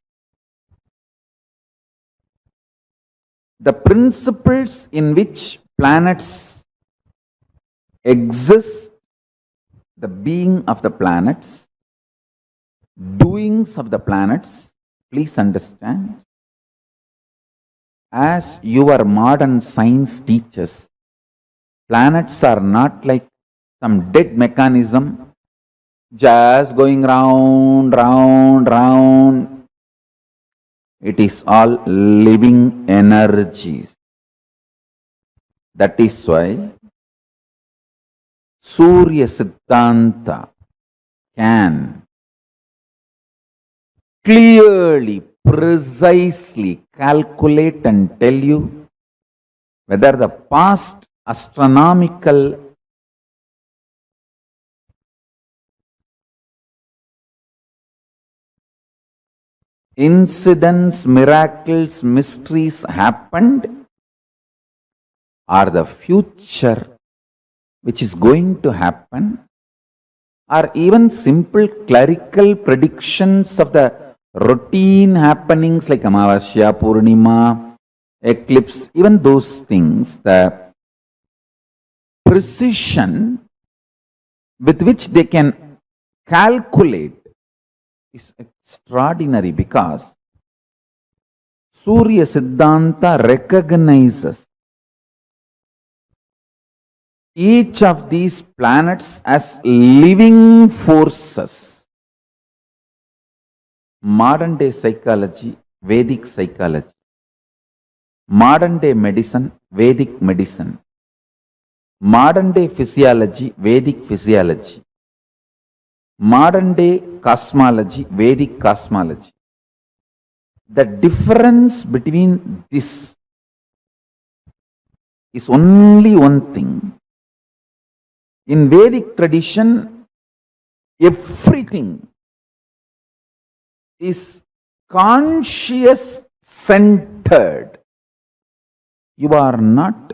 the principles in which planets exist, the being of the planets, doings of the planets, please understand, as your modern science teaches, planets are not like some dead mechanism just going round, round, round. It is all living energies. That is why Surya Siddhanta can clearly, precisely calculate and tell you whether the past astronomical incidents, miracles, mysteries happened, or the future which is going to happen, or even simple clerical predictions of the routine happenings like Amavasya, Purnima, eclipse, even those things, the precision with which they can calculate is extraordinary, because Surya Siddhanta recognizes each of these planets as living forces. Modern day psychology, Vedic psychology. Modern day medicine, Vedic medicine. Modern day physiology, Vedic physiology. Modern day cosmology, Vedic cosmology. The difference between this is only one thing. In Vedic tradition, everything is conscious centered. You are not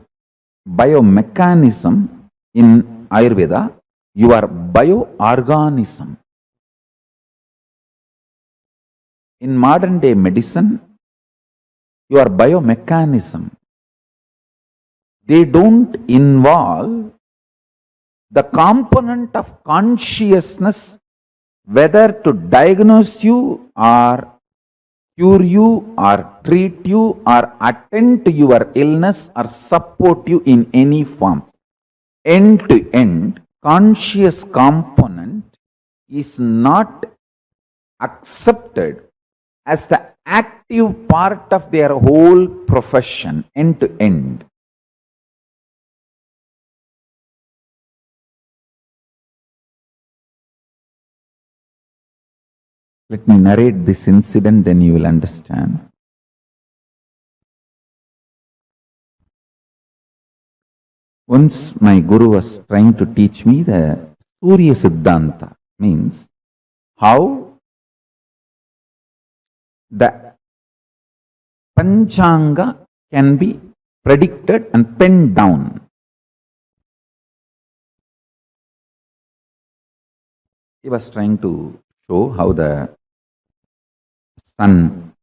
biomechanism in Ayurveda, you are bioorganism. In modern day medicine, you are biomechanism. They don't involve the component of consciousness, whether to diagnose you or cure you or treat you or attend to your illness or support you in any form. End to end, conscious component is not accepted as the active part of their whole profession, end to end. Let me narrate this incident, then you will understand. Once my guru was trying to teach me the Surya Siddhanta, means how the Panchanga can be predicted and penned down. He was trying to show how the sun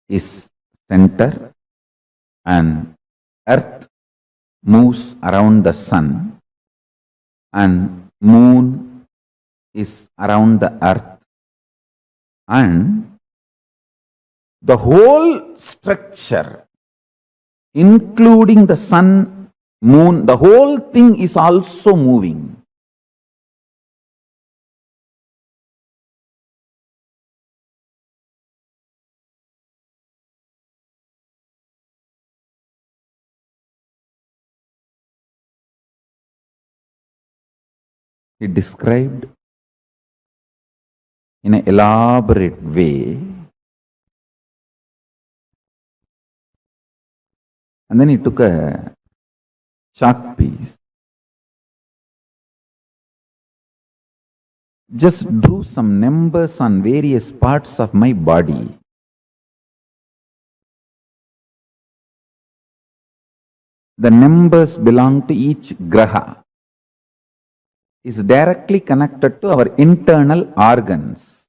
is center and earth moves around the sun and moon is around the earth, and the whole structure, including the sun, moon, the whole thing is also moving. He described in an elaborate way, and then he took a chalk piece, just drew some numbers on various parts of my body. The numbers belong to each graha, is directly connected to our internal organs.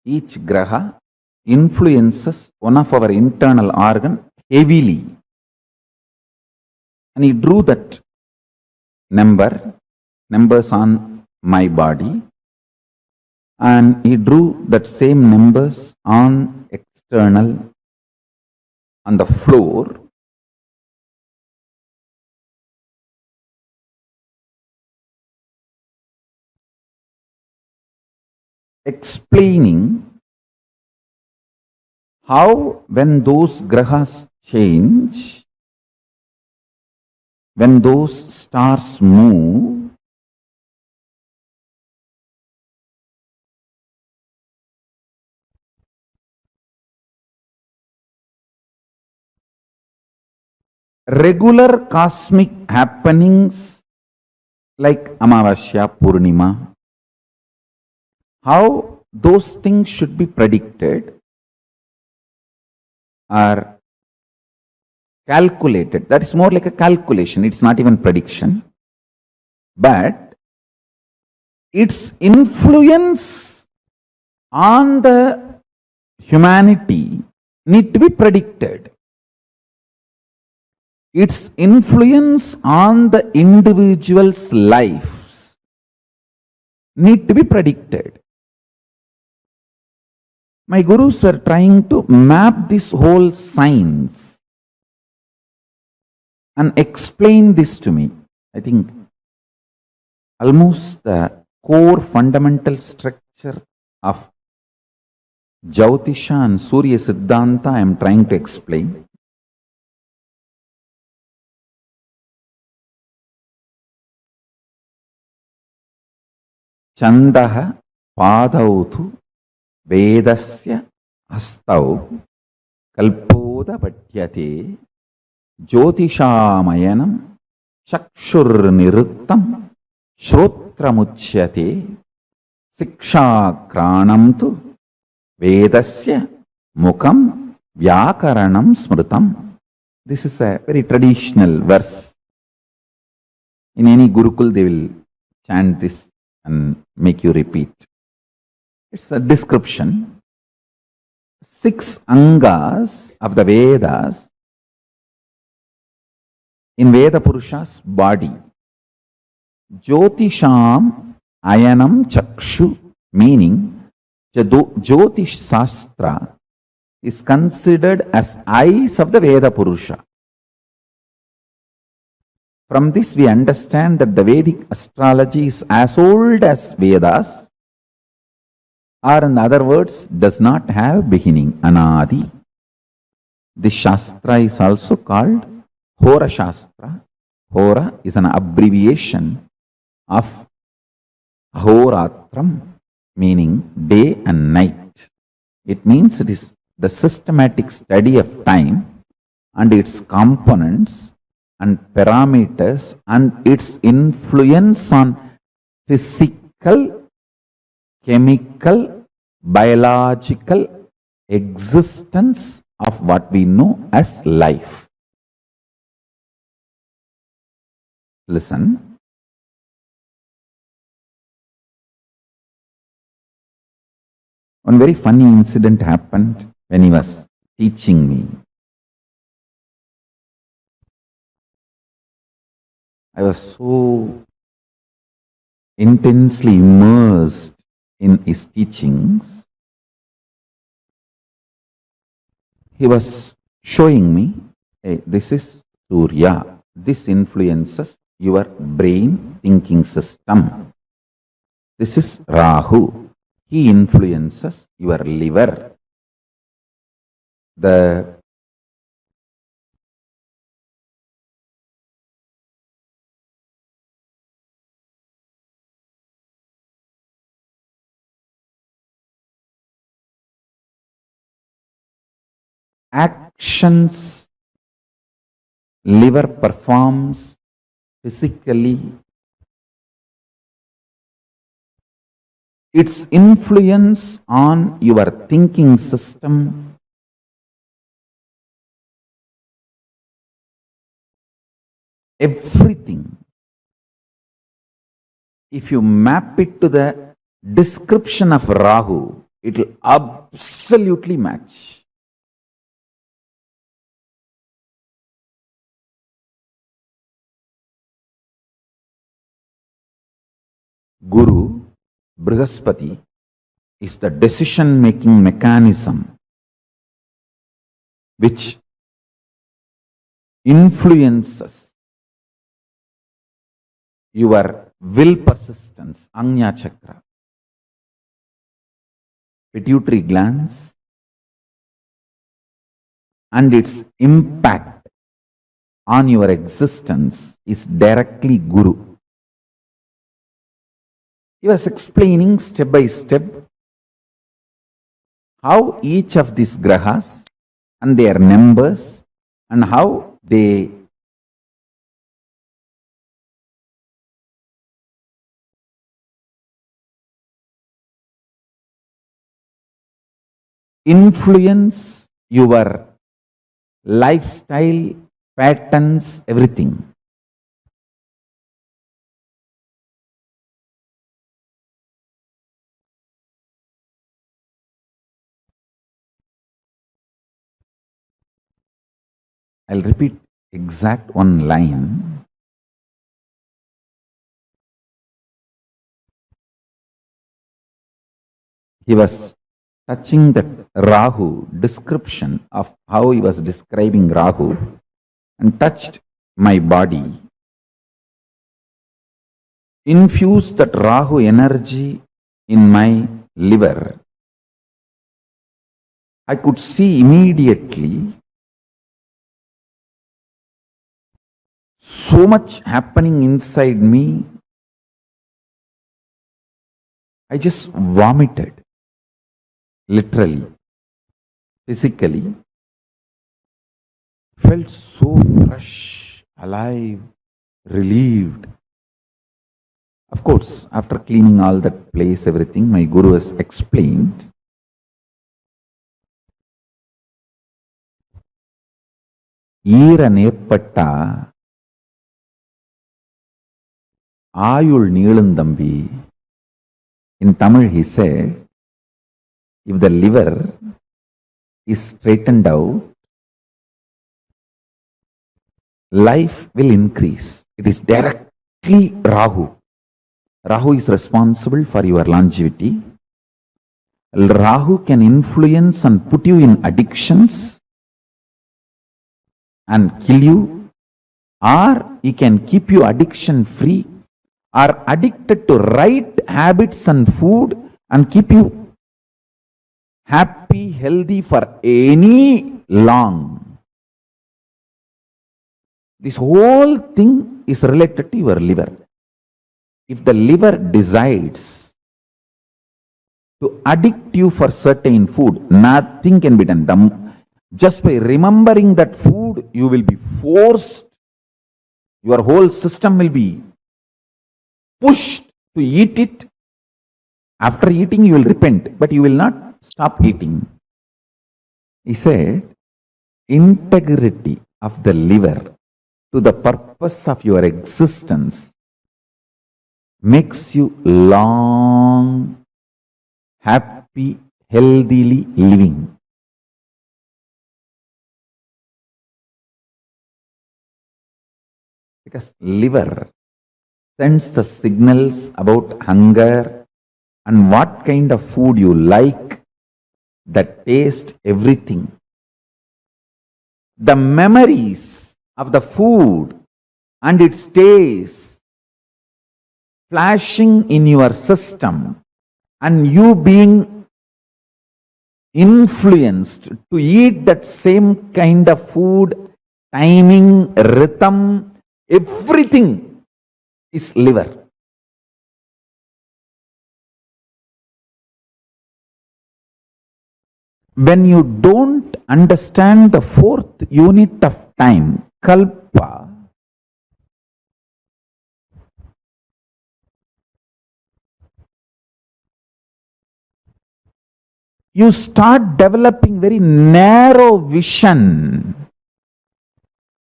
Each graha influences one of our internal organ heavily. And he drew that numbers on my body, and he drew that same numbers on external, on the floor. Explaining how when those grahas change, when those stars move, regular cosmic happenings like Amavasya, Purnima, how those things should be predicted or calculated. That is more like a calculation. It's not even prediction. But its influence on the humanity need to be predicted. Its influence on the individual's lives need to be predicted. My gurus were trying to map this whole science and explain this to me. I think almost the core fundamental structure of Jyotisha and Surya Siddhanta I am trying to explain. Chandaha padautu Vedasya hastau kalpoda patyate jyotishamayanam chakshur niruttam shrotramuchyate sikshakranam tu Vedasya mukam vyakaranam smrutam. This is a very traditional verse. In any Gurukul they will chant this and make you repeat. It's a description. 6 angas of the Vedas in Veda Purusha's body. Jyotisham ayanam chakshu, meaning Jyotish Sastra is considered as eyes of the Veda Purusha. From this we understand that the Vedic astrology is as old as Vedas, or in other words, does not have beginning, anadi. This Shastra is also called Hora Shastra. Hora is an abbreviation of Ahoratram meaning day and night. It means it is the systematic study of time and its components and parameters and its influence on physical, chemical, biological existence of what we know as life. Listen. One very funny incident happened when he was teaching me. I was so intensely immersed in his teachings. He was showing me, hey, this is Surya. This influences your brain thinking system. This is Rahu. He influences your liver. The actions liver performs physically, its influence on your thinking system, everything, if you map it to the description of Rahu, it will absolutely match. Guru, Brihaspati, is the decision-making mechanism which influences your will persistence, Agnya Chakra, pituitary glands, and its impact on your existence is directly Guru. He was explaining step by step how each of these grahas and their numbers and how they influence your lifestyle, patterns, everything. I'll repeat exact one line. He was touching that Rahu description of how he was describing Rahu and touched my body. Infused that Rahu energy in my liver. I could see immediately so much happening inside me. I just vomited, literally, physically. Felt so fresh, alive, relieved. Of course, after cleaning all that place, everything, my Guru has explained. Eera nepatta Ayul Neelundambi. In Tamil he said, if the liver is straightened out, life will increase. It is directly Rahu. Rahu is responsible for your longevity. Rahu can influence and put you in addictions and kill you, or he can keep you addiction free, or addicted to right habits and food and keep you happy, healthy for any long. This whole thing is related to your liver. if the liver decides to addict you for certain food, nothing can be done. Just by remembering that food, you will be forced, your whole system will be pushed to eat it. After eating, you will repent, but you will not stop eating. He said, integrity of the liver to the purpose of your existence makes you long, happy, healthily living. Because liver sends the signals about hunger and what kind of food you like, the taste, everything. The memories of the food and its taste flashing in your system and you being influenced to eat that same kind of food, timing, rhythm, everything is liver. When you don't understand the fourth unit of time, kalpa, you start developing very narrow vision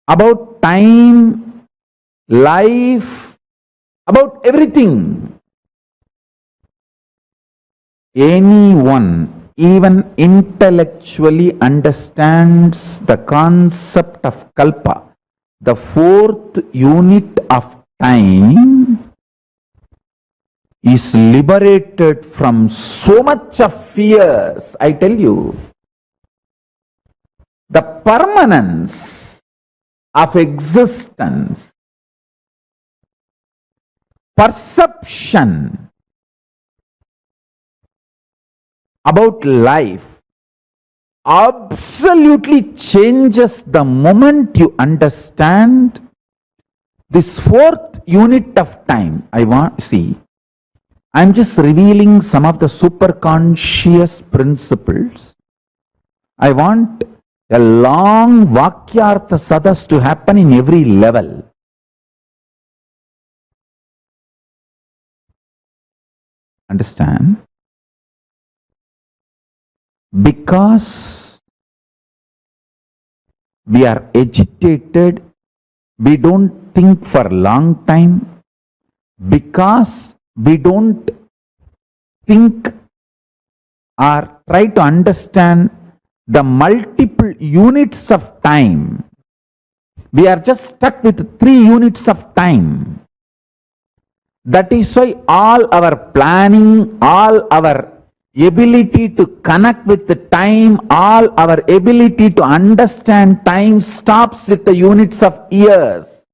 about time, life, about everything. Anyone even intellectually understands the concept of kalpa, the fourth unit of time, is liberated from so much of fears. I tell you, the permanence of existence, perception about life absolutely changes the moment you understand this fourth unit of time. I'm just revealing some of the superconscious principles. I want a long Vakyartha Sadas to happen in every level. Understand? Because we are agitated, we don't think for a long time. Because we don't think or try to understand the multiple units of time. We are just stuck with 3 units of time. That is why all our planning, all our ability to connect with the time, all our ability to understand time stops with the units of years.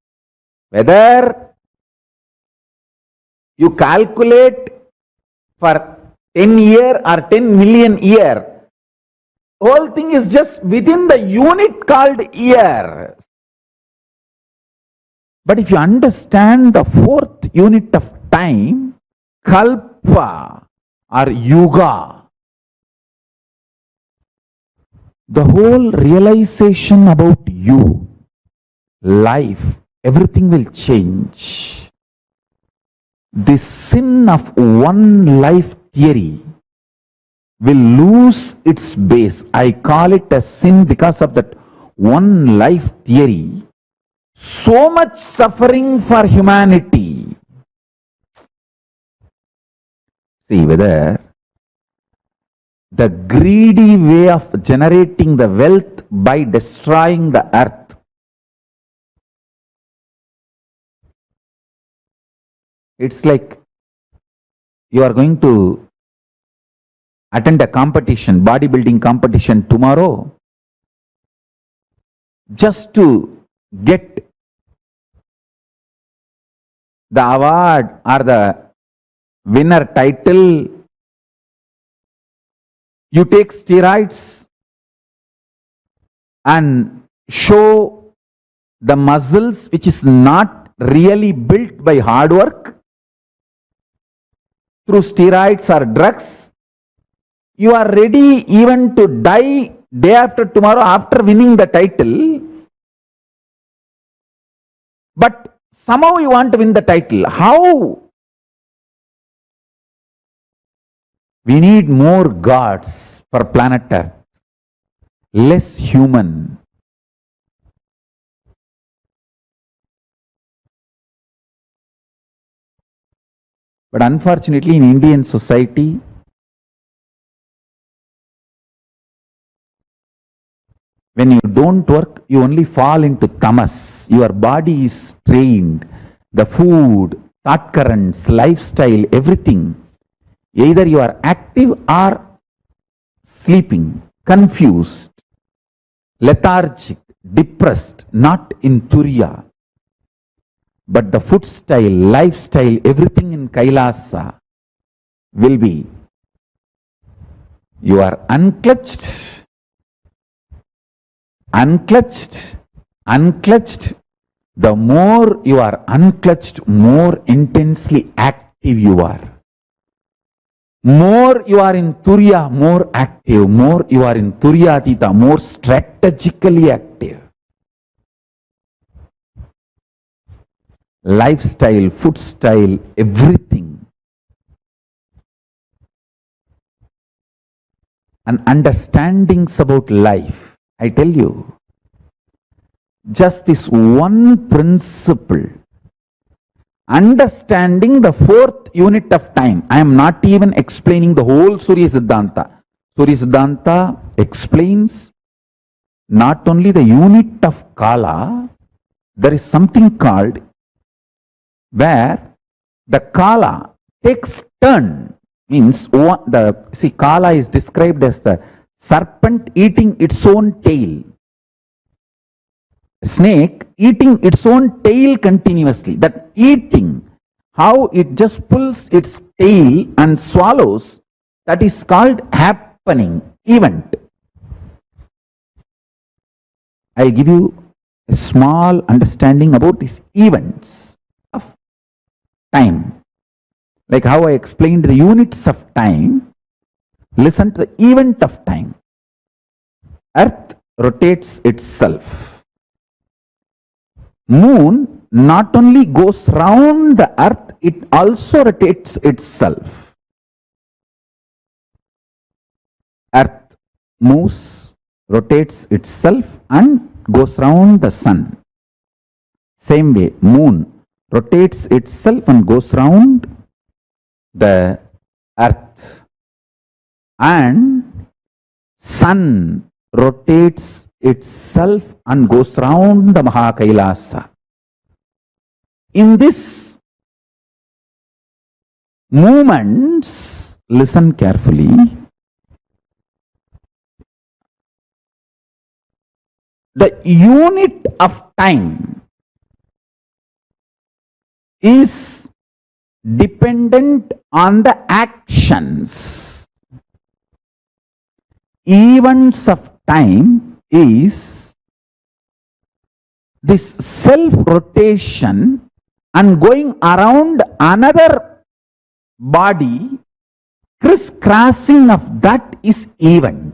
Whether you calculate for 10 year or 10 million year, whole thing is just within the unit called year. But if you understand the fourth unit of time, kalpa or yuga, the whole realization about you, life, everything will change. The sin of one life theory will lose its base. I call it a sin because of that one life theory. So much suffering for humanity. See whether the greedy way of generating the wealth by destroying the earth, it's like you are going to attend a competition, bodybuilding competition tomorrow, just to get the award or the winner title. You take steroids and show the muscles which is not really built by hard work. through steroids or drugs, you are ready even to die day after tomorrow after winning the title, but somehow you want to win the title. How? We need more gods for planet Earth, less human. But unfortunately, in Indian society, when you don't work, you only fall into tamas. Your body is trained. The food, thought currents, lifestyle, everything. Either you are active or sleeping, confused, lethargic, depressed, not in Turiya. But the food style, lifestyle, everything in Kailasa will be, you are unclutched, unclutched, unclutched. The more you are unclutched, more intensely active you are. More you are in Turiya, more active. More you are in Turyatita, more strategically active. Lifestyle, food style, everything. And understandings about life. I tell you, just this one principle, understanding the fourth unit of time. I am not even explaining the whole Surya Siddhanta. Surya Siddhanta explains not only the unit of Kala, there is something called where the Kala takes turn. Means Kala is described as the serpent eating its own tail. Snake eating its own tail continuously. That eating, how it just pulls its tail and swallows, that is called happening, event. I'll give you a small understanding about these events of time. Like how I explained the units of time, listen to the event of time. Earth rotates itself. Moon not only goes round the earth, it also rotates itself. Earth moves, rotates itself and goes round the sun. Same way, moon rotates itself and goes round the earth. And sun rotates itself and goes round the Mahakailasa. In this movements, listen carefully, the unit of time is dependent on the actions. Events of time is this self-rotation and going around another body, criss-crossing of that is event.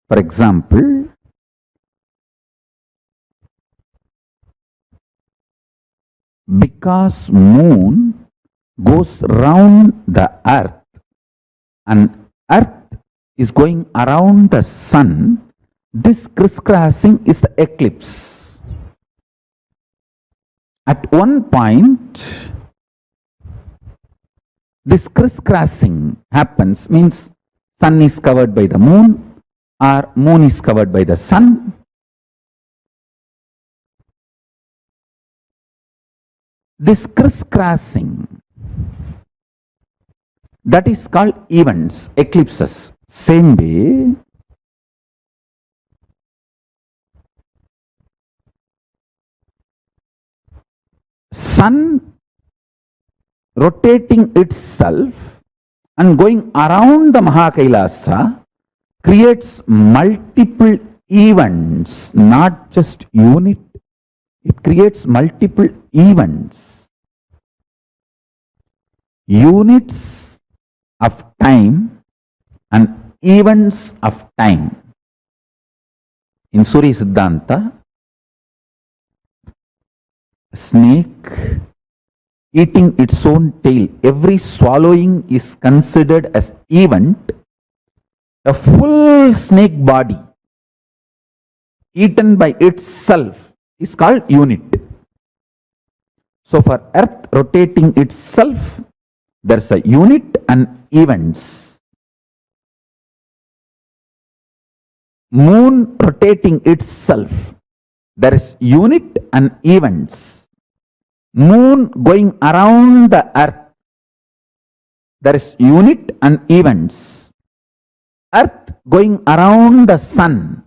For example, because moon goes round the earth and earth is going around the sun, this crisscrossing is the eclipse. At one point, this crisscrossing happens, means sun is covered by the moon or moon is covered by the sun. This crisscrossing, that is called events, eclipses. Same way, sun rotating itself and going around the Mahakailasa creates multiple events, not just unit. It creates multiple events. units of time and events of time. In Surya Siddhanta, snake eating its own tail, every swallowing is considered as event. A full snake body eaten by itself is called unit. So for earth rotating itself, there's a unit and events. Moon rotating itself, there is unit and events. Moon going around the earth, there is unit and events. Earth going around the sun,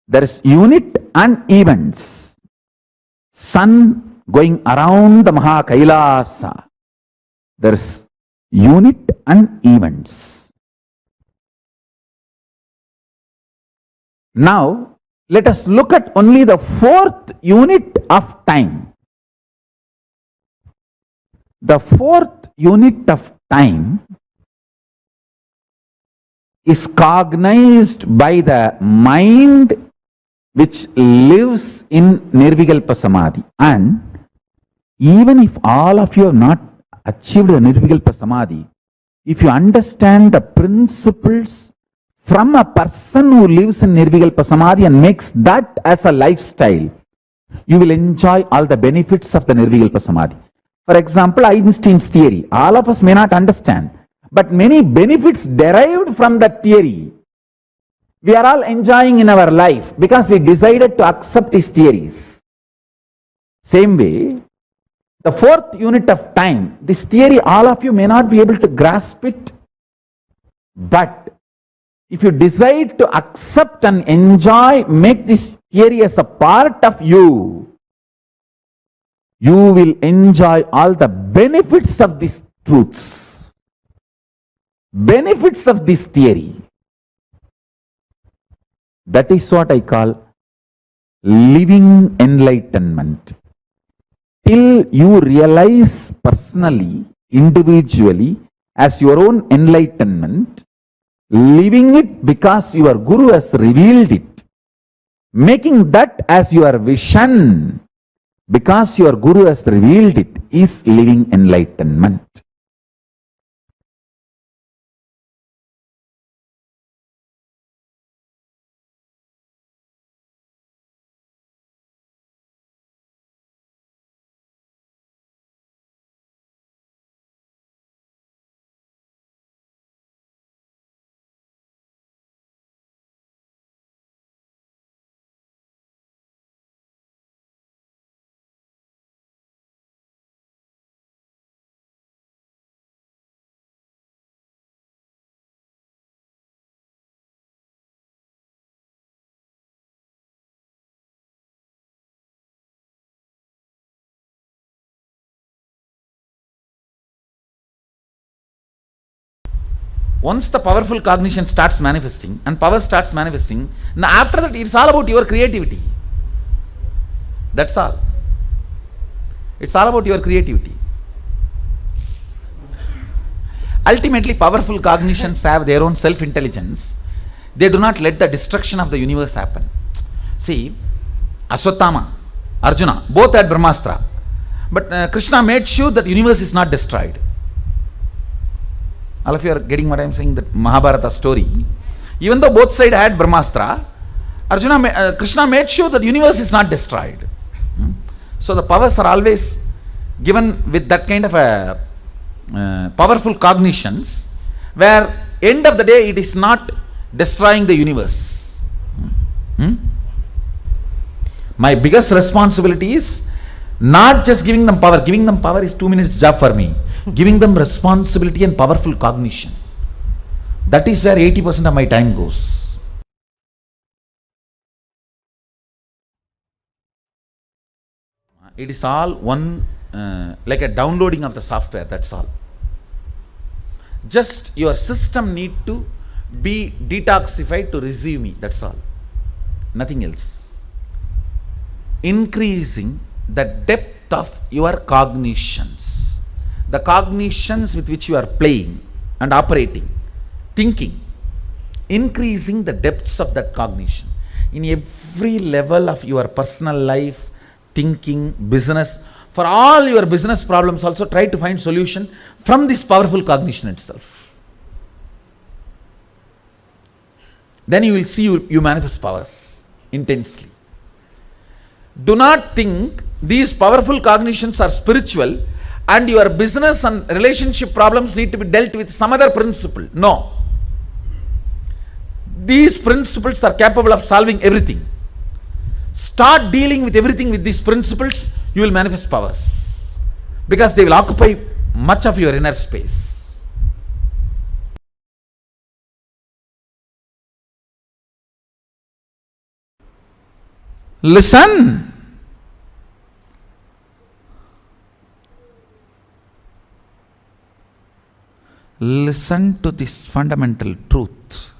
there is unit and events. Sun going around the Mahakailasa, there is unit and events. Now, let us look at only the fourth unit of time. The fourth unit of time is cognized by the mind which lives in Nirvikalpa Samadhi. And even if all of you have not achieved the Nirvikalpa Samadhi, if you understand the principles from a person who lives in Nirvikalpa Samadhi and makes that as a lifestyle, you will enjoy all the benefits of the Nirvikalpa Samadhi. For example, Einstein's theory, all of us may not understand, but many benefits derived from that theory, we are all enjoying in our life because we decided to accept his theories. Same way, the fourth unit of time, this theory, all of you may not be able to grasp it, but if you decide to accept and enjoy, make this theory as a part of you, you will enjoy all the benefits of these truths, benefits of this theory. That is what I call living enlightenment. Till you realize personally, individually, as your own enlightenment, living it because your Guru has revealed it, making that as your vision because your Guru has revealed it, is living enlightenment. Once the powerful cognition starts manifesting and power starts manifesting, now after that it's all about your creativity. That's all. It's all about your creativity. Ultimately, powerful cognitions have their own self-intelligence. They do not let the destruction of the universe happen. See, Aswathama, Arjuna, both had Brahmastra. But Krishna made sure that universe is not destroyed. All of you are getting what I am saying, that Mahabharata story. Even though both sides had Brahmastra, Krishna made sure that universe is not destroyed. So the powers are always given with that kind of a powerful cognitions, where end of the day it is not destroying the universe. My biggest responsibility is not just giving them power. Giving them power is 2 minutes job for me. Giving them responsibility and powerful cognition. That is where 80% of my time goes. It is all one, like a downloading of the software, that's all. Just your system need to be detoxified to receive me, that's all. Nothing else. Increasing the depth of your cognitions. the cognitions with which you are playing and operating, thinking, increasing the depths of that cognition. In every level of your personal life, thinking, business, for all your business problems also try to find solution from this powerful cognition itself. Then you will see you manifest powers intensely. Do not think these powerful cognitions are spiritual and your business and relationship problems need to be dealt with some other principle. No. These principles are capable of solving everything. Start dealing with everything with these principles, you will manifest powers. Because they will occupy much of your inner space. Listen. Listen to this fundamental truth.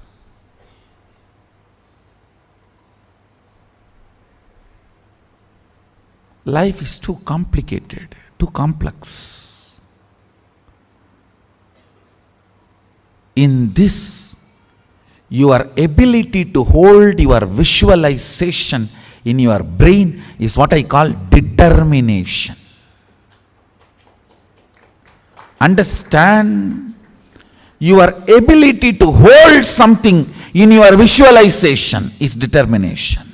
Life is too complicated, too complex. In this, your ability to hold your visualization in your brain is what I call determination. Understand, your ability to hold something in your visualization is determination.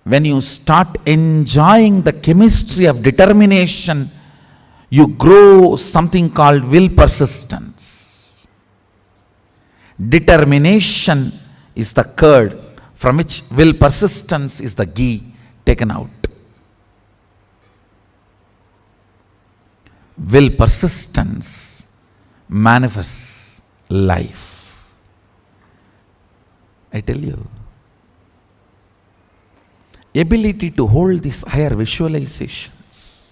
When you start enjoying the chemistry of determination, you grow something called will persistence. Determination is the curd from which will persistence is the ghee taken out. Will persistence manifests life. I tell you, ability to hold these higher visualizations,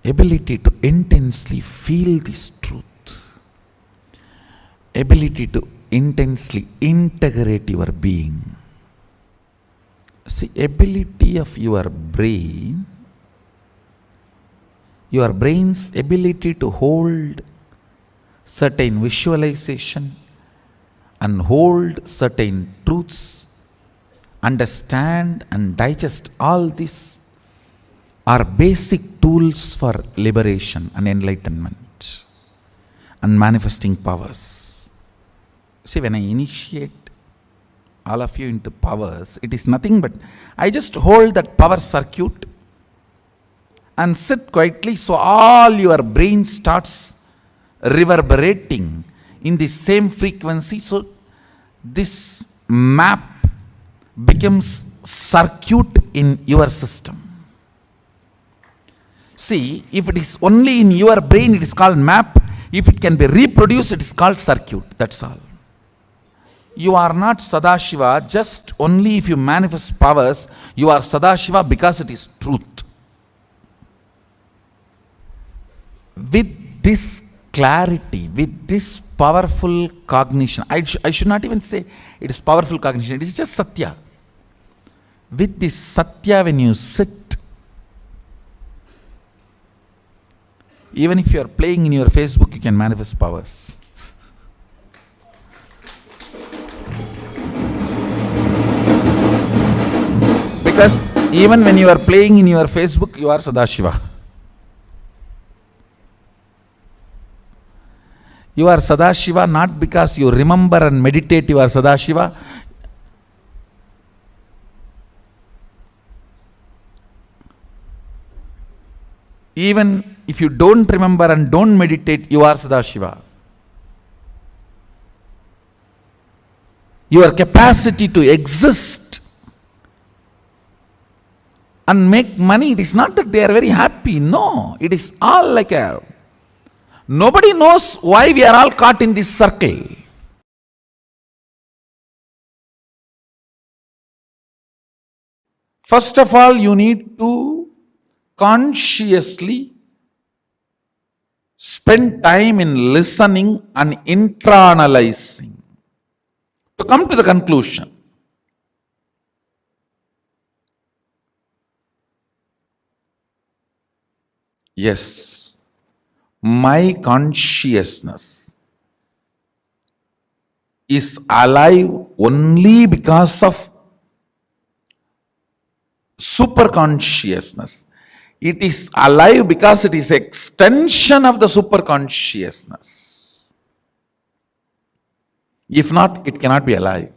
ability to intensely feel this truth, ability to intensely integrate your being. See, ability of your brain, your brain's ability to hold certain visualization and hold certain truths, understand and digest all this are basic tools for liberation and enlightenment and manifesting powers. See, when I initiate all of you into powers, it is nothing but I just hold that power circuit and sit quietly, so all your brain starts reverberating in the same frequency. So this map becomes circuit in your system. See, if it is only in your brain, it is called map. If it can be reproduced, it is called circuit. That's all. You are not Sadashiva just only if you manifest powers. You are Sadashiva because it is truth. With this clarity, with this powerful cognition, I should not even say it is powerful cognition, it is just Satya. With this Satya, when you sit, even if you are playing in your Facebook, you can manifest powers. Because even when you are playing in your Facebook, you are Sadashiva. You are Sadashiva not because you remember and meditate, you are Sadashiva. Even if you don't remember and don't meditate, you are Sadashiva. Your capacity to exist and make money, it is not that they are very happy. No, it is all like a... Nobody knows why we are all caught in this circle. First of all, you need to consciously spend time in listening and internalizing to come to the conclusion. Yes, my consciousness is alive only because of super consciousness. It is alive because it is extension of the super consciousness. If not, it cannot be alive.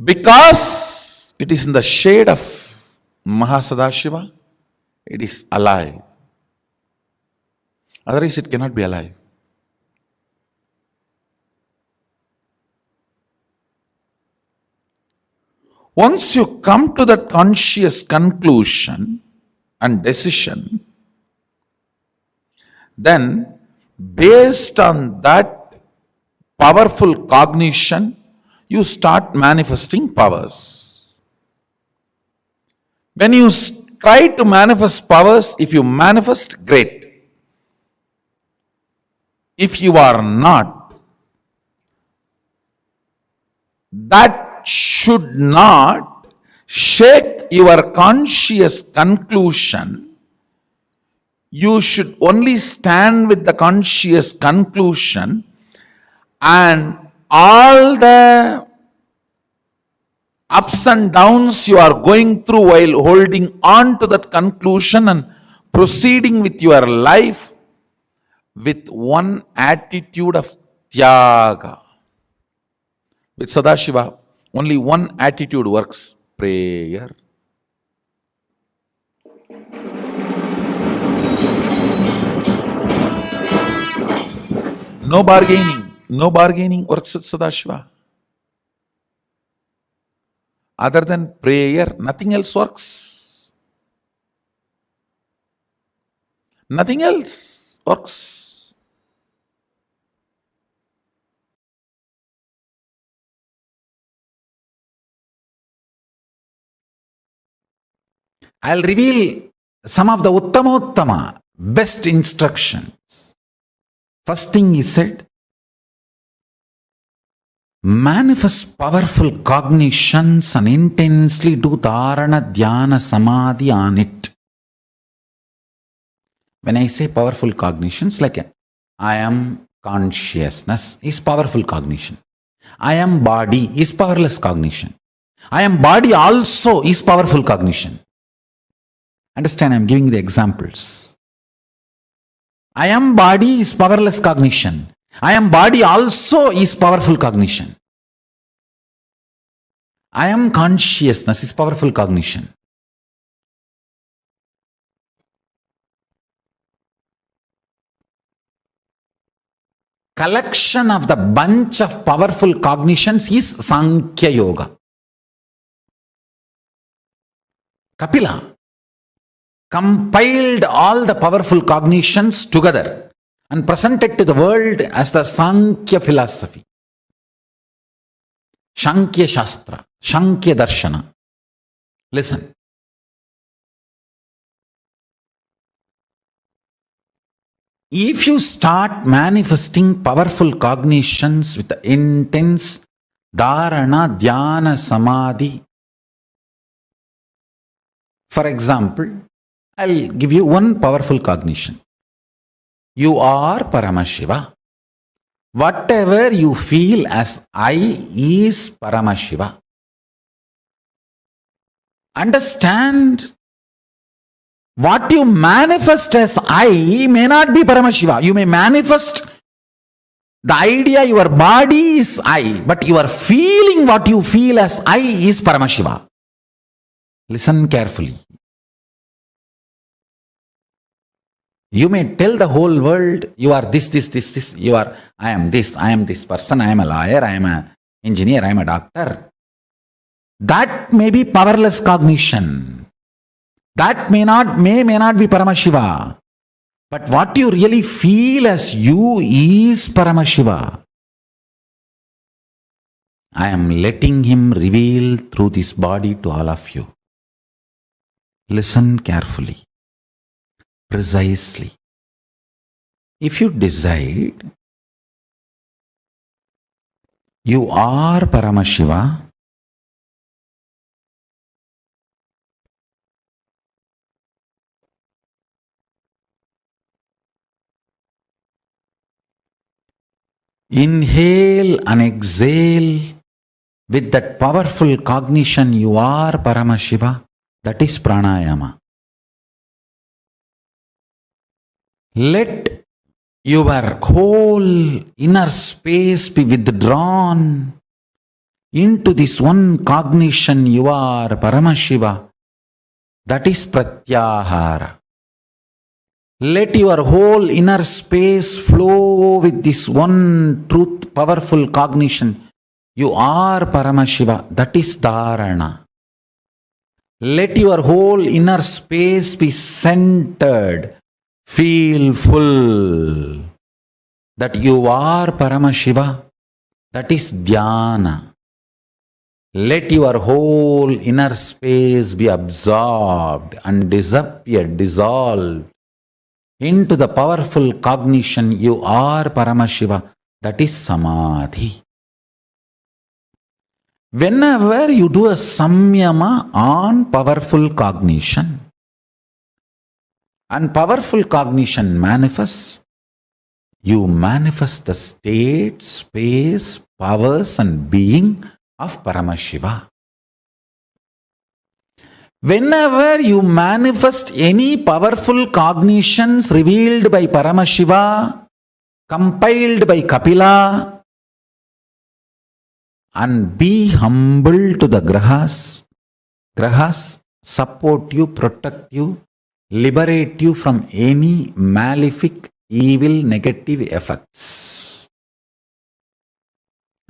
Because it is in the shade of Mahasadashiva, it is alive. Otherwise, it cannot be alive. Once you come to that conscious conclusion and decision, then based on that powerful cognition, you start manifesting powers. When you try to manifest powers, if you manifest, great. If you are not, that should not shake your conscious conclusion. You should only stand with the conscious conclusion, and all the ups and downs you are going through while holding on to that conclusion and proceeding with your life with one attitude of Tyaga. With Sadashiva, only one attitude works: prayer. No bargaining. No bargaining works with Sadashiva. Other than prayer, nothing else works. Nothing else works. I'll reveal some of the Uttama, best instructions. First thing he said, manifest powerful cognitions and intensely do Dharana, Dhyana, Samadhi on it. When I say powerful cognitions, like I am consciousness is powerful cognition. I am body is powerless cognition. I am body also is powerful cognition. Understand, I am giving the examples. I am body is powerless cognition. I am body also is powerful cognition. I am consciousness is powerful cognition. Collection of the bunch of powerful cognitions is Sankhya Yoga. Kapila compiled all the powerful cognitions together and presented to the world as the Sankhya philosophy. Sankhya Shastra, Sankhya Darshana. Listen. If you start manifesting powerful cognitions with the intense Dharana, Dhyana, Samadhi, for example, I'll give you one powerful cognition. You are Paramashiva. Whatever you feel as I is Paramashiva. Understand, what you manifest as I may not be Paramashiva. You may manifest the idea your body is I, but you are feeling what you feel as I is Paramashiva. Listen carefully. You may tell the whole world, you are this. You are, I am this person, I am a lawyer, I am an engineer, I am a doctor. That may be powerless cognition. That may not be Paramashiva. But what you really feel as you is Paramashiva. I am letting him reveal through this body to all of you. Listen carefully. Precisely. If you decide You are Paramashiva. Inhale and exhale with that powerful cognition, you are Paramashiva. That is pranayama. Let your whole inner space be withdrawn into this one cognition, you are Paramashiva. That is pratyahara. Let your whole inner space flow with this one truth, powerful cognition. You are Paramashiva. That is dharana. Let your whole inner space be centered. Feel full. That you are Paramashiva. That is dhyana. Let your whole inner space be absorbed and disappear, dissolved into the powerful cognition, you are Paramashiva. That is Samadhi. Whenever you do a samyama on powerful cognition, and powerful cognition manifests, you manifest the state, space, powers and being of Paramashiva. Whenever you manifest any powerful cognitions revealed by Paramashiva, compiled by Kapila, and be humble to the grahas. Grahas support you, protect you, liberate you from any malefic, evil, negative effects.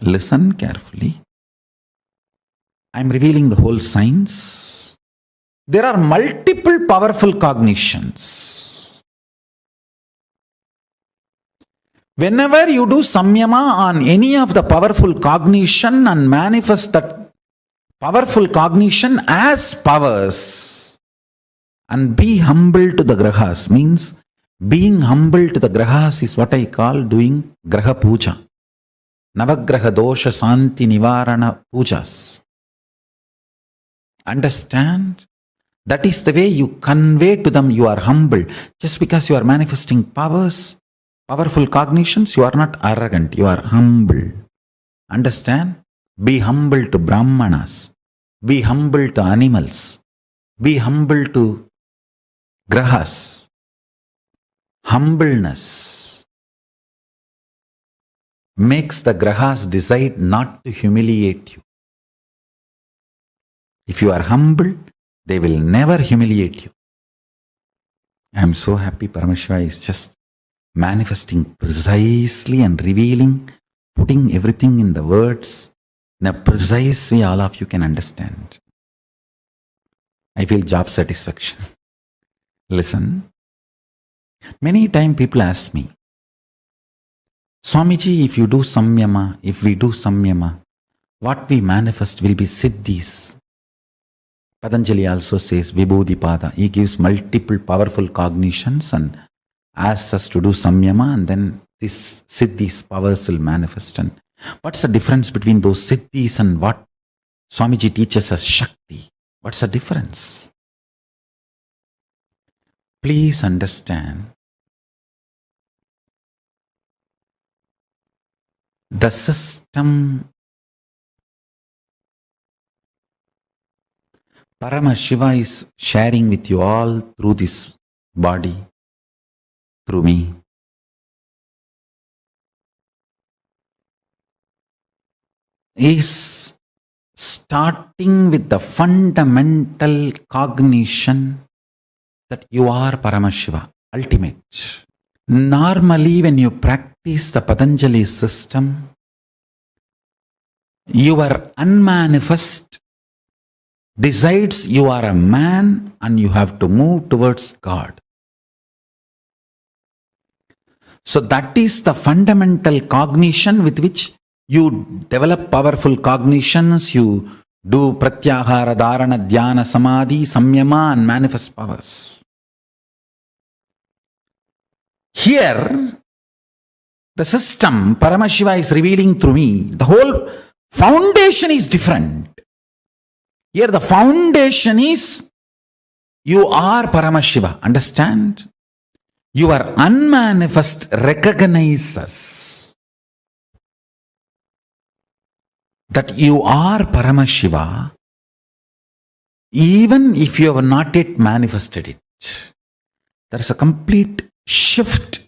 Listen carefully. I am revealing the whole science. There are multiple powerful cognitions. Whenever you do samyama on any of the powerful cognition and manifest that powerful cognition as powers and be humble to the grahas, means being humble to the grahas is what I call doing graha puja. Navagraha dosha santi nivarana pujas. Understand? That is the way you convey to them you are humble. Just because you are manifesting powers, powerful cognitions, you are not arrogant, you are humble. Understand? Be humble to Brahmanas. Be humble to animals. Be humble to grahas. Humbleness makes the grahas decide not to humiliate you. If you are humble, they will never humiliate you. I am so happy Paramashiva is just manifesting precisely and revealing, putting everything in the words in a precise way all of you can understand. I feel job satisfaction. Listen, many times people ask me, Swamiji, if you do samyama, if we do samyama, what we manifest will be siddhis. Patanjali also says Vibhudipada. He gives multiple powerful cognitions and asks us to do samyama, and then this siddhis powers will manifest. And what's the difference between those siddhis and what Swamiji teaches us Shakti? What's the difference? Please understand, the system Paramashiva is sharing with you all through this body, through me. Is starting with the fundamental cognition that you are Paramashiva, ultimate. Normally, when you practice the Patanjali system, your unmanifest decides you are a man and you have to move towards God. So that is the fundamental cognition with which you develop powerful cognitions, you do pratyahara, dharana, dhyana, samadhi, samyama and manifest powers. Here, the system Paramashiva is revealing through me, the whole foundation is different. Here the foundation is you are Paramashiva. Understand? Your unmanifest recognizes that you are Paramashiva even if you have not yet manifested it. There is a complete shift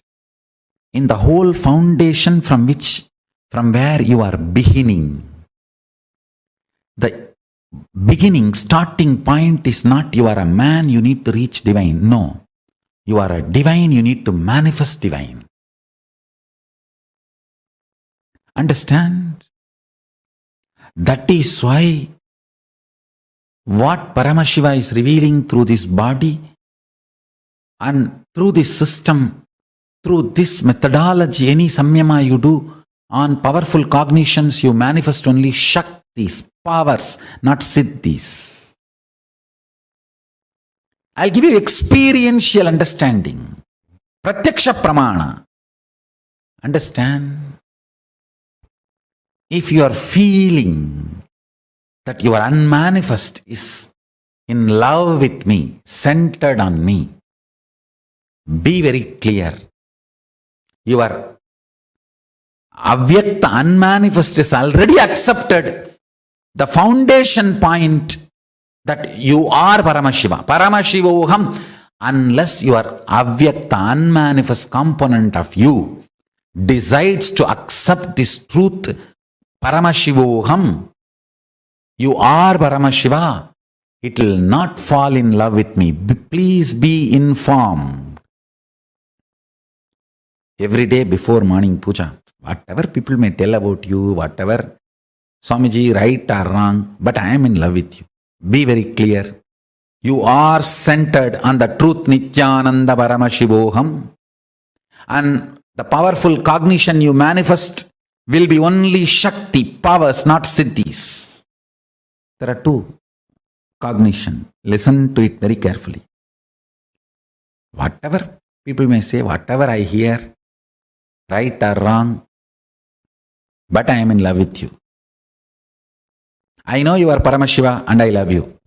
in the whole foundation from where you are beginning. The beginning, starting point is not you are a man, you need to reach divine. No. You are a divine, you need to manifest divine. Understand? That is why what Paramashiva is revealing through this body and through this system, through this methodology, any samyama you do on powerful cognitions, you manifest only shaktis, powers, not siddhis. I'll give you experiential understanding. Pratyaksha pramana. Understand? If you are feeling that your unmanifest is in love with me, centered on me, be very clear. Your avyakta, unmanifest is already accepted. The foundation point that you are Paramashiva. Paramashivoham, unless your avyakta, unmanifest component of you decides to accept this truth, Paramashivoham, you are Paramashiva, it will not fall in love with me. Please be informed. Every day before morning puja, whatever people may tell about you, whatever Swamiji, right or wrong, but I am in love with you. Be very clear. You are centered on the truth Nithyananda Paramashivoham, and the powerful cognition you manifest will be only Shakti, powers, not Siddhis. There are two cognition. Listen to it very carefully. Whatever people may say, whatever I hear, right or wrong, but I am in love with you. I know you are Paramashiva and I love you.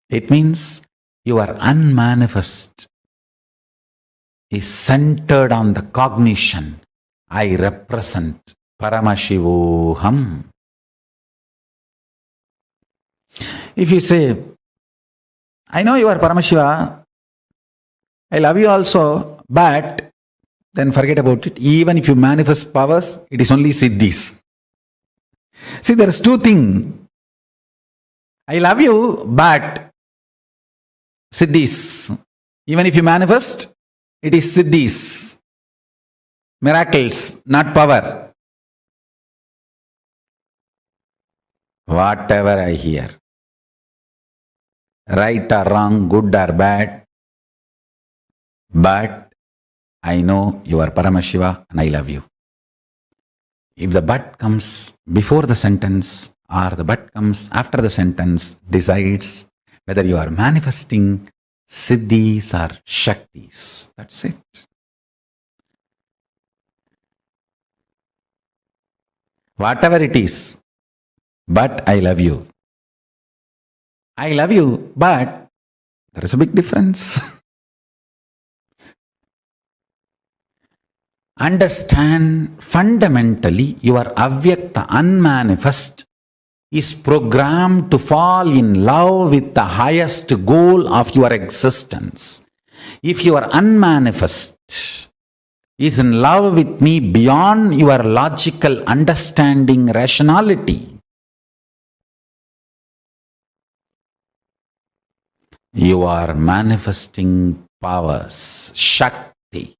It means your unmanifest is centered on the cognition. I represent Paramashivoham. If you say, I know you are Paramashiva, I love you also, but then forget about it. Even if you manifest powers, it is only Siddhis. See, there is two things. I love you, but Siddhis. Even if you manifest, it is Siddhis. Miracles, not power. Whatever I hear, right or wrong, good or bad, but I know you are Paramashiva and I love you. If the but comes before the sentence or the but comes after the sentence, decides whether you are manifesting Siddhis or Shaktis. That's it. Whatever it is, but I love you. I love you, but there is a big difference. Understand, fundamentally, your avyakta, unmanifest, is programmed to fall in love with the highest goal of your existence. If your unmanifest is in love with me beyond your logical understanding, rationality, you are manifesting powers, Shakti.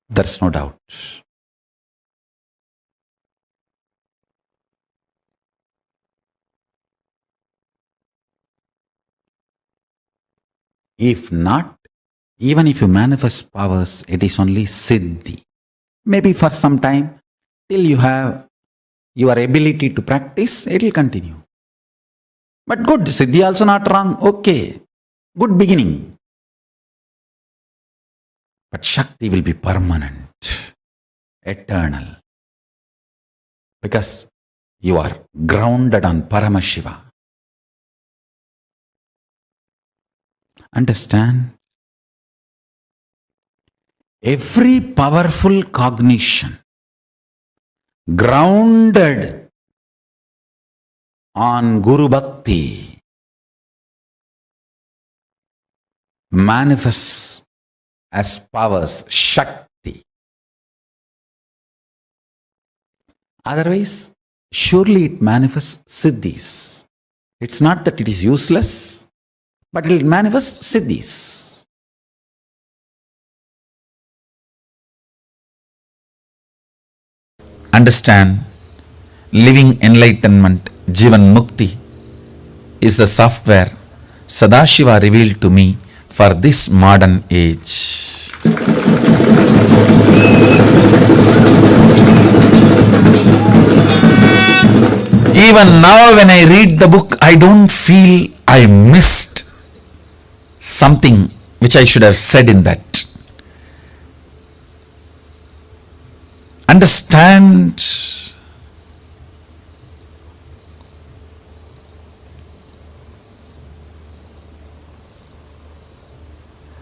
There's no doubt. If not, even if you manifest powers, it is only Siddhi. Maybe for some time, till you have your ability to practice, it will continue. But good, Siddhi also not wrong, okay. good beginning. But Shakti will be permanent, eternal. Because you are grounded on Paramashiva. Understand? Every powerful cognition grounded on Guru Bhakti manifests as powers, Shakti. Otherwise, surely it manifests Siddhis. It's not that it is useless, but it will manifest Siddhis. Understand, living enlightenment, Jivan Mukti, is the software Sadashiva revealed to me for this modern age. Even now when I read the book, I don't feel I missed something which I should have said in that. Understand,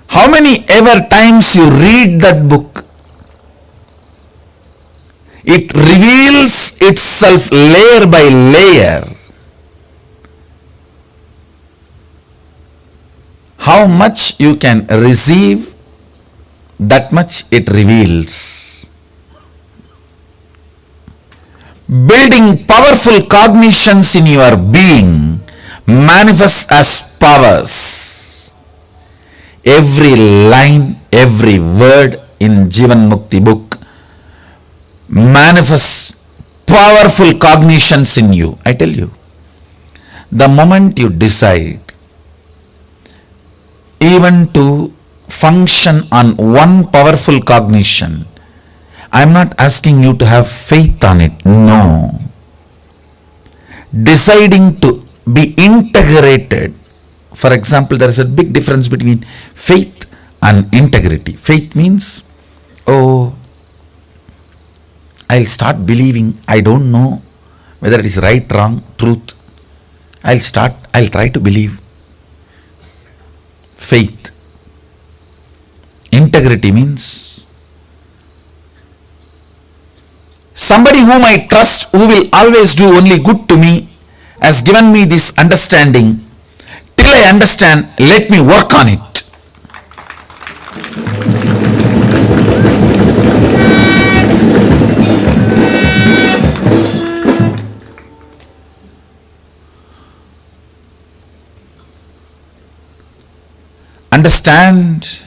how many ever times you read that book, it reveals itself layer by layer. How much you can receive, that much it reveals. Building powerful cognitions in your being manifests as powers. Every line, every word in Jivan Mukti book manifests powerful cognitions in you. I tell you, the moment you decide even to function on one powerful cognition, I am not asking you to have faith on it. No. Deciding to be integrated. For example, there is a big difference between faith and integrity. Faith means, oh, I'll start believing. I don't know whether it is right, wrong, truth. I'll try to believe. Faith. Integrity means somebody whom I trust, who will always do only good to me, has given me this understanding. Till I understand, let me work on it. Understand,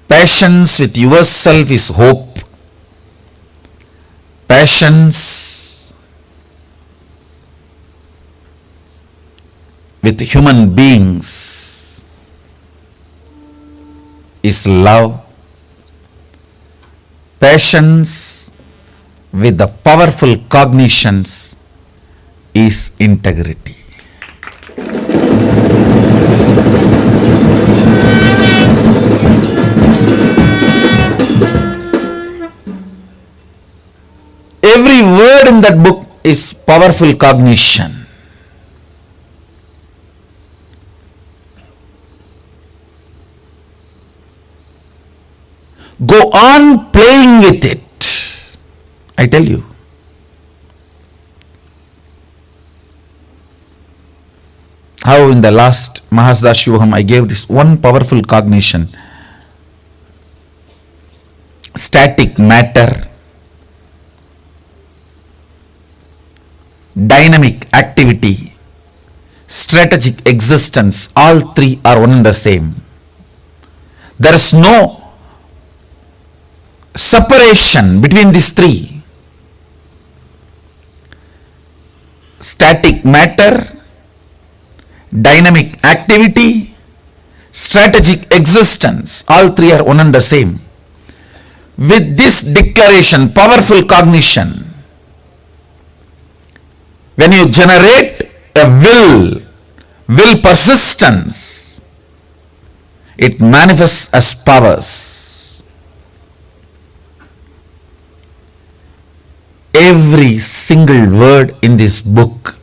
patience with yourself is hope. Patience with human beings is love. Patience with the powerful cognitions is integrity. Every word in that book is powerful cognition. Go on playing with it. I tell you. How in the last Mahasdashivaham I gave this one powerful cognition. Static matter, dynamic activity, strategic existence, all three are one and the same. There is no separation between these three. Static matter, dynamic activity, strategic existence, all three are one and the same. With this declaration, powerful cognition, when you generate a will will persistence, it manifests as powers. Every single word in this book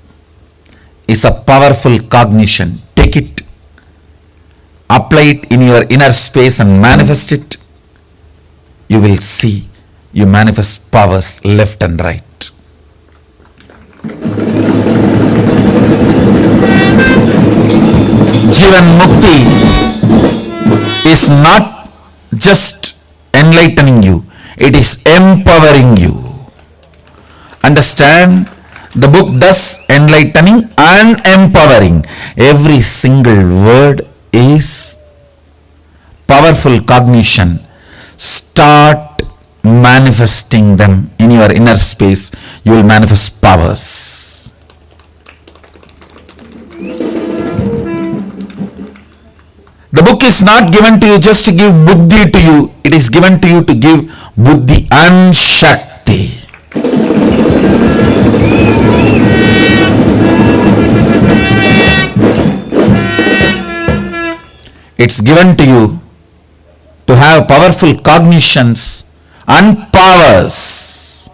is a powerful cognition. Take it, apply it in your inner space and manifest it. You will see you manifest powers left and right. Jivan Mukti is not just enlightening you, it is empowering you. Understand, the book does enlightening and empowering. Every single word is powerful cognition. Start manifesting them in your inner space. You will manifest powers. The book is not given to you just to give buddhi to you. It is given to you to give buddhi and shakti. It's given to you to have powerful cognitions and powers.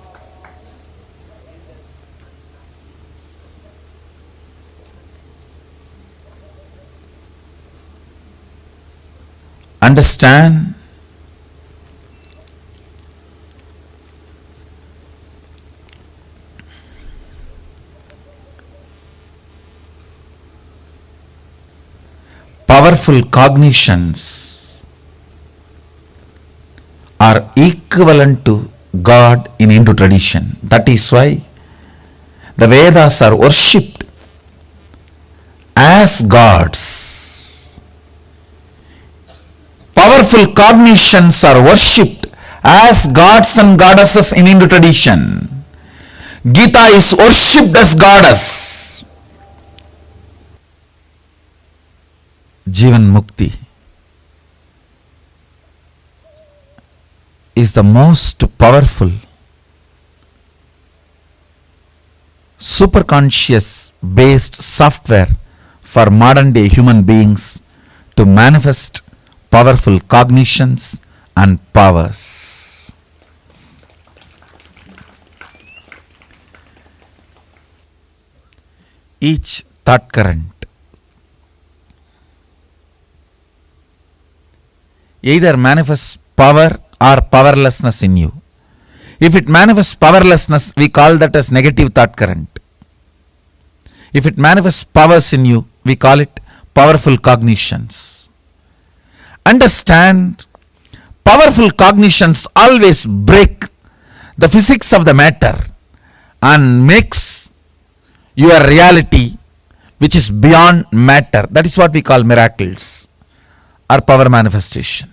Understand? Powerful cognitions are equivalent to God in Hindu tradition. That is why the Vedas are worshipped as gods. Powerful cognitions are worshipped as gods and goddesses in Hindu tradition. Gita is worshipped as goddess. Jivan Mukti is the most powerful superconscious based software for modern day human beings to manifest powerful cognitions and powers. Each thought current either manifests power or powerlessness in you. If it manifests powerlessness, we call that as negative thought current. If it manifests powers in you, we call it powerful cognitions. Understand, powerful cognitions always break the physics of the matter and makes your reality which is beyond matter. That is what we call miracles or power manifestation.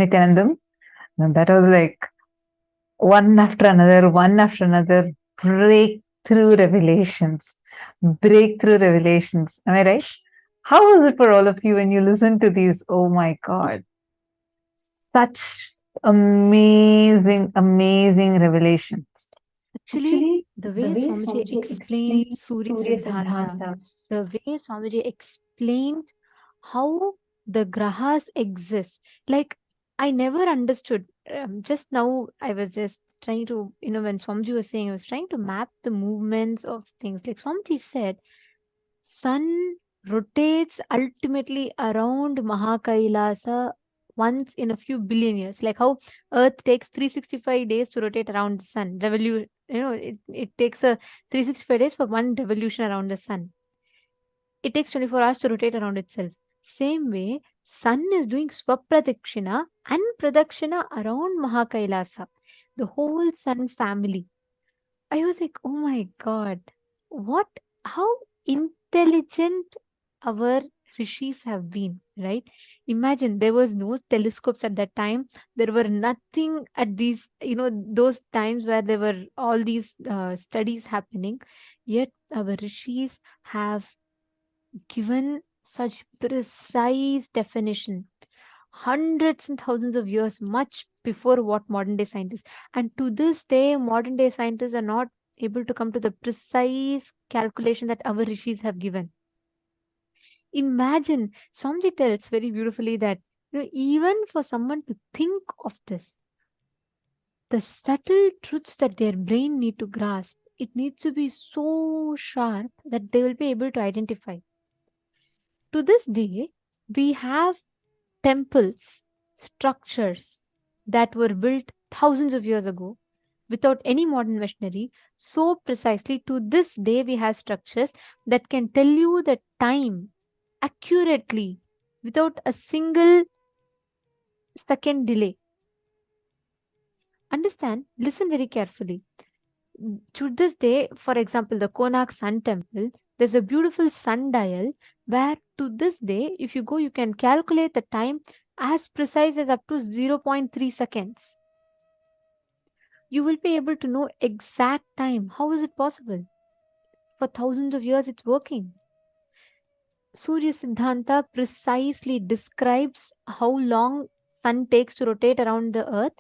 Nithyanandam. And that was like one after another, breakthrough revelations. Breakthrough revelations. Am I right? How was it for all of you when you listened to these? Oh my God. Such amazing, amazing revelations. Actually, the way Swamiji explained Surya Siddhanta, the way Swamiji explained how the grahas exist, like I never understood. Just now, I was just trying to, when Swamiji was saying, I was trying to map the movements of things. Like Swamiji said, sun rotates ultimately around Mahakailasa once in a few billion years. Like how Earth takes 365 days to rotate around the sun. It takes a 365 days for one revolution around the sun. It takes 24 hours to rotate around itself. Same way, sun is doing Swapradakshina and Pradakshina around Mahakailasa, the whole sun family. I was like, oh my God, how intelligent our rishis have been, right? Imagine there was no telescopes at that time. There were nothing at these, those times where there were all these studies happening. Yet our rishis have given such precise definition hundreds and thousands of years, much before what modern day scientists. And to this day, modern day scientists are not able to come to the precise calculation that our rishis have given. Imagine, Swamiji tells very beautifully that even for someone to think of this, the subtle truths that their brain need to grasp, it needs to be so sharp that they will be able to identify. To this day, we have temples, structures that were built thousands of years ago without any modern machinery. So precisely to this day, we have structures that can tell you the time accurately without a single second delay. Understand, listen very carefully. To this day, for example, the Konark Sun Temple, there's a beautiful sundial where to this day, if you go, you can calculate the time as precise as up to 0.3 seconds. You will be able to know exact time. How is it possible? For thousands of years, it's working. Surya Siddhanta precisely describes how long sun takes to rotate around the earth.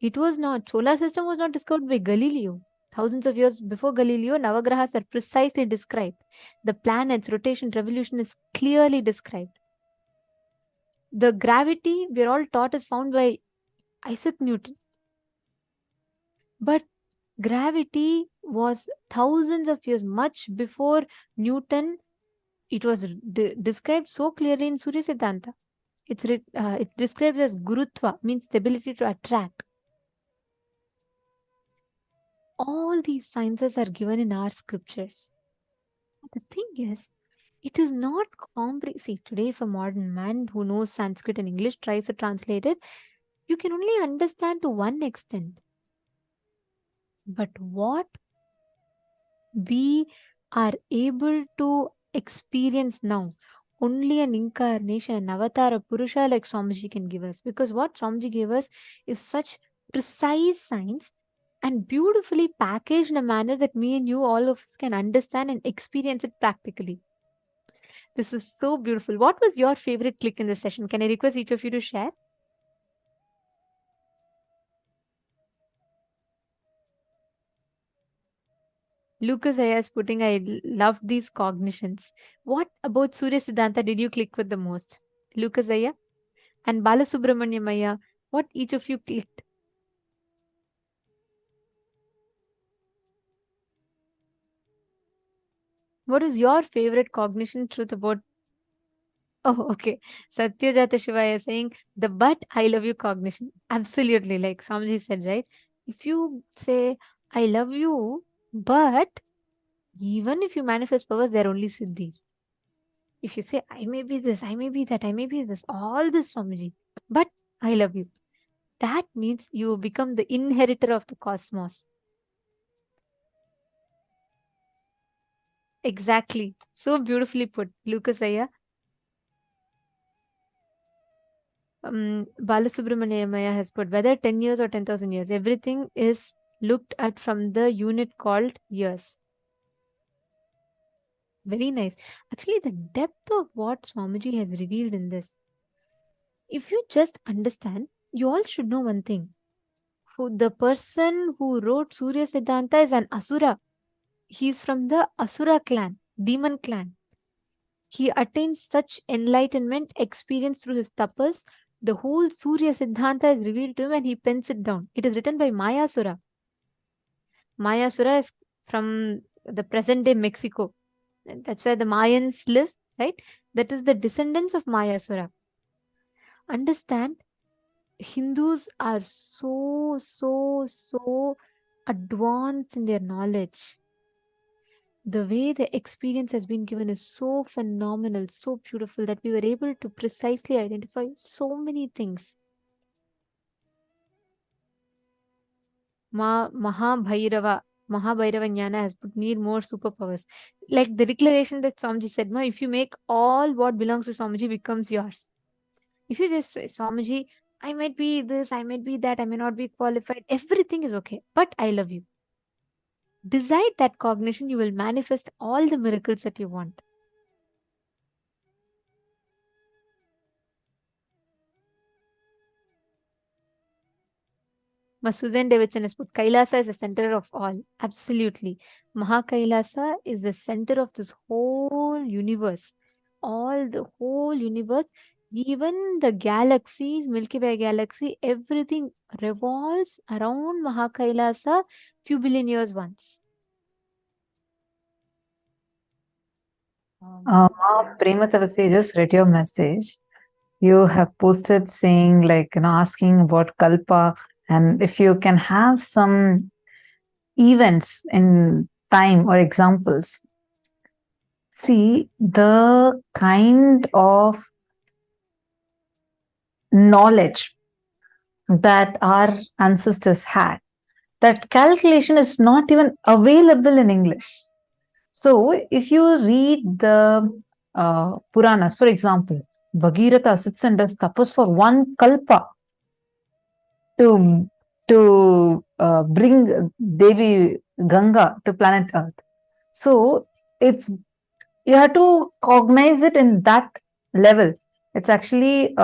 It was not, solar system was not discovered by Galileo. Thousands of years before Galileo, Navagrahas are precisely described. The planets, rotation, revolution is clearly described. The gravity, we are all taught, is found by Isaac Newton. But gravity was thousands of years, much before Newton. It was described so clearly in Surya Siddhanta. It describes as Gurutva, means the ability to attract. All these sciences are given in our scriptures. The thing is, it is not See, today if a modern man who knows Sanskrit and English tries to translate it, you can only understand to one extent. But what we are able to experience now, only an incarnation, an avatar, a Purusha like Swamiji can give us. Because what Swamiji gave us is such precise science and beautifully packaged in a manner that me and you, all of us, can understand and experience it practically. This is so beautiful. What was your favorite click in this session? Can I request each of you to share? Lucas Aya is putting, I love these cognitions. What about Surya Siddhanta did you click with the most? Lucas Aya and Balasubramanyam Aya, what each of you clicked? What is your favorite cognition truth about? Oh, okay. Satyajata Shivaya saying the but I love you cognition. Absolutely, like Swamiji said, right? If you say I love you, but even if you manifest powers, they're only siddhis. If you say I may be this, I may be that, I may be this, all this Swamiji, but I love you, that means you become the inheritor of the cosmos. Exactly. So beautifully put, Lucas Aya. Balasubramaniamaya has put, whether 10 years or 10,000 years, everything is looked at from the unit called years. Very nice. Actually, the depth of what Swamiji has revealed in this, if you just understand, you all should know one thing. The person who wrote Surya Siddhanta is an Asura. He's from the Asura clan, demon clan. He attains such enlightenment experience through his tapas. The whole Surya Siddhanta is revealed to him and he pens it down. It is written by Mayasura. Mayasura is from the present day Mexico. That's where the Mayans live, right? That is the descendants of Mayasura. Understand, Hindus are so advanced in their knowledge. The way the experience has been given is so phenomenal, so beautiful that we were able to precisely identify so many things. Mahabhairava Jnana has put, need more superpowers. Like the declaration that Swamiji said, if you make all what belongs to Swamiji becomes yours. If you just say, Swamiji, I might be this, I might be that, I may not be qualified, everything is okay, but I love you. Decide that cognition, you will manifest all the miracles that you want. Susan Davidson has put, Kailasa is the center of all. Absolutely. Mahakailasa is the center of this whole universe. The whole universe, even the galaxies, Milky Way galaxy, everything revolves around Mahakailasa few billion years once. Prematavasi, just read your message. You have posted saying, like, asking about Kalpa, and if you can have some events in time or examples. See, the kind of knowledge that our ancestors had, that calculation is not even available in English. So, if you read the Puranas, for example, Bhagirath sits and does tapas for one kalpa to bring Devi Ganga to planet Earth. So, you have to cognize it in that level. It's actually,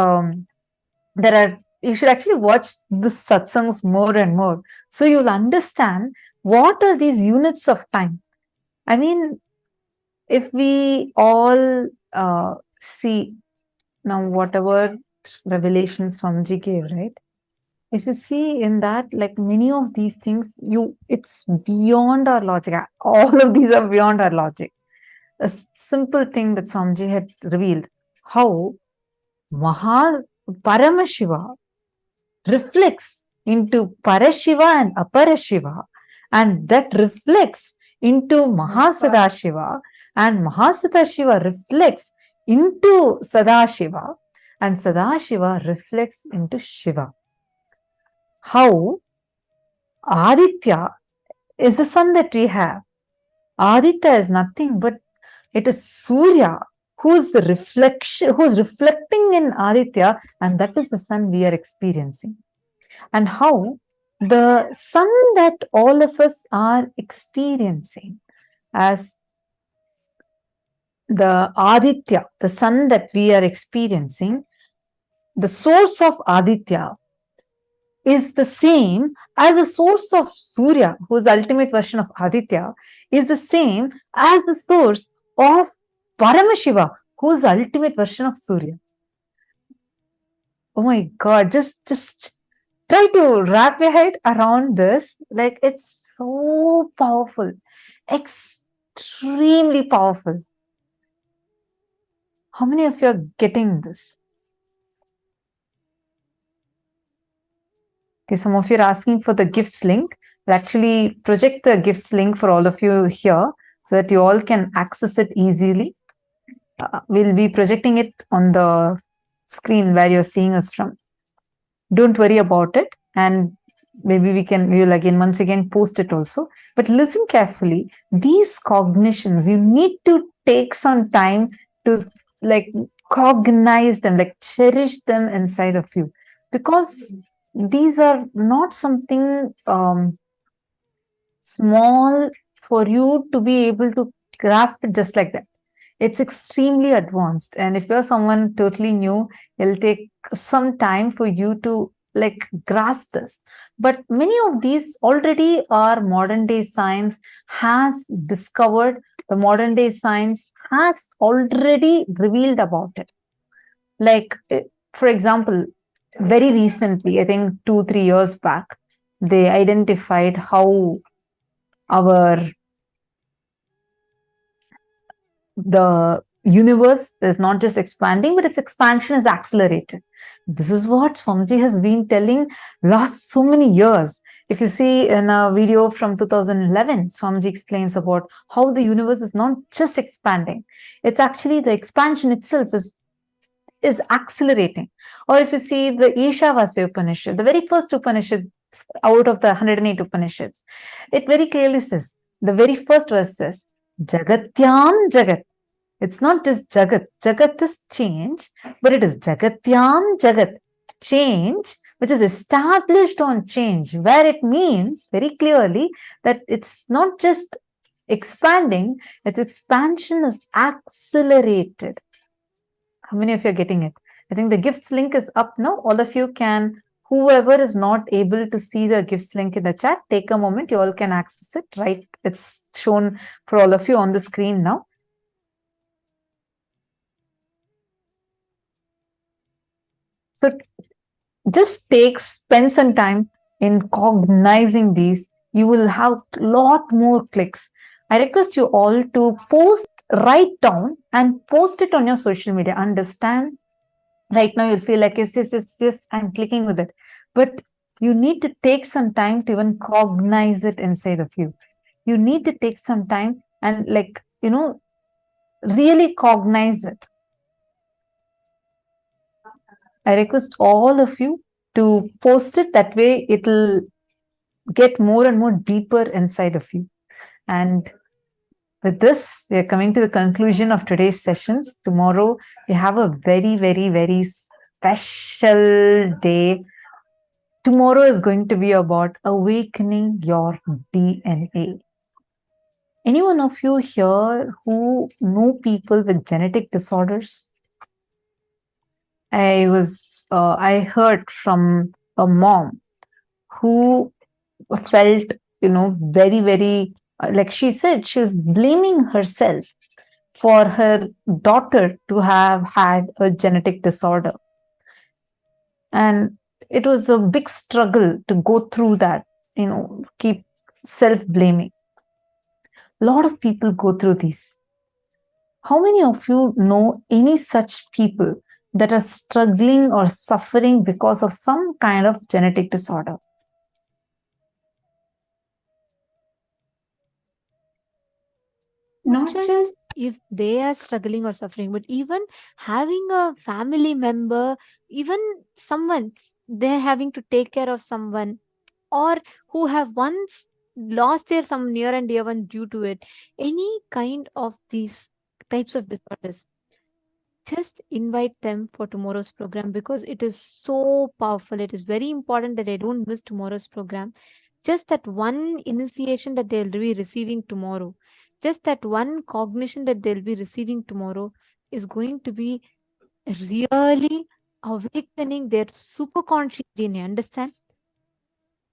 you should actually watch the satsangs more and more. So, you'll understand what are these units of time. I mean, if we all see now whatever revelations Swamiji gave, right? If you see in that, like many of these things, it's beyond our logic. All of these are beyond our logic. A simple thing that Swamiji had revealed, how Paramashiva reflects into Parashiva and Aparashiva, and that reflects into Mahasadashiva, and Mahasadashiva reflects into Sadashiva, and Sadashiva reflects into Shiva. How Aditya is the sun that we have. Aditya is nothing but it is Surya who is reflecting in Aditya, and that is the sun we are experiencing. And how the sun that all of us are experiencing as the Aditya, the sun that we are experiencing, the source of Aditya is the same as the source of Surya, whose ultimate version of Aditya is the same as the source of Paramashiva, whose ultimate version of Surya. Oh my God, just try to wrap your head around this. Like, it's so powerful, extremely powerful. How many of you are getting this? Okay, some of you are asking for the gifts link. I'll actually project the gifts link for all of you here so that you all can access it easily. We'll be projecting it on the screen where you're seeing us from. Don't worry about it, and maybe we will again once again post it also. But listen carefully. These cognitions, you need to take some time to cognize them, like cherish them inside of you, because these are not something small for you to be able to grasp it just like that. It's extremely advanced, and if you're someone totally new, it'll take some time for you to like grasp this. But many of these already are modern day science has discovered, the modern day science has already revealed about it. Like, for example, very recently, I think 2 3 years back, they identified how our the universe is not just expanding, but its expansion is accelerated. This is what Swamiji has been telling last so many years. If you see in a video from 2011, Swamiji explains about how the universe is not just expanding, it's actually the expansion itself is accelerating. Or if you see the Ishavasya Upanishad, the very first Upanishad out of the 108 Upanishads, it very clearly says, the very first verse says, Jagatyam Jagat. It's not just Jagat. Jagat is change, but it is Jagatyam Jagat. Change, which is established on change, where it means very clearly that it's not just expanding, its expansion is accelerated. How many of you are getting it? I think the gifts link is up now. All of you can, whoever is not able to see the gifts link in the chat, take a moment. You all can access it, right? It's shown for all of you on the screen now. So just spend some time in cognizing these. You will have a lot more clicks. I request you all to write down and post it on your social media. Understand? Right now you'll feel like, yes, I'm clicking with it. But you need to take some time to even cognize it inside of you. You need to take some time and really cognize it. I request all of you to post it. That way it'll get more and more deeper inside of you. And with this, we are coming to the conclusion of today's sessions. Tomorrow, we have a very, very, very special day. Tomorrow is going to be about awakening your DNA. Any one of you here who know people with genetic disorders? I heard from a mom who felt, very, very, like she said, she was blaming herself for her daughter to have had a genetic disorder. And it was a big struggle to go through that, keep self-blaming. A lot of people go through these. How many of you know any such people that are struggling or suffering because of some kind of genetic disorder? Not just if they are struggling or suffering, but even having a family member, even someone, they're having to take care of someone, or who have once lost their some near and dear one due to it. Any kind of these types of disorders, just invite them for tomorrow's program, because it is so powerful. It is very important that they don't miss tomorrow's program. Just that one initiation that they'll be receiving tomorrow, just that one cognition that they'll be receiving tomorrow is going to be really awakening their superconscious DNA. Understand?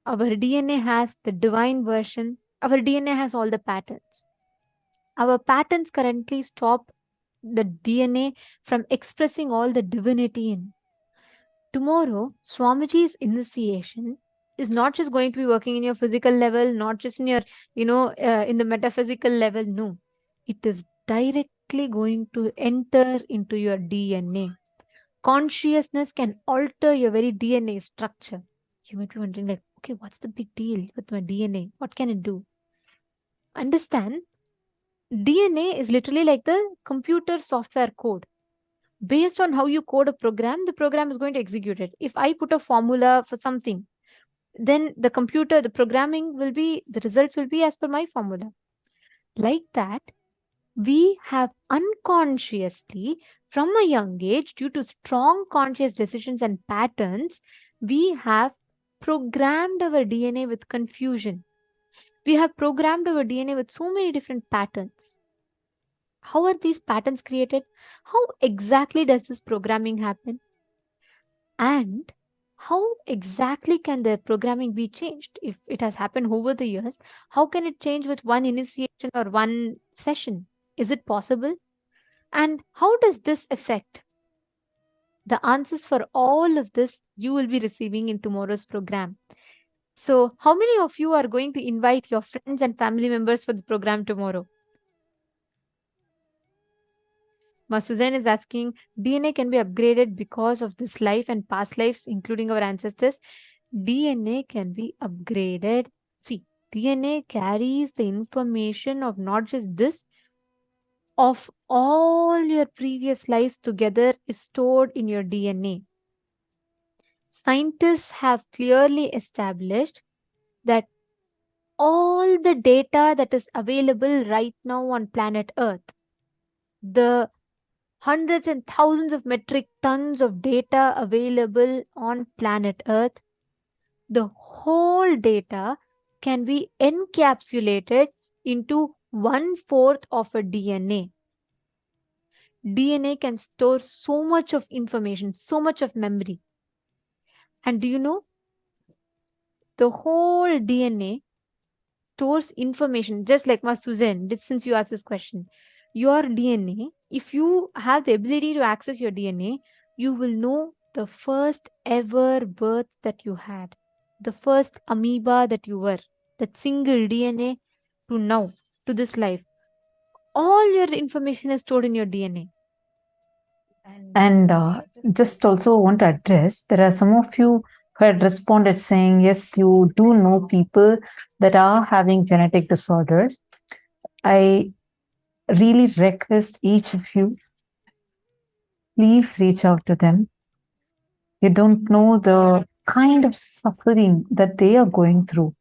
Our DNA has the divine version. Our DNA has all the patterns. Our patterns currently stop the DNA from expressing all the divinity in. Tomorrow, Swamiji's initiation is not just going to be working in your physical level, not just in your, in the metaphysical level. No, it is directly going to enter into your DNA. Consciousness can alter your very DNA structure. You might be wondering, like, okay, what's the big deal with my DNA? What can it do? Understand, DNA is literally like the computer software code. Based on how you code a program, the program is going to execute it. If I put a formula for something, then the computer, the programming will be, the results will be as per my formula. Like that, we have unconsciously, From a young age, due to strong conscious decisions and patterns, we have programmed our DNA with confusion. We have programmed our DNA with so many different patterns. How are these patterns created? How exactly does this programming happen? And how exactly can the programming be changed? If it has happened over the years, how can it change with one initiation or one session? Is it possible? And how does this affect? The answers for all of this you will be receiving in tomorrow's program. So, how many of you are going to invite your friends and family members for the program tomorrow? Suzanne is asking, DNA can be upgraded because of this life and past lives, including our ancestors. DNA can be upgraded. See, DNA carries the information of not just this, of all your previous lives together is stored in your DNA. Scientists have clearly established that all the data that is available right now on planet Earth, the hundreds and thousands of metric tons of data available on planet Earth, the whole data can be encapsulated into 1/4 of a DNA. DNA can store so much of information, so much of memory. And do you know, the whole DNA stores information, just like Suzanne, since you asked this question. Your DNA, if you have the ability to access your DNA, you will know the first ever birth that you had, the first amoeba that you were, that single DNA to now, to this life. All your information is stored in your DNA. And just also want to address, there are some of you who had responded saying, yes, you do know people that are having genetic disorders. I really request each of you, please reach out to them. You don't know the kind of suffering that they are going through.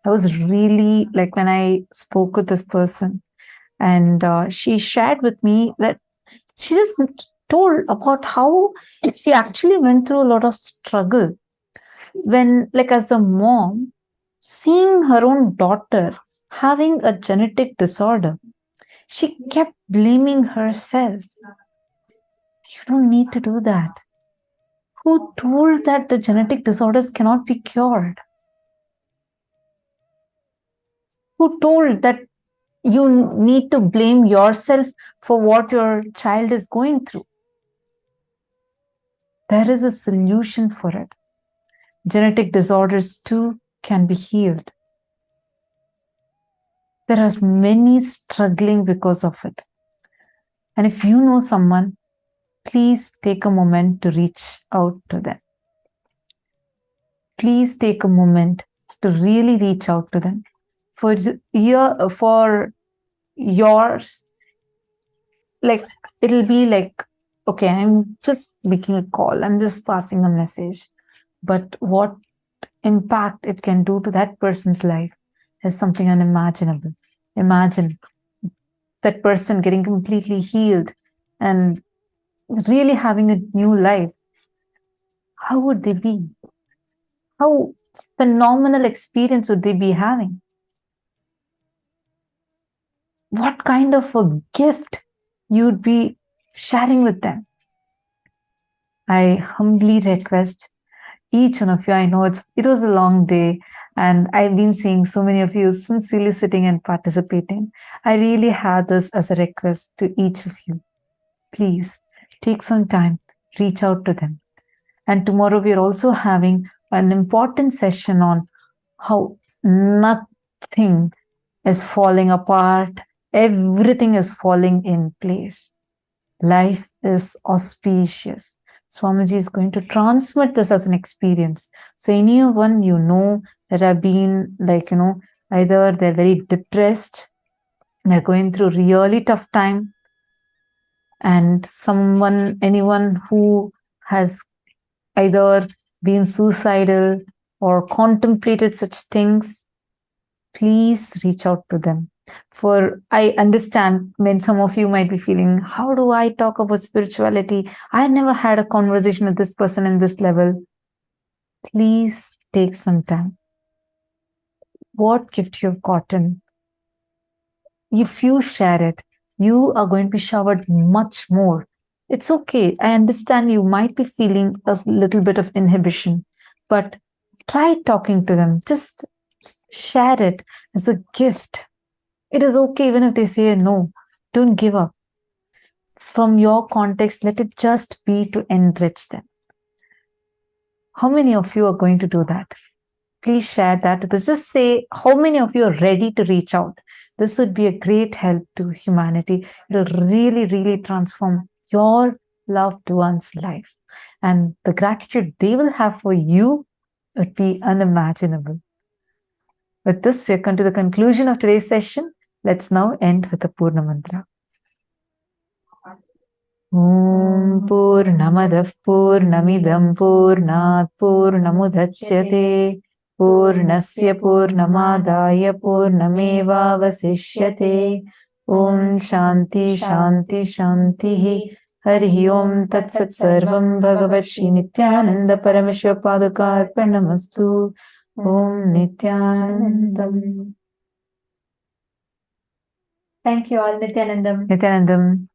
I was really, like, when I spoke with this person, and she shared with me that she just told about how she actually went through a lot of struggle when, like, as a mom, seeing her own daughter having a genetic disorder. She kept blaming herself. You don't need to do that. Who told that the genetic disorders cannot be cured? Who told that you need to blame yourself for what your child is going through? There is a solution for it. Genetic disorders too can be healed. There are many struggling because of it. And if you know someone, please take a moment to reach out to them. Please take a moment to really reach out to them. For yours, like, it'll be like, okay, I'm just making a call, I'm just passing a message. But what impact it can do to that person's life is something unimaginable. Imagine that person getting completely healed and really having a new life. How would they be? How phenomenal experience would they be having? What kind of a gift you'd be sharing with them? I humbly request each one of you. I know it was a long day, and I've been seeing so many of you sincerely sitting and participating. I really have this as a request to each of you. Please take some time, reach out to them. And tomorrow we are also having an important session on how nothing is falling apart. Everything is falling in place. Life is auspicious. Swamiji is going to transmit this as an experience. So anyone you know that have been, like, either they're very depressed, they're going through really tough time, and anyone who has either been suicidal or contemplated such things, please reach out to them. For I understand when some of you might be feeling, how do I talk about spirituality? I never had a conversation with this person in this level. Please take some time. What gift you have gotten, if you share it, you are going to be showered much more. It's okay. I understand you might be feeling a little bit of inhibition, but try talking to them. Just share it as a gift. It is okay even if they say no. Don't give up. From your context, let it just be to enrich them. How many of you are going to do that? Please share that with us. Just say how many of you are ready to reach out. This would be a great help to humanity. It will really, really transform your loved one's life. And the gratitude they will have for you would be unimaginable. With this, we have come to the conclusion of today's session. Let's now end with the Purna Mantra. Om Purnamadah Purnamidam Purnat Purnamudachyate Purnasya Purnamadaya Purnamevavasishyate. Om Shanti Shanti Shanti. Hari Om Tat Sat Sarvam Bhagavat Shri Nithyananda Parameshwar Padukarpanamastu. Om Nithyanandam. Thank you all, Nithyanandam. Nithyanandam.